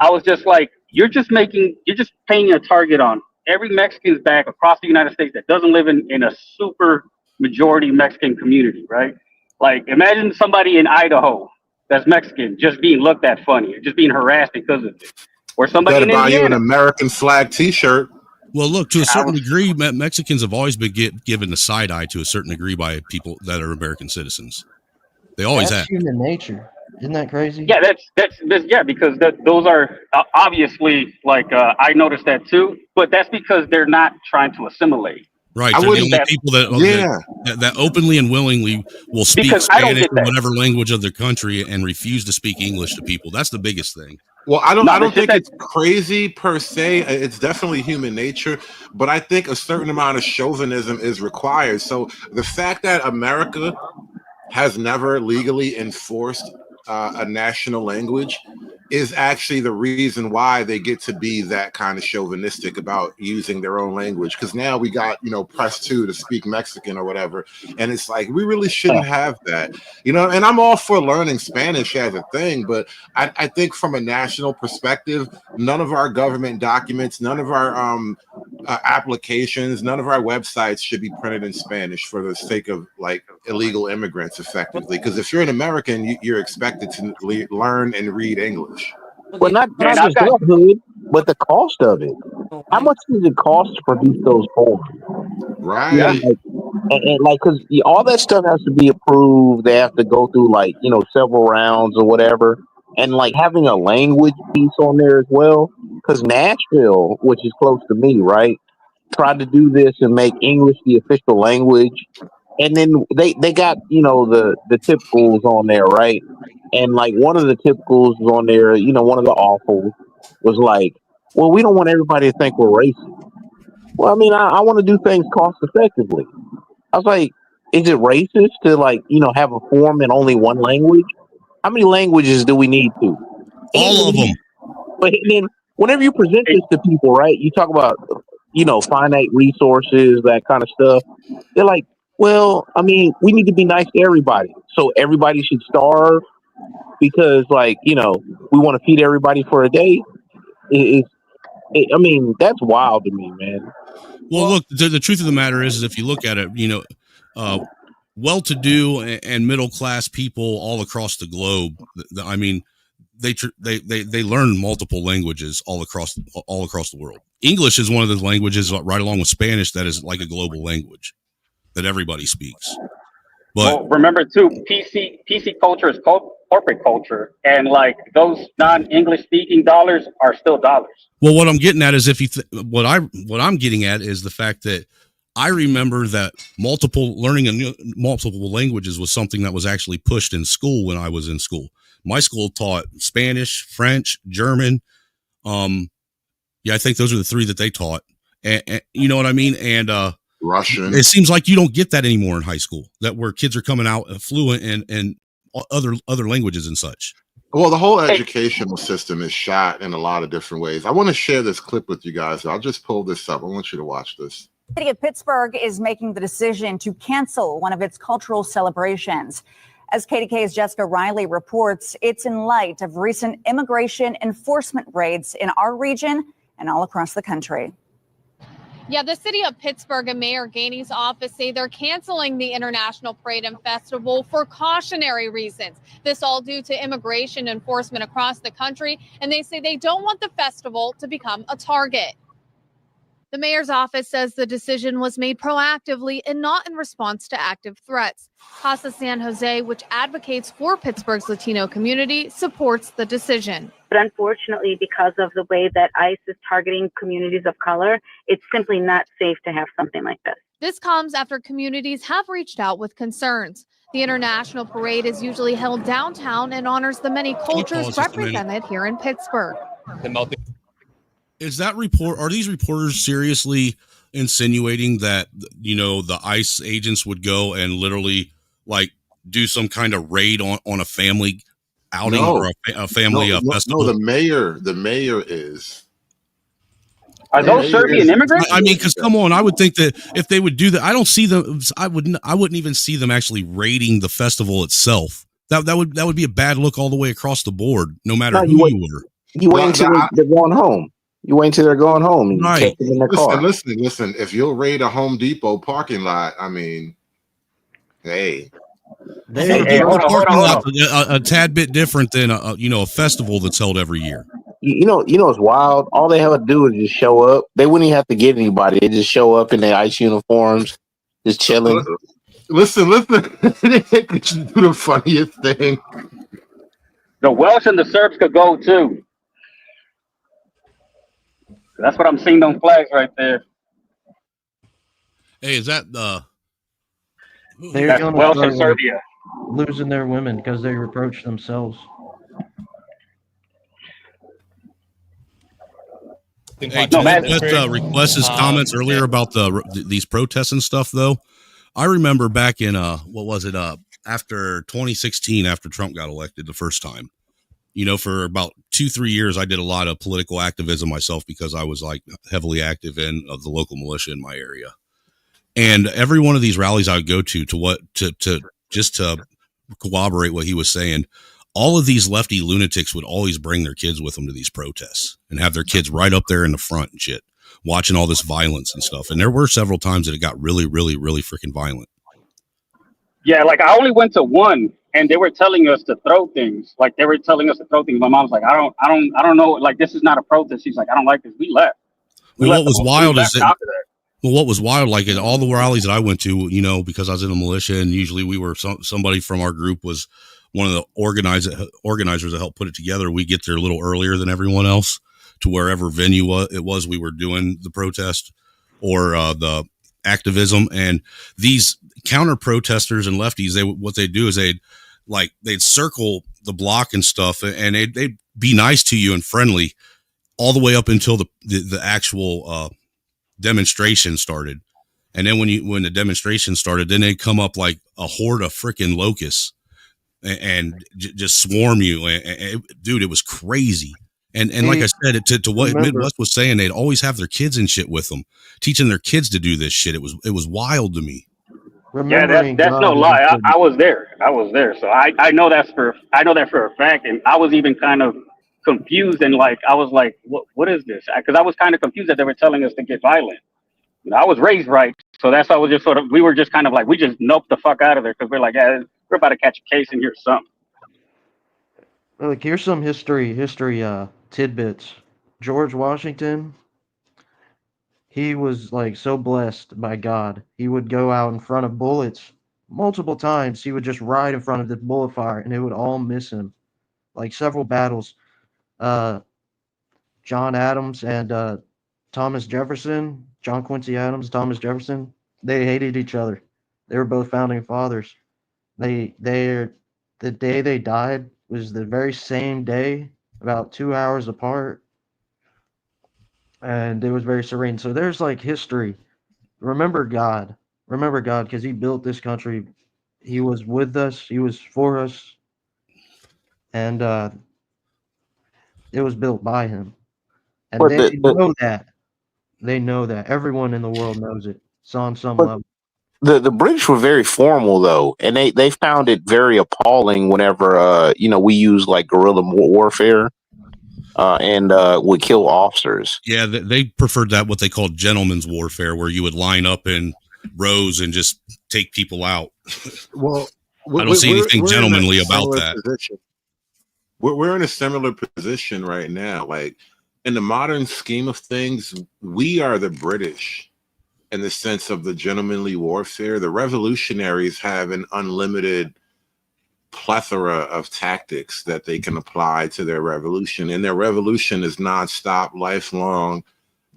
I was just like, you're just painting a target on every Mexican's back across the United States that doesn't live in a super majority Mexican community, right? Like, imagine somebody in Idaho that's Mexican just being looked at funny, just being harassed because of it, or somebody Better in buy you an Indiana. American flag T-shirt. Well, look, to a I certain was degree, Mexicans have always been given the side eye to a certain degree by people that are American citizens. They always That's have. human nature. Isn't that crazy? Yeah, that's yeah, because those are obviously like I noticed that too, but that's because they're not trying to assimilate. Right. I They're the wouldn't. only That's people that, Yeah. that openly and willingly will speak because I don't Spanish get or that. whatever language of their country and refuse to speak English to people. That's the biggest thing. Well, I don't. No, I the don't shit think that it's crazy per se. It's definitely human nature, but I think a certain amount of chauvinism is required. So the fact that America has never legally enforced a national language is actually the reason why they get to be that kind of chauvinistic about using their own language. Because now we got, press two to speak Mexican or whatever. And it's like, we really shouldn't have that, and I'm all for learning Spanish as a thing, but I think from a national perspective, none of our government documents, none of our applications, none of our websites should be printed in Spanish for the sake of like illegal immigrants effectively. Because if you're an American, you're expected to learn and read English. Well, not and not I've just got that, Hood, but the cost of it. How much does it cost to produce those forms? yeah. Right. Like, and like, because all that stuff has to be approved. They have to go through like several rounds or whatever, and like having a language piece on there as well. because Nashville, which is close to me, right, tried to do this and make English the official language, and then they got the typicals on there, right, and like one of the typicals was on there, one of the awfuls was like, well, we don't want everybody to think we're racist. Well, I mean, I want to do things cost effectively. I was like, is it racist to have a form in only one language? How many languages do we need to? All of them. But then whenever you present this to people, right, you talk about, finite resources, that kind of stuff. They're like, well, I mean, we need to be nice to everybody. So everybody should starve because, we want to feed everybody for a day. I mean, that's wild to me, man. Well, look, the truth of the matter is if you look at it, well-to-do and middle-class people all across the globe, I mean, they learn multiple languages all across the world. English is one of those languages, right along with Spanish, that is like a global language that everybody speaks. But well, remember too, PC culture is corporate culture, and like those non-English speaking dollars are still dollars. well, what I'm getting at is what I'm getting at is the fact that I remember that learning multiple languages was something that was actually pushed in school when I was in school. My school taught Spanish, French, German. I think those are the three that they taught. And you know what I mean? And Russian. It seems like you don't get that anymore in high school, that where kids are coming out fluent in other languages and such. Well, the whole educational system is shot in a lot of different ways. I want to share this clip with you guys. I'll just pull this up. I want you to watch this. The city of Pittsburgh is making the decision to cancel one of its cultural celebrations. As KDK's Jessica Riley reports, it's in light of recent immigration enforcement raids in our region and all across the country. Yeah, the city of Pittsburgh and Mayor Gainey's office say they're canceling the International Parade and Festival for cautionary reasons. This all due to immigration enforcement across the country, and they say they don't want the festival to become a target. The mayor's office says the decision was made proactively and not in response to active threats. Casa San Jose, which advocates for Pittsburgh's Latino community, supports the decision. But unfortunately, because of the way that ICE is targeting communities of color, it's simply not safe to have something like this. This comes after communities have reached out with concerns. The International Parade is usually held downtown and honors the many cultures represented here in Pittsburgh. Is that report? Are these reporters seriously insinuating that the ICE agents would go and literally do some kind of raid on a family outing or a family festival? No, the mayor is. Are those Serbian immigrants? I mean, because come on, I would think that if they would do that, I don't see them. I wouldn't even see them actually raiding the festival itself. That would be a bad look all the way across the board, no matter who you were. You wait until they're going home. You wait until they're going home and you take them in their car. Listen. If you'll raid a Home Depot parking lot, I mean, hey. Parking lot a tad bit different than a festival that's held every year. You know, it's wild. All they have to do is just show up. They wouldn't even have to get anybody. They just show up in their ICE uniforms, just chilling. Listen. They could just do the funniest thing. The Welsh and the Serbs could go too. That's what I'm seeing on flags right there. Hey, is that They're going Welsh to and start Serbia losing their women because they reproach themselves. Hey, Request's comments earlier about these protests and stuff, though. I remember back in after 2016, after Trump got elected the first time. For about 2-3 years, I did a lot of political activism myself because I was heavily active in the local militia in my area. And every one of these rallies I would go to corroborate what he was saying, all of these lefty lunatics would always bring their kids with them to these protests and have their kids right up there in the front and shit, watching all this violence and stuff. And there were several times that it got really, really, really freaking violent. Yeah, I only went to one, and they were telling us to throw things. They were telling us to throw things. My mom's like, I don't know. This is not a protest. She's like, I don't like this. We left. What was wild is that. Well, what was wild, at all the rallies that I went to, because I was in the militia, and usually we were somebody from our group was one of the organizers that helped put it together. We get there a little earlier than everyone else. to wherever venue it was we were doing the protest or the activism. And these counter protesters and lefties, what they do is they'd circle the block and stuff, and they'd be nice to you and friendly all the way up until the actual demonstration started. And then when the demonstration started, then they'd come up like a horde of freaking locusts and just swarm you. And dude, it was crazy. And like I said, to what Midwest was saying, they'd always have their kids and shit with them, teaching their kids to do this shit. It was wild to me. Yeah, that's no lie. I was there. So I know that for a fact. And I was even kind of confused and like I was like, what is this? Because I was kind of confused that they were telling us to get violent. You know, I was raised right, so that's why we were just kind of like we just nope the fuck out of there because we're like, yeah, we're about to catch a case and here's something. Look, here's some history tidbits. George Washington, he was like so blessed by God. He would go out in front of bullets multiple times. He would just ride in front of the bullet fire and it would all miss him. Like several battles. John Adams and Thomas Jefferson, John Quincy Adams, Thomas Jefferson, they hated each other. They were both founding fathers. The day they died was the very same day, about 2 hours apart, and it was very serene. So there's like history. Remember God. Remember God, because He built this country. He was with us. He was for us, and it was built by Him. And But they know that. They know that. Everyone in the world knows it. So on some but level. the British were very formal though, and they found it very appalling whenever we use like guerrilla warfare and would kill officers. Yeah, they preferred that what they called gentleman's warfare, where you would line up in rows and just take people out. Well, I don't see anything we're in a gentlemanly about similar that. position. We're in a similar position right now. Like in the modern scheme of things, we are the British in the sense of the gentlemanly warfare. The revolutionaries have an unlimited plethora of tactics that they can apply to their revolution, and their revolution is nonstop, lifelong,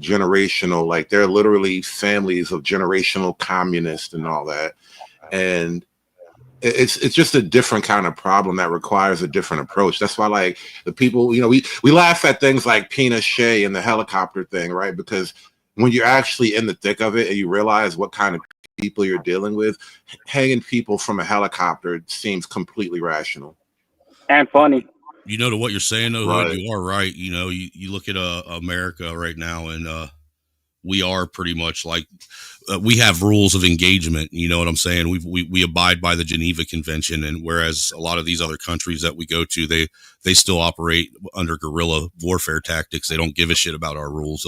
generational. Like they're literally families of generational communists and all that. And it's just a different kind of problem that requires a different approach. That's why, like, the people, we laugh at things like Pinochet and the helicopter thing, right? Because when you're actually in the thick of it and you realize what kind of people you're dealing with, hanging people from a helicopter seems completely rational and funny. To what you're saying, though, Right. Hood, you are right. You look at America right now, and we are pretty much like we have rules of engagement. You know what I'm saying? We abide by the Geneva Convention, and whereas a lot of these other countries that we go to, they still operate under guerrilla warfare tactics. They don't give a shit about our rules.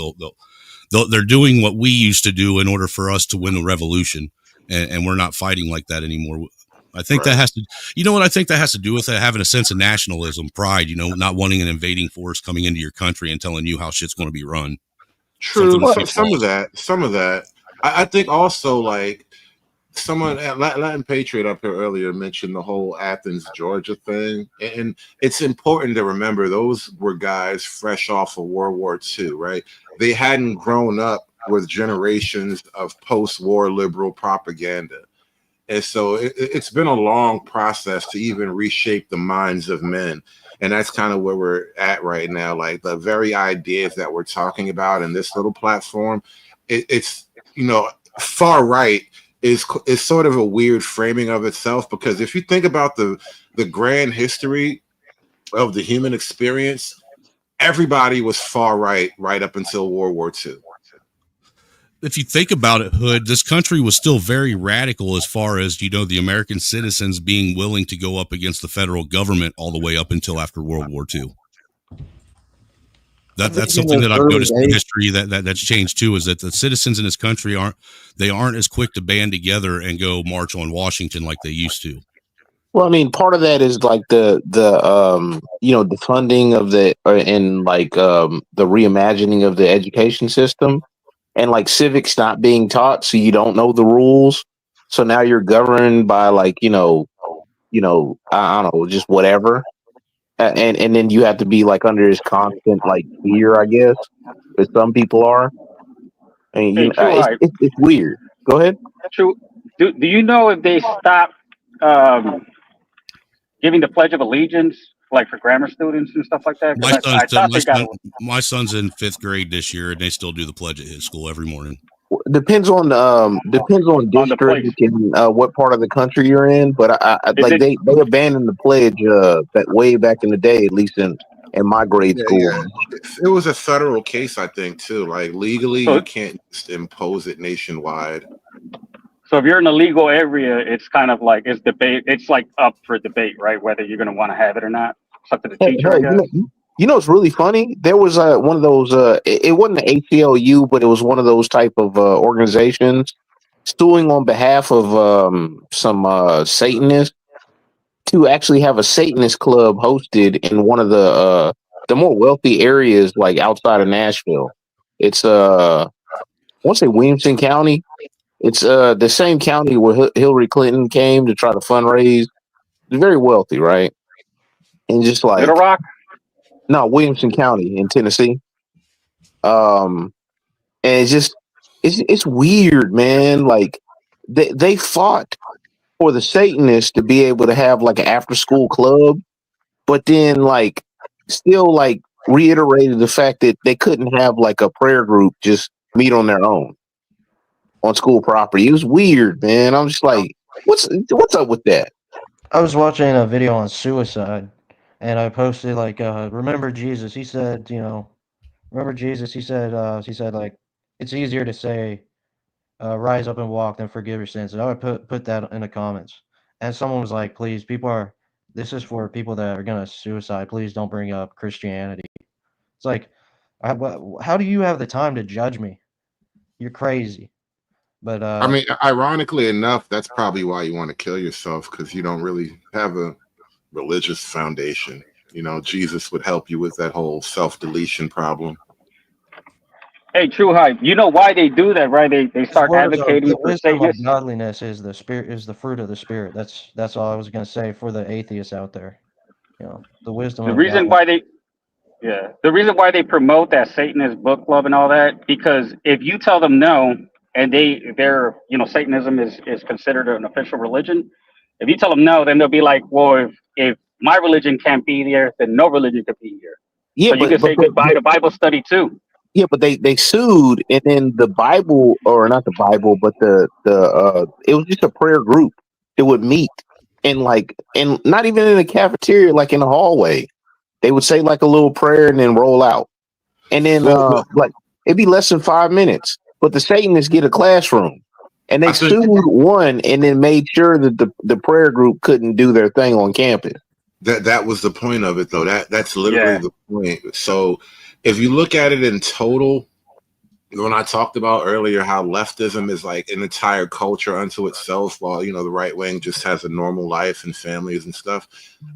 They're doing what we used to do in order for us to win the revolution, and we're not fighting like that anymore. I think that has to, what I think that has to do with it, having a sense of nationalism, pride, not wanting an invading force coming into your country and telling you how shit's going to be run. True. Some of that. I think also, like, someone at Latin Patriot up here earlier mentioned the whole Athens, Georgia thing. And it's important to remember those were guys fresh off of World War II, right? They hadn't grown up with generations of post-war liberal propaganda. And so it's been a long process to even reshape the minds of men. And that's kind of where we're at right now. Like the very ideas that we're talking about in this little platform, it's far right is sort of a weird framing of itself, because if you think about the grand history of the human experience, everybody was far right up until World War II. If you think about it, Hood, this country was still very radical as far as, the American citizens being willing to go up against the federal government all the way up until after World War II. That's something that I've noticed in history that's changed too, is that the citizens in this country aren't as quick to band together and go march on Washington like they used to. Well, I mean, part of that is like the funding of the reimagining of the education system, and like civics not being taught, so you don't know the rules. So now you're governed by I don't know, just whatever. and then you have to be like under his constant like fear, I guess. But some people are, and Hey, True Hype. it's weird. Go ahead. True. Do you know if they stopped um, giving the Pledge of Allegiance, like for grammar students and stuff like that? My Because son's I thought they got. my son's in 5th grade this year, and they still do the pledge at his school every morning. Depends on On the district place. and what part of the country you're in. But I Is like it? they abandoned the pledge that way back in the day, at least in my grade Yeah, school. yeah. It was a federal case, I think, too. Like legally, So, you can't just impose it nationwide. so if you're in a legal area, it's kind of like it's debate. It's like up for debate, right? Whether you're going to want to have it or not. It's up to the teacher, I Hell, guess. you know what's really funny? There was one of those. It wasn't the ACLU, but it was one of those type of organizations suing on behalf of some Satanists to actually have a Satanist club hosted in one of the more wealthy areas, like outside of Nashville. It's I want to say Williamson County. It's the same county where Hillary Clinton came to try to fundraise. It's very wealthy, right? And just Little like Rock. no, Williamson County in Tennessee. Um, and it's weird, man. Like they fought for the Satanists to be able to have like an after school club, but then like still like reiterated the fact that they couldn't have like a prayer group just meet on their own on school property. It was weird, man. I'm just like, what's up with that? I was watching a video on suicide, and I posted like, remember Jesus? He said, remember Jesus? He said like, it's easier to say, rise up and walk than forgive your sins. And I would put that in the comments, and someone was like, please, this is for people that are gonna suicide. Please don't bring up Christianity. It's like, how do you have the time to judge me? You're crazy. But I mean, ironically enough, that's probably why you want to kill yourself, because you don't really have a religious foundation. You know, Jesus would help you with that whole self-deletion problem. Hey, True Hype. You know why they do that, right? They his start words are advocating the for wisdom of Satanists. godliness is the fruit of the spirit. That's all I was gonna say for the atheists out there. The wisdom The of God. reason why they Yeah, the reason why they promote that Satanist book club and all that, because if you tell them no, and they're Satanism is considered an official religion. If you tell them no, then they'll be like, well, if my religion can't be there, then no religion could be here. Yeah, So you can say goodbye to Bible study too. yeah, but they sued, and then the Bible, or not the Bible, but it was just a prayer group that would meet and like, and not even in a cafeteria, like in a hallway. They would say like a little prayer and then roll out, and then Well, like it'd be less than 5 minutes. But the Satanists get a classroom, and they I think sued one, and then made sure that the prayer group couldn't do their thing on campus. that was the point of it, though. That's literally Yeah. the point. So, if you look at it in total, when I talked about earlier how leftism is like an entire culture unto itself, while the right wing just has a normal life and families and stuff,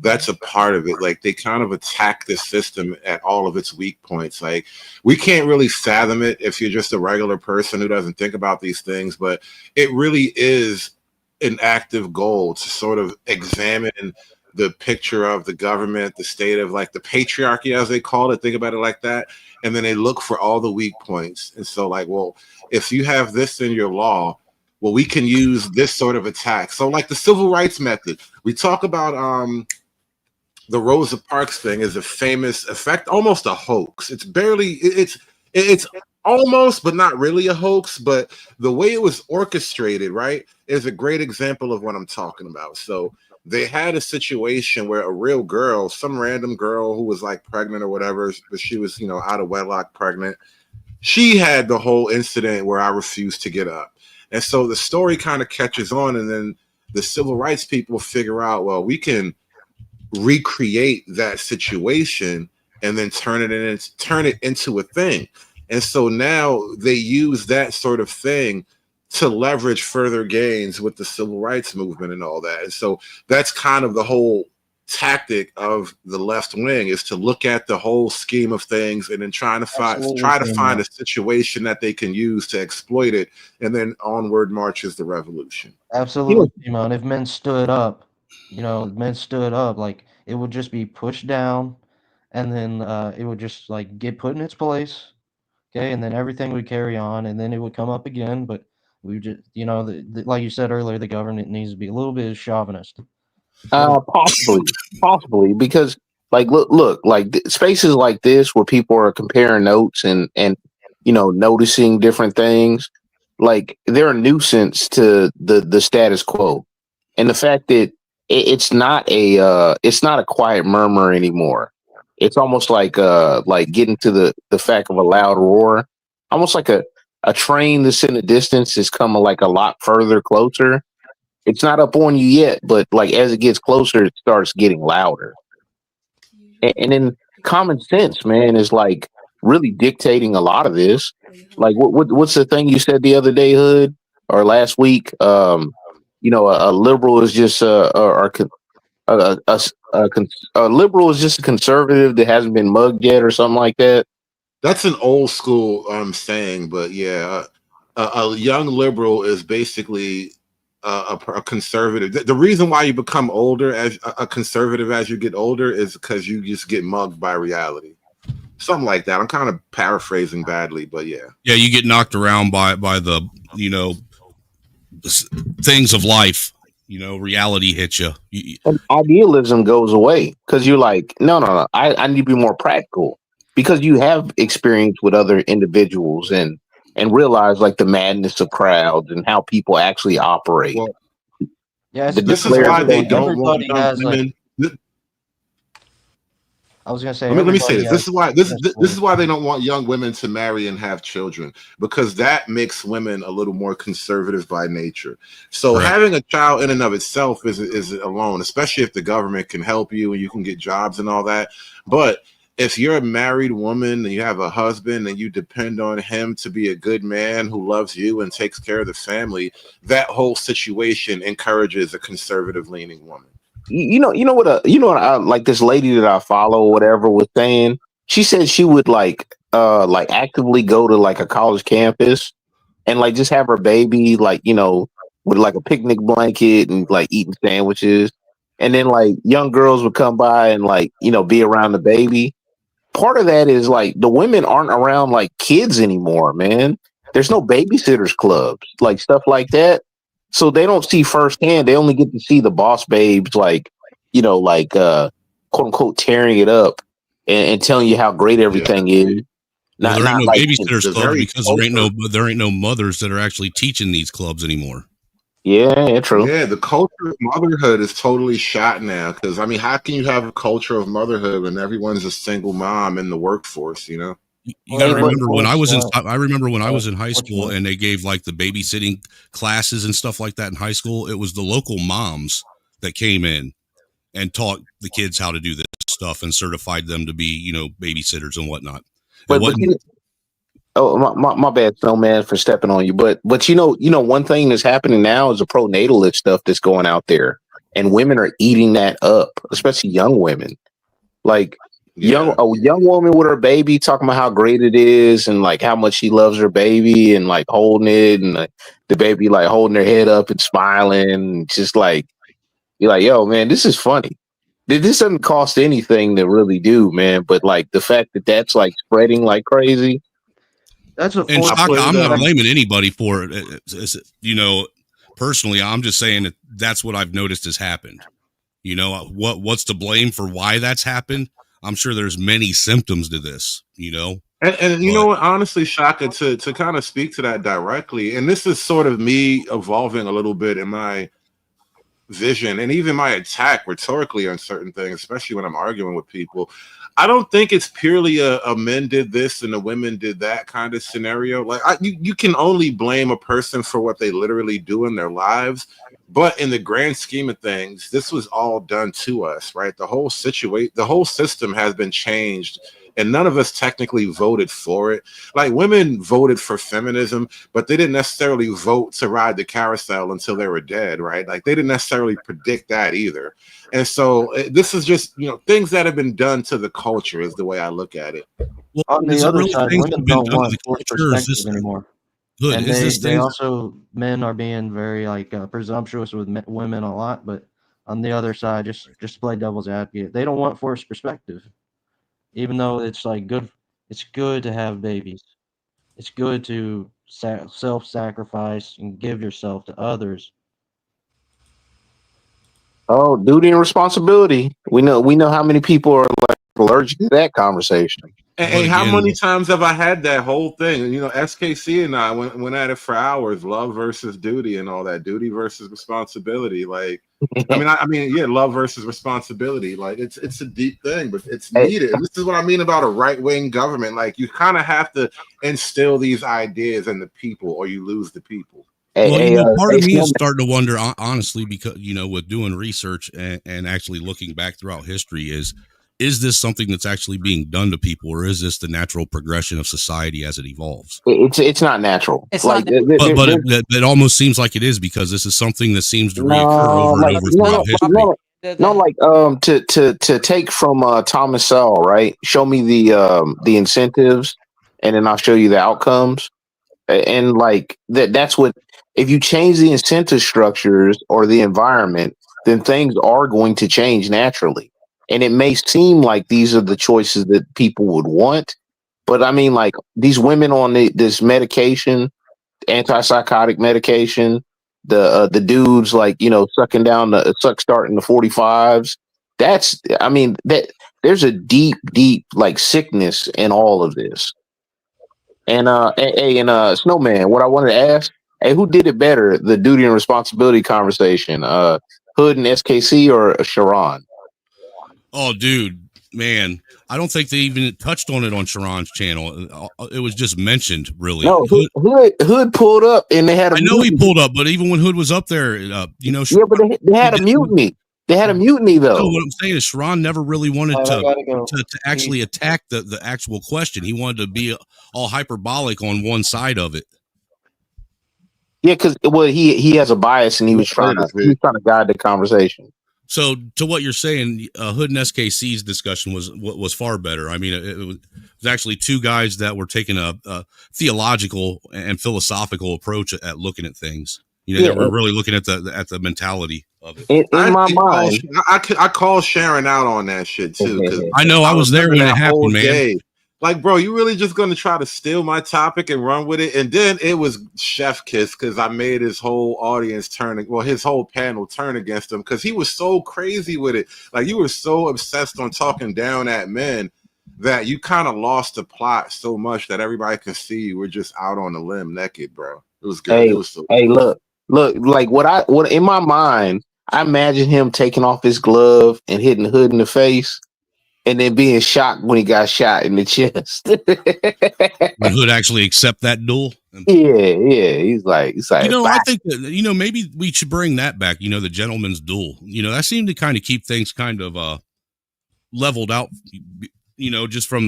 that's a part of it. Like they kind of attack the system at all of its weak points. Like we can't really fathom it if you're just a regular person who doesn't think about these things, but it really is an active goal to sort of examine the picture of the government, the state of like the patriarchy, as they call it. Think about it like that. And then they look for all the weak points. And so, like, well, if you have this in your law, well, we can use this sort of attack. So, like the civil rights method, we talk about the Rosa Parks thing is a famous effect, almost a hoax. It's almost, but not really a hoax. But the way it was orchestrated, right, is a great example of what I'm talking about. So they had a situation where a real girl, some random girl who was like pregnant or whatever, but she was, out of wedlock pregnant. She had the whole incident where I refused to get up. And so the story kind of catches on, and then the civil rights people figure out, well, we can recreate that situation and then turn it into a thing. And so now they use that sort of thing to leverage further gains with the civil rights movement and all that. And so that's kind of the whole tactic of the left wing, is to look at the whole scheme of things and then try to Absolutely, find a situation that they can use to exploit it, and then onward marches the revolution. absolutely, man. If men stood up, men stood up. Like it would just be pushed down, and then it would just like get put in its place. Okay, and then everything would carry on, and then it would come up again. But we just, like you said earlier, the government needs to be a little bit chauvinist. Possibly, because like look, like spaces like this where people are comparing notes and noticing different things, like they're a nuisance to the status quo, and the fact that it's not a quiet murmur anymore. It's almost like getting to the fact of a loud roar, almost like a train that's in the distance is coming like a lot further closer. It's not up on you yet, but like as it gets closer, it starts getting louder. And then common sense, man, is like really dictating a lot of this. Like what's the thing you said the other day, Hood, or last week? A liberal is just a liberal is just a conservative that hasn't been mugged yet, or something like that. That's an old school saying, but yeah, a young liberal is basically a conservative. The reason why you become older as a conservative as you get older is because you just get mugged by reality. Something like that. I'm kind of paraphrasing badly, but yeah. Yeah, you get knocked around by the things of life. Reality hits you. And idealism goes away because you're like, no. I need to be more practical because you have experience with other individuals and realize like the madness of crowds and how people actually operate. Well, Yeah, this is why they don't want young women. I was gonna say. Let me say this. This is why they don't want young women to marry and have children, because that makes women a little more conservative by nature. So having a child in and of itself is alone, especially if the government can help you and you can get jobs and all that. But if you're a married woman and you have a husband and you depend on him to be a good man who loves you and takes care of the family, that whole situation encourages a conservative leaning woman. You know what I, like this lady that I follow or whatever was saying. She said she would like actively go to like a college campus and like just have her baby like with like a picnic blanket and like eating sandwiches, and then like young girls would come by and like be around the baby. Part of that is like the women aren't around like kids anymore, man. There's no babysitters clubs, like stuff like that. So they don't see firsthand. They only get to see the boss babes, like, quote unquote tearing it up and telling you how great everything is. Well, there ain't no babysitters club because there ain't no mothers that are actually teaching these clubs anymore. Yeah, true. Yeah, the culture of motherhood is totally shot now. Because I mean, how can you have a culture of motherhood when everyone's a single mom in the workforce? You got to remember when I was in. I remember when I was in high school and they gave like the babysitting classes and stuff like that in high school. It was the local moms that came in and taught the kids how to do this stuff and certified them to be, babysitters and whatnot. My bad, Snowman, for stepping on you. But one thing that's happening now is the pro-natalist stuff that's going out there, and women are eating that up, especially young women. Like a young woman with her baby talking about how great it is and like how much she loves her baby and like holding it and the baby like holding her head up and smiling, and just like you're like, yo, man, this is funny. This doesn't cost anything to really do, man. But like the fact that that's like spreading like crazy. That's a and Shaka, I'm not blaming anybody for it. Personally, I'm just saying that's what I've noticed has happened. What's to blame for why that's happened? I'm sure there's many symptoms to this. And you know what? Honestly, Shaka, to kind of speak to that directly, and this is sort of me evolving a little bit in my vision and even my attack rhetorically on certain things, especially when I'm arguing with people. I don't think it's purely a men did this and the women did that kind of scenario. Like you can only blame a person for what they literally do in their lives. But in the grand scheme of things, this was all done to us, right? The whole system has been changed, and none of us technically voted for it. Like women voted for feminism, but they didn't necessarily vote to ride the carousel until they were dead, right? Like they didn't necessarily predict that either. And so this is just, things that have been done to the culture is the way I look at it. Well, on the other side, women don't want forced perspective anymore. Good. And they also, men are being very like presumptuous with women a lot, but on the other side, just play devil's advocate. They don't want forced perspective, even though it's like good. It's good to have babies. It's good to self-sacrifice and give yourself to others. Oh, duty and responsibility. We know how many people are like allergic to that conversation. And how many times have I had that whole thing? You know, SKC and I went at it for hours. Love versus duty and all that. Duty versus responsibility. Like, yeah, love versus responsibility. Like, it's a deep thing, but it's needed. And this is what I mean about a right-wing government. Like, you kind of have to instill these ideas in the people, or you lose the people. Well, part of me is starting to wonder, honestly, because, with doing research and actually looking back throughout history, is this something that's actually being done to people, or is this the natural progression of society as it evolves? It's not natural. It's like, not but it almost seems like it is, because this is something that seems to reoccur over and over throughout history. To take from Thomas Sowell, right? Show me the incentives, and then I'll show you the outcomes. And like that's what, if you change the incentive structures or the environment, then things are going to change naturally. And it may seem like these are the choices that people would want, but I mean, like, these women on this medication, antipsychotic medication, the dudes, like, starting the 45s. That's, I mean, that there's a deep like sickness in all of this. And Snowman, what I wanted to ask, hey, who did it better, the duty and responsibility conversation, Hood and SKC or Sharon? Oh, dude, man, I don't think they even touched on it on Sharon's channel. It was just mentioned, really. No, Hood pulled up, and they had a I know mutiny. he pulled up, but even when Hood was up there, Yeah, but they had a mutiny. They had a mutiny, though. No, what I'm saying is Sharon never really wanted to actually attack the actual question. He wanted to be all hyperbolic on one side of it. Yeah, because he has a bias, and he was trying to guide the conversation. So, to what you're saying, Hood and SKC's discussion was far better. I mean, it was actually two guys that were taking a theological and philosophical approach at looking at things. They were really looking at the mentality of it. In my mind, I call Sharon out on that shit too, because I know I was there when it happened, man. Day. Like, bro, you really just gonna try to steal my topic and run with it? And then it was chef kiss, because I made his whole audience his whole panel turn against him, because he was so crazy with it. Like, you were so obsessed on talking down at men that you kind of lost the plot so much that everybody could see you were just out on the limb naked, bro. It was good. It was so good. Look, like, what in my mind, I imagine him taking off his glove and hitting Hood in the face, and then being shocked when he got shot in the chest. When Hood actually accept that duel. Yeah. He's like, I think that, maybe we should bring that back. The gentleman's duel. That seemed to kind of keep things kind of leveled out. Just from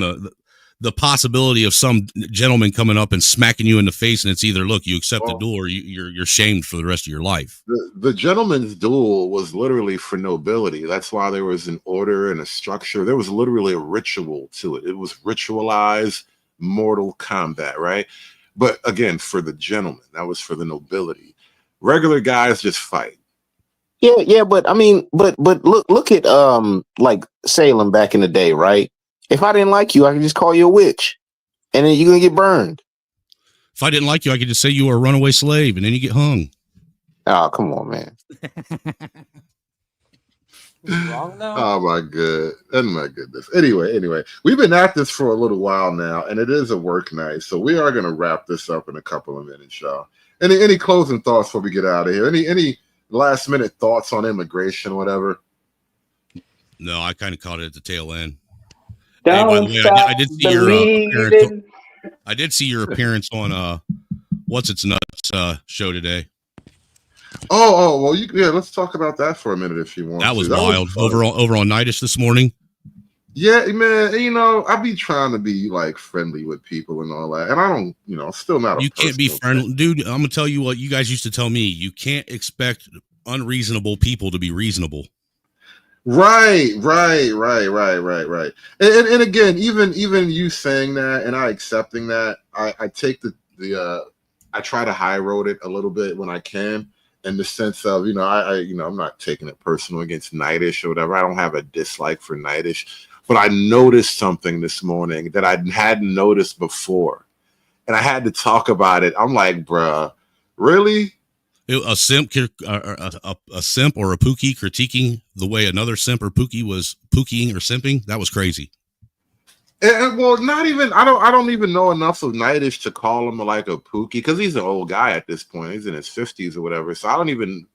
the possibility of some gentleman coming up and smacking you in the face, and it's either, look, you accept the duel, or you're shamed for the rest of your life. The gentleman's duel was literally for nobility. That's why there was an order and a structure. There was literally a ritual to it. It was ritualized mortal combat, right? But again, for the gentleman, that was for the nobility. Regular guys just fight. Yeah, but I mean, but look at like Salem back in the day, right? If I didn't like you, I could just call you a witch, and then you're gonna get burned. If I didn't like you, I could just say you were a runaway slave, and then you get hung. Oh, come on, man. Wrong now? Oh my goodness. Anyway, we've been at this for a little while now, and it is a work night, so we are gonna wrap this up in a couple of minutes, y'all. Any closing thoughts before we get out of here? Any last minute thoughts on immigration, whatever? No, I kind of caught it at the tail end. Don't by the way, stop I did see your appearance. I did see your appearance on What's Its Nuts show today. Oh, well, let's talk about that for a minute if you want. That was wild. Over on Nightish this morning. Yeah, man. I be trying to be like friendly with people and all that, and I don't. Still not. You can't be friendly, dude. I'm gonna tell you what you guys used to tell me. You can't expect unreasonable people to be reasonable. Right. And again, even you saying that and I accepting that, I take I try to high road it a little bit when I can. in the sense of, I'm not taking it personal against Nightish or whatever. I don't have a dislike for Nightish, but I noticed something this morning that I hadn't noticed before, and I had to talk about it. I'm like, bruh, really? A simp or a pookie critiquing the way another simp or pookie was pookieing or simping, that was crazy. And well, not even I don't even know enough of Nightish to call him like a pookie, because he's an old guy at this point. He's in his 50s or whatever. So I don't even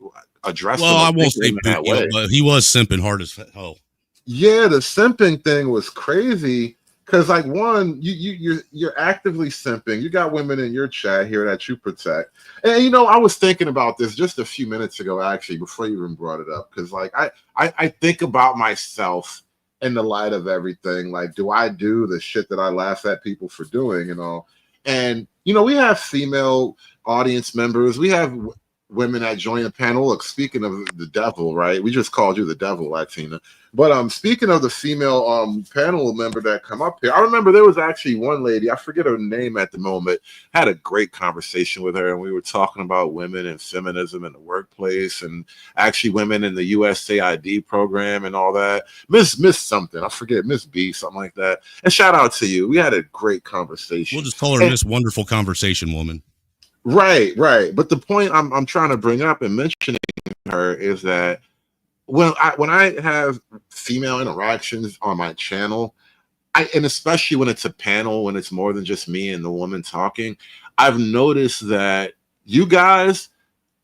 address him. Well, I won't say in that pookie, way. but he was simping hard as hell. Yeah, the simping thing was crazy. Because, like, one, you're actively simping. You got women in your chat here that you protect. And, I was thinking about this just a few minutes ago, actually, before you even brought it up. Because, like, I think about myself in the light of everything. Like, do I do the shit that I laugh at people for doing and all? And, we have female audience members. We have women that join the panel. Look, speaking of the devil, right? We just called you the devil, Latina. But speaking of the female panel member that come up here, I remember there was actually one lady, I forget her name at the moment, had a great conversation with her, and we were talking about women and feminism in the workplace, and actually women in the USAID program and all that. Miss something, I forget, Miss B, something like that. And shout out to you. We had a great conversation. We'll just call her Miss Wonderful Conversation Woman. Right. But the point I'm trying to bring up and mentioning her is that when I have female interactions on my channel, and especially when it's a panel, when it's more than just me and the woman talking, I've noticed that you guys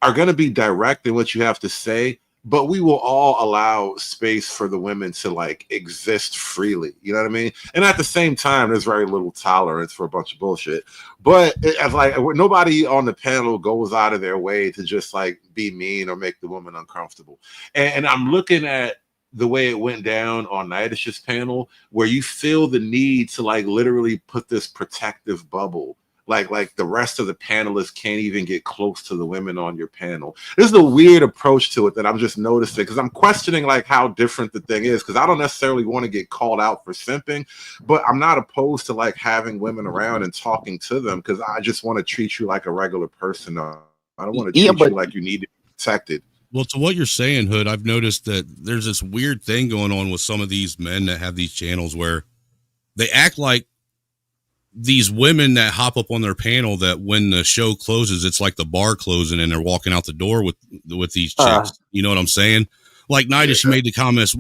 are going to be direct in what you have to say, but we will all allow space for the women to like exist freely. You know what I mean? And at the same time, there's very little tolerance for a bunch of bullshit. But as like nobody on the panel goes out of their way to just like be mean or make the woman uncomfortable. And I'm looking at the way it went down on Nightish's panel, where you feel the need to like literally put this protective bubble. Like the rest of the panelists can't even get close to the women on your panel. This is a weird approach to it that I'm just noticing, because I'm questioning like how different the thing is, because I don't necessarily want to get called out for simping, but I'm not opposed to like having women around and talking to them, because I just want to treat you like a regular person. I don't want to treat you like you need to be protected. Well, to what you're saying, Hood, I've noticed that there's this weird thing going on with some of these men that have these channels where they act like these women that hop up on their panel, that when the show closes, it's like the bar closing and they're walking out the door with these chicks. You know what I'm saying? Like Nightish made the comments,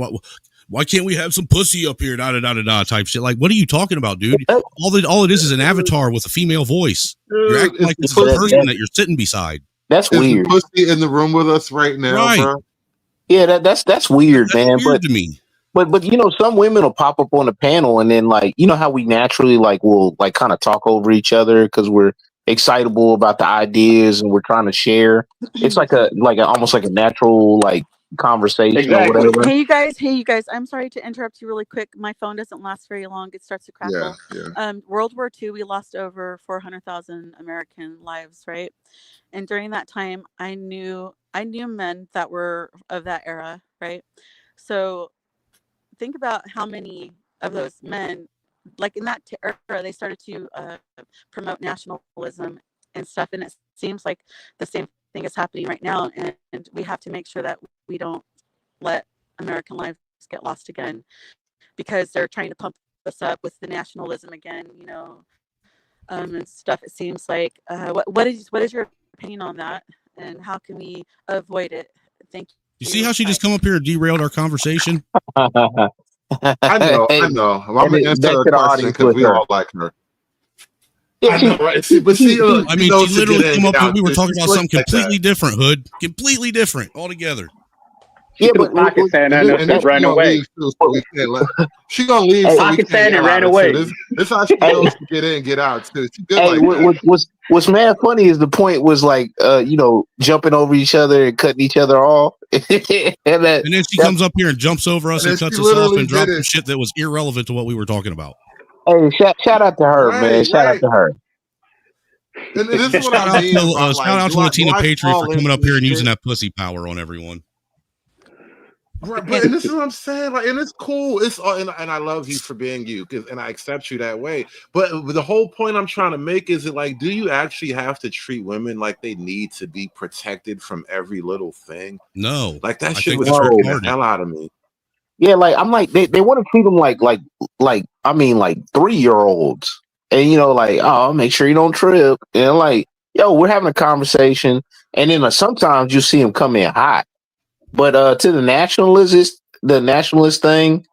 why can't we have some pussy up here? Da da da da da type shit. Like, what are you talking about, dude? All it is an avatar with a female voice. You're acting like this is a person that you're sitting beside. That's weird. Pussy in the room with us right now, right? Bro. Yeah, that's weird, man. Weird to me. But some women will pop up on the panel and then like, how we naturally like will like kind of talk over each other because we're excitable about the ideas and we're trying to share. It's like almost like a natural like conversation or whatever. Hey you guys, I'm sorry to interrupt you really quick. My phone doesn't last very long. It starts to crackle. World War II, we lost over 400,000 American lives, right? And during that time, I knew men that were of that era, right? So think about how many of those men, like in that era, they started to promote nationalism and stuff. And it seems like the same thing is happening right now. And we have to make sure that we don't let American lives get lost again, because they're trying to pump us up with the nationalism again, and stuff. It seems like, what is your opinion on that, and how can we avoid it? Thank you. You see how she just come up here and derailed our conversation? I know. Well, I'm going to answer her question because we all like her. Yeah, I know, right? But see, look, I mean, she literally came up here. We were talking about something completely different, Hood. Completely different altogether. She threw pocket sand at us and ran away. She gonna leave. Pocket sand and ran away. This how she knows to get in, get out too. She good Hey, like that. what's mad funny is the point was like, jumping over each other and cutting each other off. and then she comes up here and jumps over us and cuts us off and drops some shit that was irrelevant to what we were talking about. Hey, shout out to her, man. Shout out to her. And this is what I mean. Shout out to Latina Patriot for coming up here and using that pussy power on everyone. Right, but and this is what I'm saying. Like, and it's cool. It's and I love you for being you, and I accept you that way. But the whole point I'm trying to make is that, like, do you actually have to treat women like they need to be protected from every little thing? No, Like that I shit think would that's scare the retarded. hell out of me. Yeah, like I'm like they want to treat them like I mean like 3-year-olds, and like, oh, make sure you don't trip, and like, yo, we're having a conversation, and then sometimes you see them come in hot, but to the nationalist thing,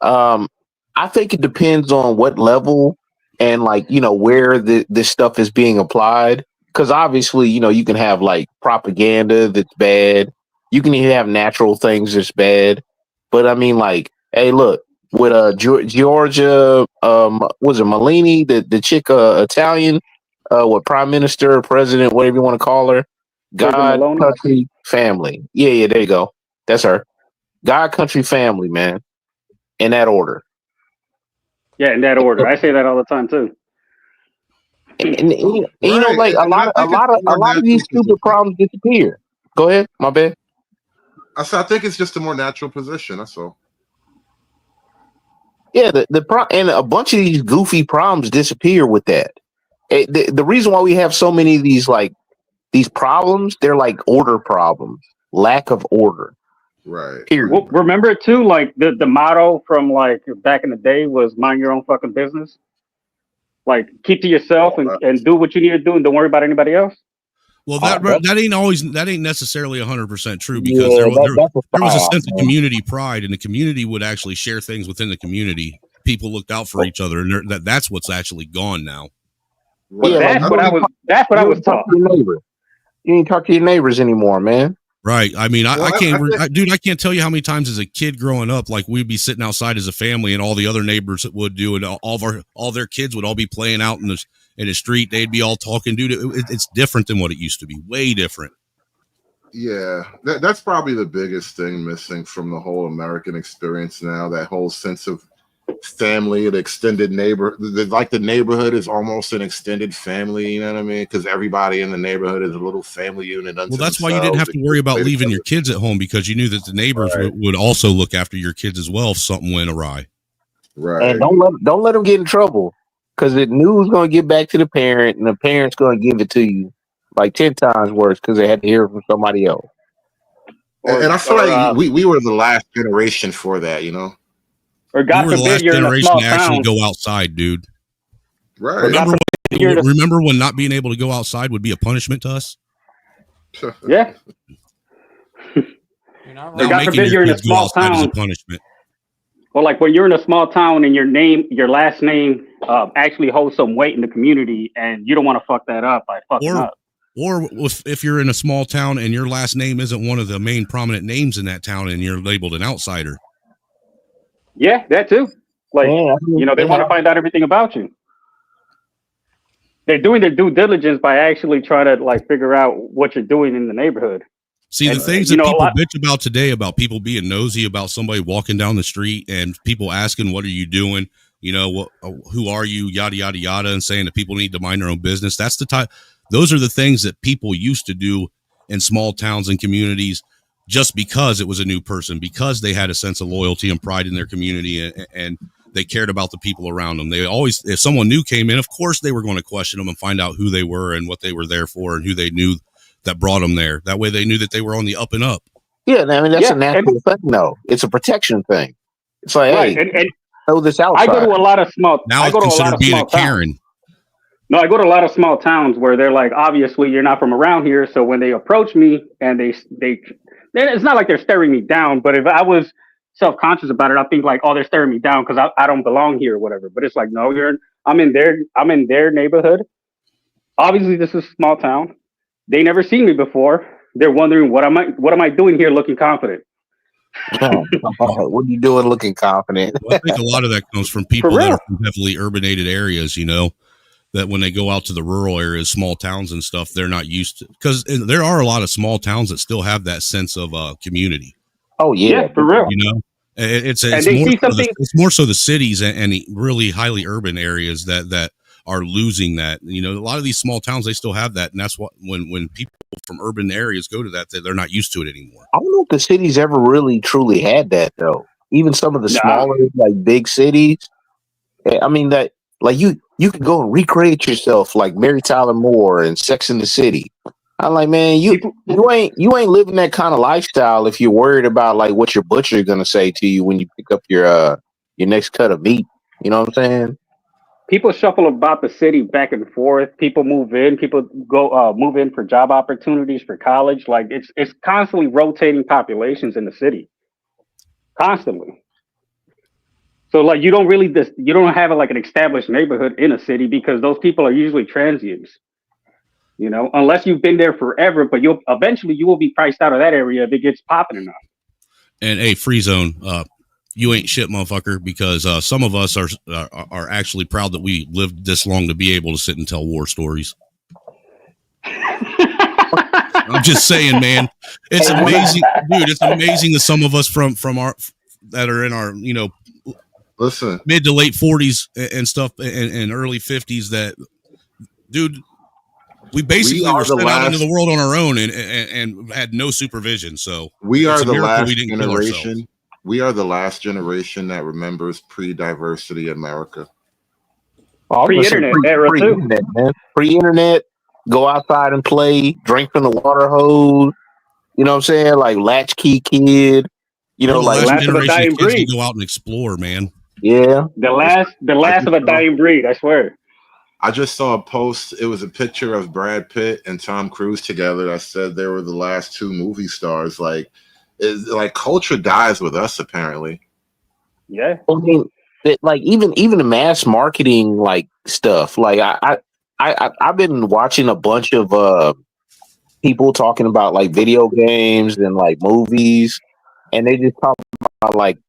um, I think it depends on what level and like where this stuff is being applied. Because obviously, you can have like propaganda that's bad. You can even have natural things that's bad. But I mean, like, hey, look, with Georgia, was it Melini, the chick, Italian, what prime minister, president, whatever you want to call her, Giorgia God, Maloney. country, family. Yeah, there you go. That's her. God, country, family, man, in that order. Yeah, in that order. I say that all the time too. And Right, like and I think it's a a more lot of these natural stupid position. problems disappear. Go ahead, my bad. I think it's just a more natural position. That's all. Yeah, and a bunch of these goofy problems disappear with that. The reason why we have so many of these problems, they're like order problems, lack of order. Right. Period. Well, remember too, like the motto from like back in the day was "Mind your own fucking business." Like keep to yourself and do what you need to do, and don't worry about anybody else. Well, that ain't necessarily 100% true, because Yeah, that's a there was a psyop, sense of man. community pride, and the community would actually share things within the community. People looked out for each other, and that's what's actually gone now. Well, Yeah, that's what I was taught. To your neighbor. You ain't talk to your neighbors anymore, man. Right. I mean, Well, I can't, I think- dude, I can't tell you how many times as a kid growing up, like we'd be sitting outside as a family, and all the other neighbors that would do, and all their kids would all be playing out in the street. They'd be all talking, dude. It's different than what it used to be. Way different. Yeah, that's probably the biggest thing missing from the whole American experience now. That whole sense of family, the extended neighbor, like the neighborhood is almost an extended family. You know what I mean? Because everybody in the neighborhood is a little family unit. Well, that's why you didn't have to worry about leaving your kids at home, because you knew that the neighbors would also look after your kids as well if something went awry. Right. And don't let them get in trouble, because the news going to get back to the parent, and the parent's going to give it to you like 10 times worse because they had to hear it from somebody else. And I feel like we were the last generation for that, you know. Or God we were the forbid last you're in a generation small to actually town. go outside, dude. Right. Remember when not being able to go outside would be a punishment to us? Yeah. You're not Now God making forbid your you're in a kids go small outside is a town. punishment. Well, like when you're in a small town and your last name actually holds some weight in the community, and you don't want to fuck that up by fucking up. Or if you're in a small town and your last name isn't one of the main prominent names in that town, and you're labeled an outsider. Yeah, that too. Like, Yeah, they want to find out everything about you. They're doing their due diligence by actually trying to like figure out what you're doing in the neighborhood. See, the things that people bitch about today, about people being nosy about somebody walking down the street and people asking, what are you doing? You know, who are you? Yada, yada, yada. And saying that people need to mind their own business. That's the type. Those are the things that people used to do in small towns and communities, just because it was a new person, because they had a sense of loyalty and pride in their community, and they cared about the people around them. They always, if someone new came in, of course they were going to question them and find out who they were and what they were there for and who they knew that brought them there. That way they knew that they were on the up and up. Yeah, I mean, that's a natural thing, though. It's a protection thing. It's like, right, hey, and know this outside. I go to a lot of small. Now I it's go to a lot considered of being small a Karen. towns. No, I go to a lot of small towns where they're like, obviously you're not from around here, so when they approach me and they it's not like they're staring me down, but if I was self-conscious about it, I think like, oh, they're staring me down because I don't belong here or whatever. But it's like, no, I'm in their neighborhood. Obviously, this is a small town. They never seen me before. They're wondering what am I doing here, looking confident. What are you doing looking confident? Well, I think a lot of that comes from people that are from heavily urbanized areas, you know, that when they go out to the rural areas, small towns and stuff, they're not used to, because there are a lot of small towns that still have that sense of community. Oh yeah, for real. You know, it's more so the cities and the really highly urban areas that are losing that. You know, a lot of these small towns, they still have that, and that's what when people from urban areas go to that, they're not used to it anymore. I don't know if the cities ever really truly had that though. Even some of the Nah. smaller like big cities. I mean that like you could go and recreate yourself like Mary Tyler Moore and Sex in the City. I'm like, man, you ain't living that kind of lifestyle if you're worried about like what your butcher's gonna say to you when you pick up your next cut of meat. You know what I'm saying? People shuffle about the city back and forth. People move in. People go move in for job opportunities for college. Like it's constantly rotating populations in the city, constantly. So like you don't have like an established neighborhood in a city because those people are usually transients. You know, unless you've been there forever, but you will be priced out of that area if it gets popping enough. And hey, Free Zone, you ain't shit, motherfucker, because some of us are actually proud that we lived this long to be able to sit and tell war stories. I'm just saying, man, it's amazing, dude. It's amazing that some of us from our that are in our listen mid to late 40s and stuff and early 50s that, dude, we basically were sent out into the world on our own and had no supervision. So we it's are a the miracle last we didn't kill ourselves. generation. We are the last generation that remembers pre-diversity America. Pre-internet era too. Pre-internet, man. Pre-internet, go outside and play, drink from the water hose. You know what I'm saying? Like latchkey kid. You know, We're the like last generation of kids to go out and explore, man. Yeah. The last of a dying breed, I swear. I just saw a post. It was a picture of Brad Pitt and Tom Cruise together that said they were the last two movie stars. Like culture dies with us, apparently. Yeah. I mean, like even the mass marketing like stuff. Like I've been watching a bunch of people talking about like video games and like movies, and they just talk about like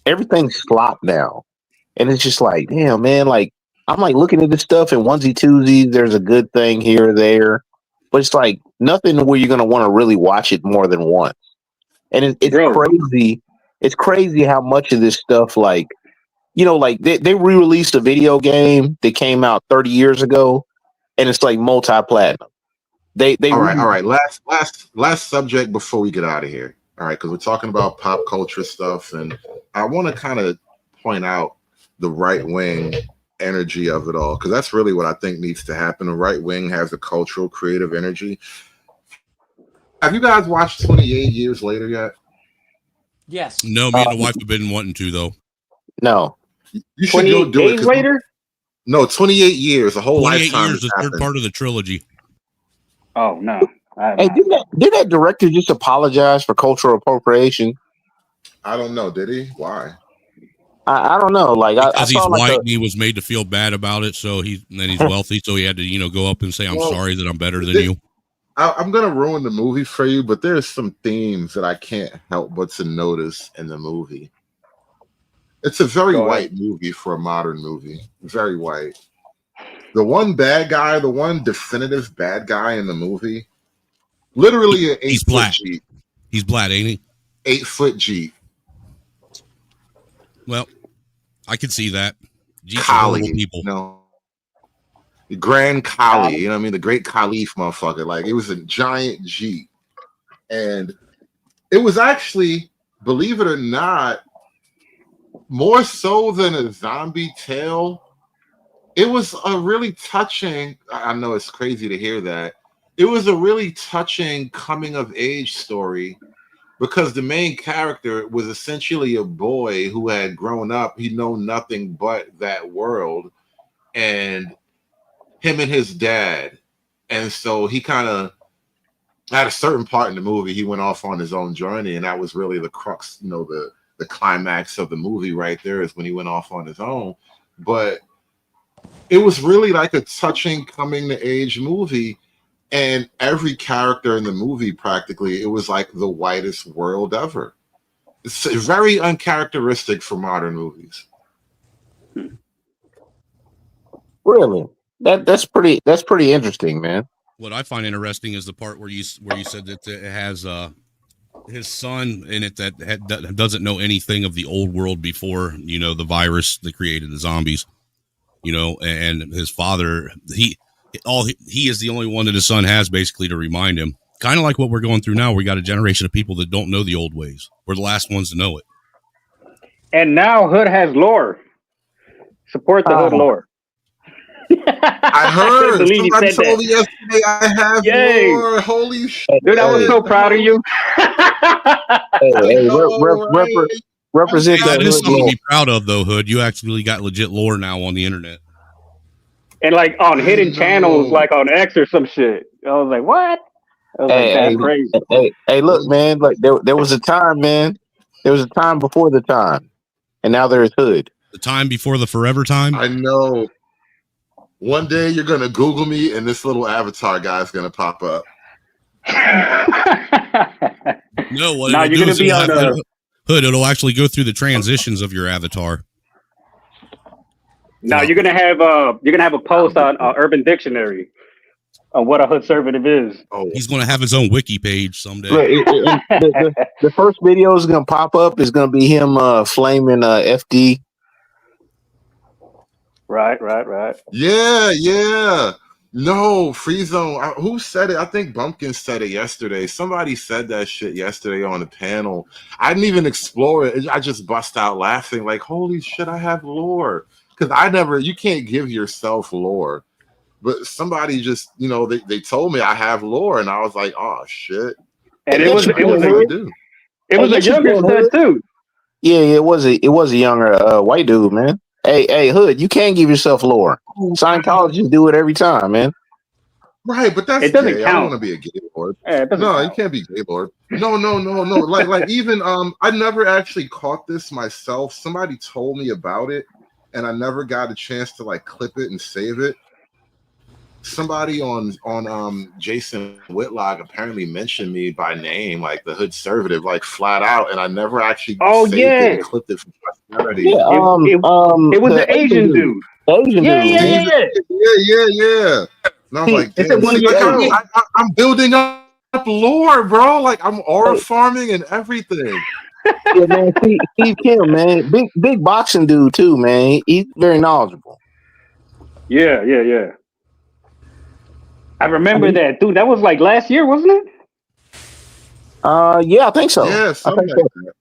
everything's slop now, and it's just like, damn, man, like I'm like looking at this stuff in onesie twosies. There's a good thing here or there, but it's like nothing where you're gonna want to really watch it more than once. And it's crazy. It's crazy how much of this stuff, like, like they re-released a video game that came out 30 years ago, and it's like multi-platinum. They all right. Last subject before we get out of here. All right, because we're talking about pop culture stuff, and I want to kind of point out the right wing energy of it all, because that's really what I think needs to happen. The right wing has a cultural, creative energy. Have you guys watched 28 Years Later yet? Yes. No, me and the wife have been wanting to, though. No. You should go do it. Later? No, 28 years, a whole 28 lifetime. years, the third part of the trilogy. Oh, no. Hey, did that director just apologize for cultural appropriation? I don't know. Did he? Why? I don't know. Like, because I he's saw like white and he was made to feel bad about it. So he's wealthy, so he had to go up and say, "I'm sorry that I'm better than you." I'm gonna ruin the movie for you, but there's some themes that I can't help but to notice in the movie. It's a very white movie for a modern movie. Very white. The one bad guy, the one definitive bad guy in the movie, literally an 8-foot Jeep. He's black, ain't he? 8-foot Jeep. Well, I can see that. Jeeps are horrible people. No. The Grand Khali, you know what I mean? The Great Khalif motherfucker. Like, it was a giant Jeep. And it was actually, believe it or not, more so than a zombie tale, it was a really touching, I know it's crazy to hear that, it was a really touching coming of age story, because the main character was essentially a boy who had grown up, he knew nothing but that world, and him and his dad. And so he kind of, at a certain part in the movie, he went off on his own journey, and that was really the crux, the climax of the movie right there is when he went off on his own. But it was really like a touching coming to age movie, and every character in the movie, practically, it was like the whitest world ever. It's very uncharacteristic for modern movies. Really? That's pretty interesting, man. What I find interesting is the part where you said that it has his son in it that doesn't know anything of the old world before the virus that created the zombies, and his father, He is the only one that his son has basically to remind him. Kind of like what we're going through now. We got a generation of people that don't know the old ways. We're the last ones to know it. And now Hood has lore. Support the Hood lore. I I couldn't heard believe he somebody said told that. me yesterday I have Yay. more. Holy shit! Dude, I was so proud of you. Hey, know, right? represent Hey, that that is hood something to lore. be proud of, though, Hood. You actually got legit lore now on the internet. And like on I hidden channels, know. like on X or some shit. I was like, what? I was like, that's crazy. Hey, look, man, like there was a time, man. There was a time before the time, and now there's hood. The time before the forever time. I know. One day you're gonna Google me, and this little avatar guy is gonna pop up. No, what Now it'll you're do gonna is be on Hood. It'll actually go through the transitions of your avatar. Now you're gonna have a post on Urban Dictionary on what a hoodservative is. Oh, he's gonna have his own wiki page someday. Look, the first video is gonna pop up is gonna be him flaming FD. Right. Yeah. No, Free Zone. Who said it? I think Bumpkin said it yesterday. Somebody said that shit yesterday on the panel. I didn't even explore it. I just bust out laughing like, holy shit, I have lore. Because you can't give yourself lore. But somebody just, they told me I have lore, and I was like, oh shit. And it was a younger stud too. Yeah, it was a younger white dude, man. Hey, Hood, you can't give yourself lore. Scientologists do it every time, man. Right, but that's it doesn't gay. count. I don't want to be a gay lord. No, count. You can't be gay lord. No. like even I never actually caught this myself. Somebody told me about it, and I never got a chance to like clip it and save it. Somebody on Jason Whitlock apparently mentioned me by name, like the hoodservative, like flat out, and I never actually saved it and clipped it for posterity. Yeah, it was the Asian dude. Asian Yeah. Yeah. And I was like, damn, I'm building up lore, bro. Like I'm aura farming and everything. Yeah, man. Steve Kim, man, big boxing dude too, man. He's very knowledgeable. Yeah. I remember that, dude. That was like last year, wasn't it? Yeah, I think so. Yeah, something like that.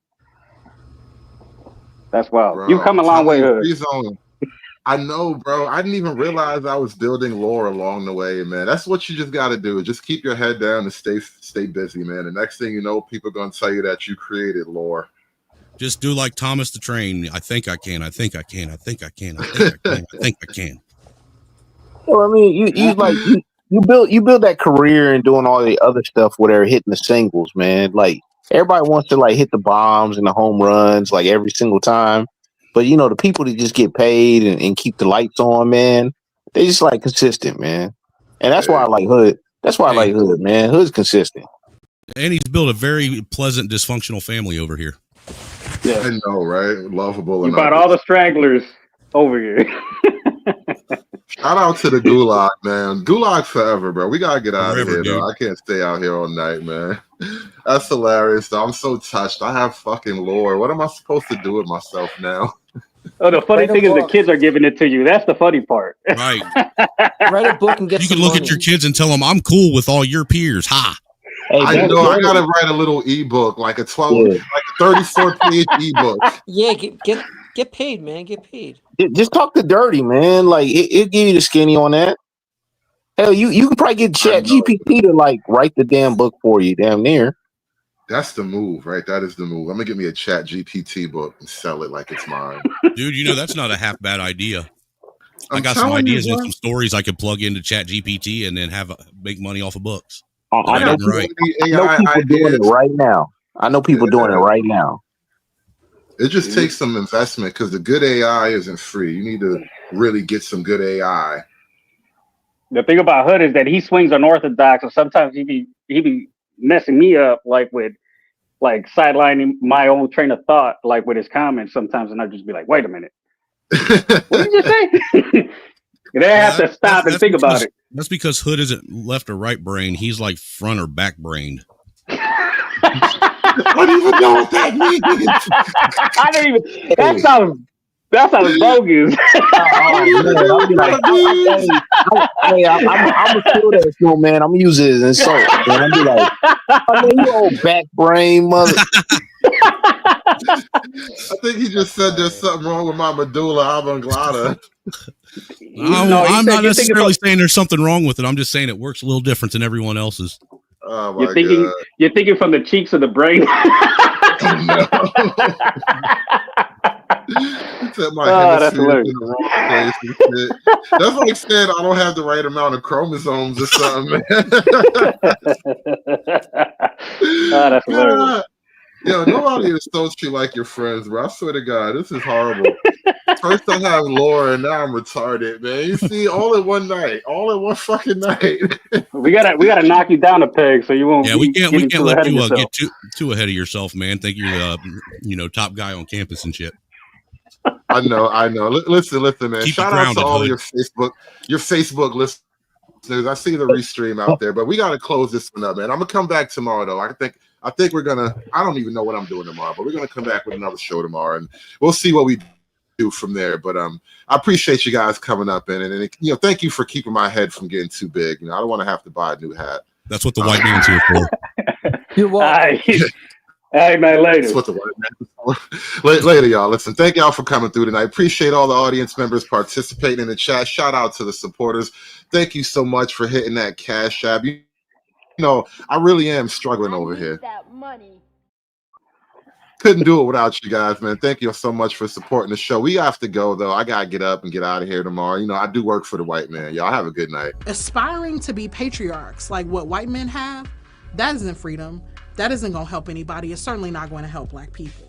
That's wild. Bro, You come a long way, Hood. I know, bro. I didn't even realize I was building lore along the way, man. That's what you just got to do. Just keep your head down and stay busy, man. The next thing you know, people are going to tell you that you created lore. Just do like Thomas the Train. I think I can. I think I can. I think I can. I think I can. I think I can. Well, I mean, you build that career and doing all the other stuff where they're hitting the singles, man. Like everybody wants to like hit the bombs and the home runs like every single time. But the people that just get paid and keep the lights on, man, they just like consistent, man. And that's why I like Hood. That's why I like Hood, man. Hood's consistent. And he's built a very pleasant, dysfunctional family over here. Yeah. I know, right? Lovable. You brought all the stragglers over here. Shout out to the Gulag, man. Gulag forever, bro. We gotta get out of here, dude. though. I can't stay out here all night, man. That's hilarious, though. I'm so touched. I have fucking lore. What am I supposed to do with myself now? Oh, the funny thing is the kids are giving it to you. That's the funny part. Right. Write a book and get You some can look money. at your kids and tell them, I'm cool with all your peers. Ha! Hey, I know. I gotta write a little ebook, like a 34-page ebook. Yeah, get paid, man. Get paid. Just talk to Dirty, man. Like it'll give you the skinny on that. Hell, you can probably get ChatGPT to like write the damn book for you, damn near. That's the move, right? That is the move. I'm gonna get me a ChatGPT book and sell it like it's mine. Dude, that's not a half bad idea. I got some telling you, ideas and bro. some stories I could plug into ChatGPT and then make money off of books. I know people doing it right now. I know people doing it right now. It just takes some investment because the good AI isn't free. You need to really get some good AI. The thing about Hood is that he swings unorthodox, so sometimes he be messing me up with sidelining my own train of thought, like with his comments sometimes, and I just be like, wait a minute. What did you say? They have to stop and think about it. That's because Hood isn't left or right brain. He's like front or back brained. I don't even know what that means. That sounds That sounds bogus. Oh man, I'll be like, I'm gonna steal that shit, man. I'm gonna use it as an insult, man. I'll be like, oh man, you old back brain mother. I think he just said there's something wrong with my medulla oblongata. I'm not necessarily saying there's something wrong with it. I'm just saying it works a little different than everyone else's. Oh my You're thinking from the cheeks of the brain. He said my hemisphere is in the wrong place and shit. That's like saying I don't have the right amount of chromosomes or something, man. That's hilarious. Yo, nobody insults you like your friends, bro. I swear to God, this is horrible. First I have Laura, and now I'm retarded, man. You see, all in one night, all in one fucking night. we gotta knock you down a peg so you won't. Yeah, we can't let you get too ahead of yourself, man. Think you're top guy on campus and shit. I know. Listen, man. Keep Shout out to all of your Facebook listeners. I see the restream out there, but we got to close this one up, man. I'm gonna come back tomorrow, though. I think we're gonna. I don't even know what I'm doing tomorrow, but we're gonna come back with another show tomorrow, and we'll see what we do from there. But I appreciate you guys coming up and thank you for keeping my head from getting too big. I don't want to have to buy a new hat. That's what the white man's here for. You're welcome. Hey man, later. That's what the white man is for. Later, y'all. Listen, thank y'all for coming through tonight. Appreciate all the audience members participating in the chat. Shout out to the supporters. Thank you so much for hitting that Cash App. I really am struggling over here. That money. Couldn't do it without you guys, man. Thank you so much for supporting the show. We have to go, though. I got to get up and get out of here tomorrow. I do work for the white man. Y'all have a good night. Aspiring to be patriarchs like what white men have, that isn't freedom. That isn't going to help anybody. It's certainly not going to help black people.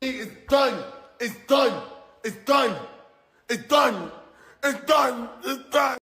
It's done. It's done. It's done. It's done. It's done. It's done.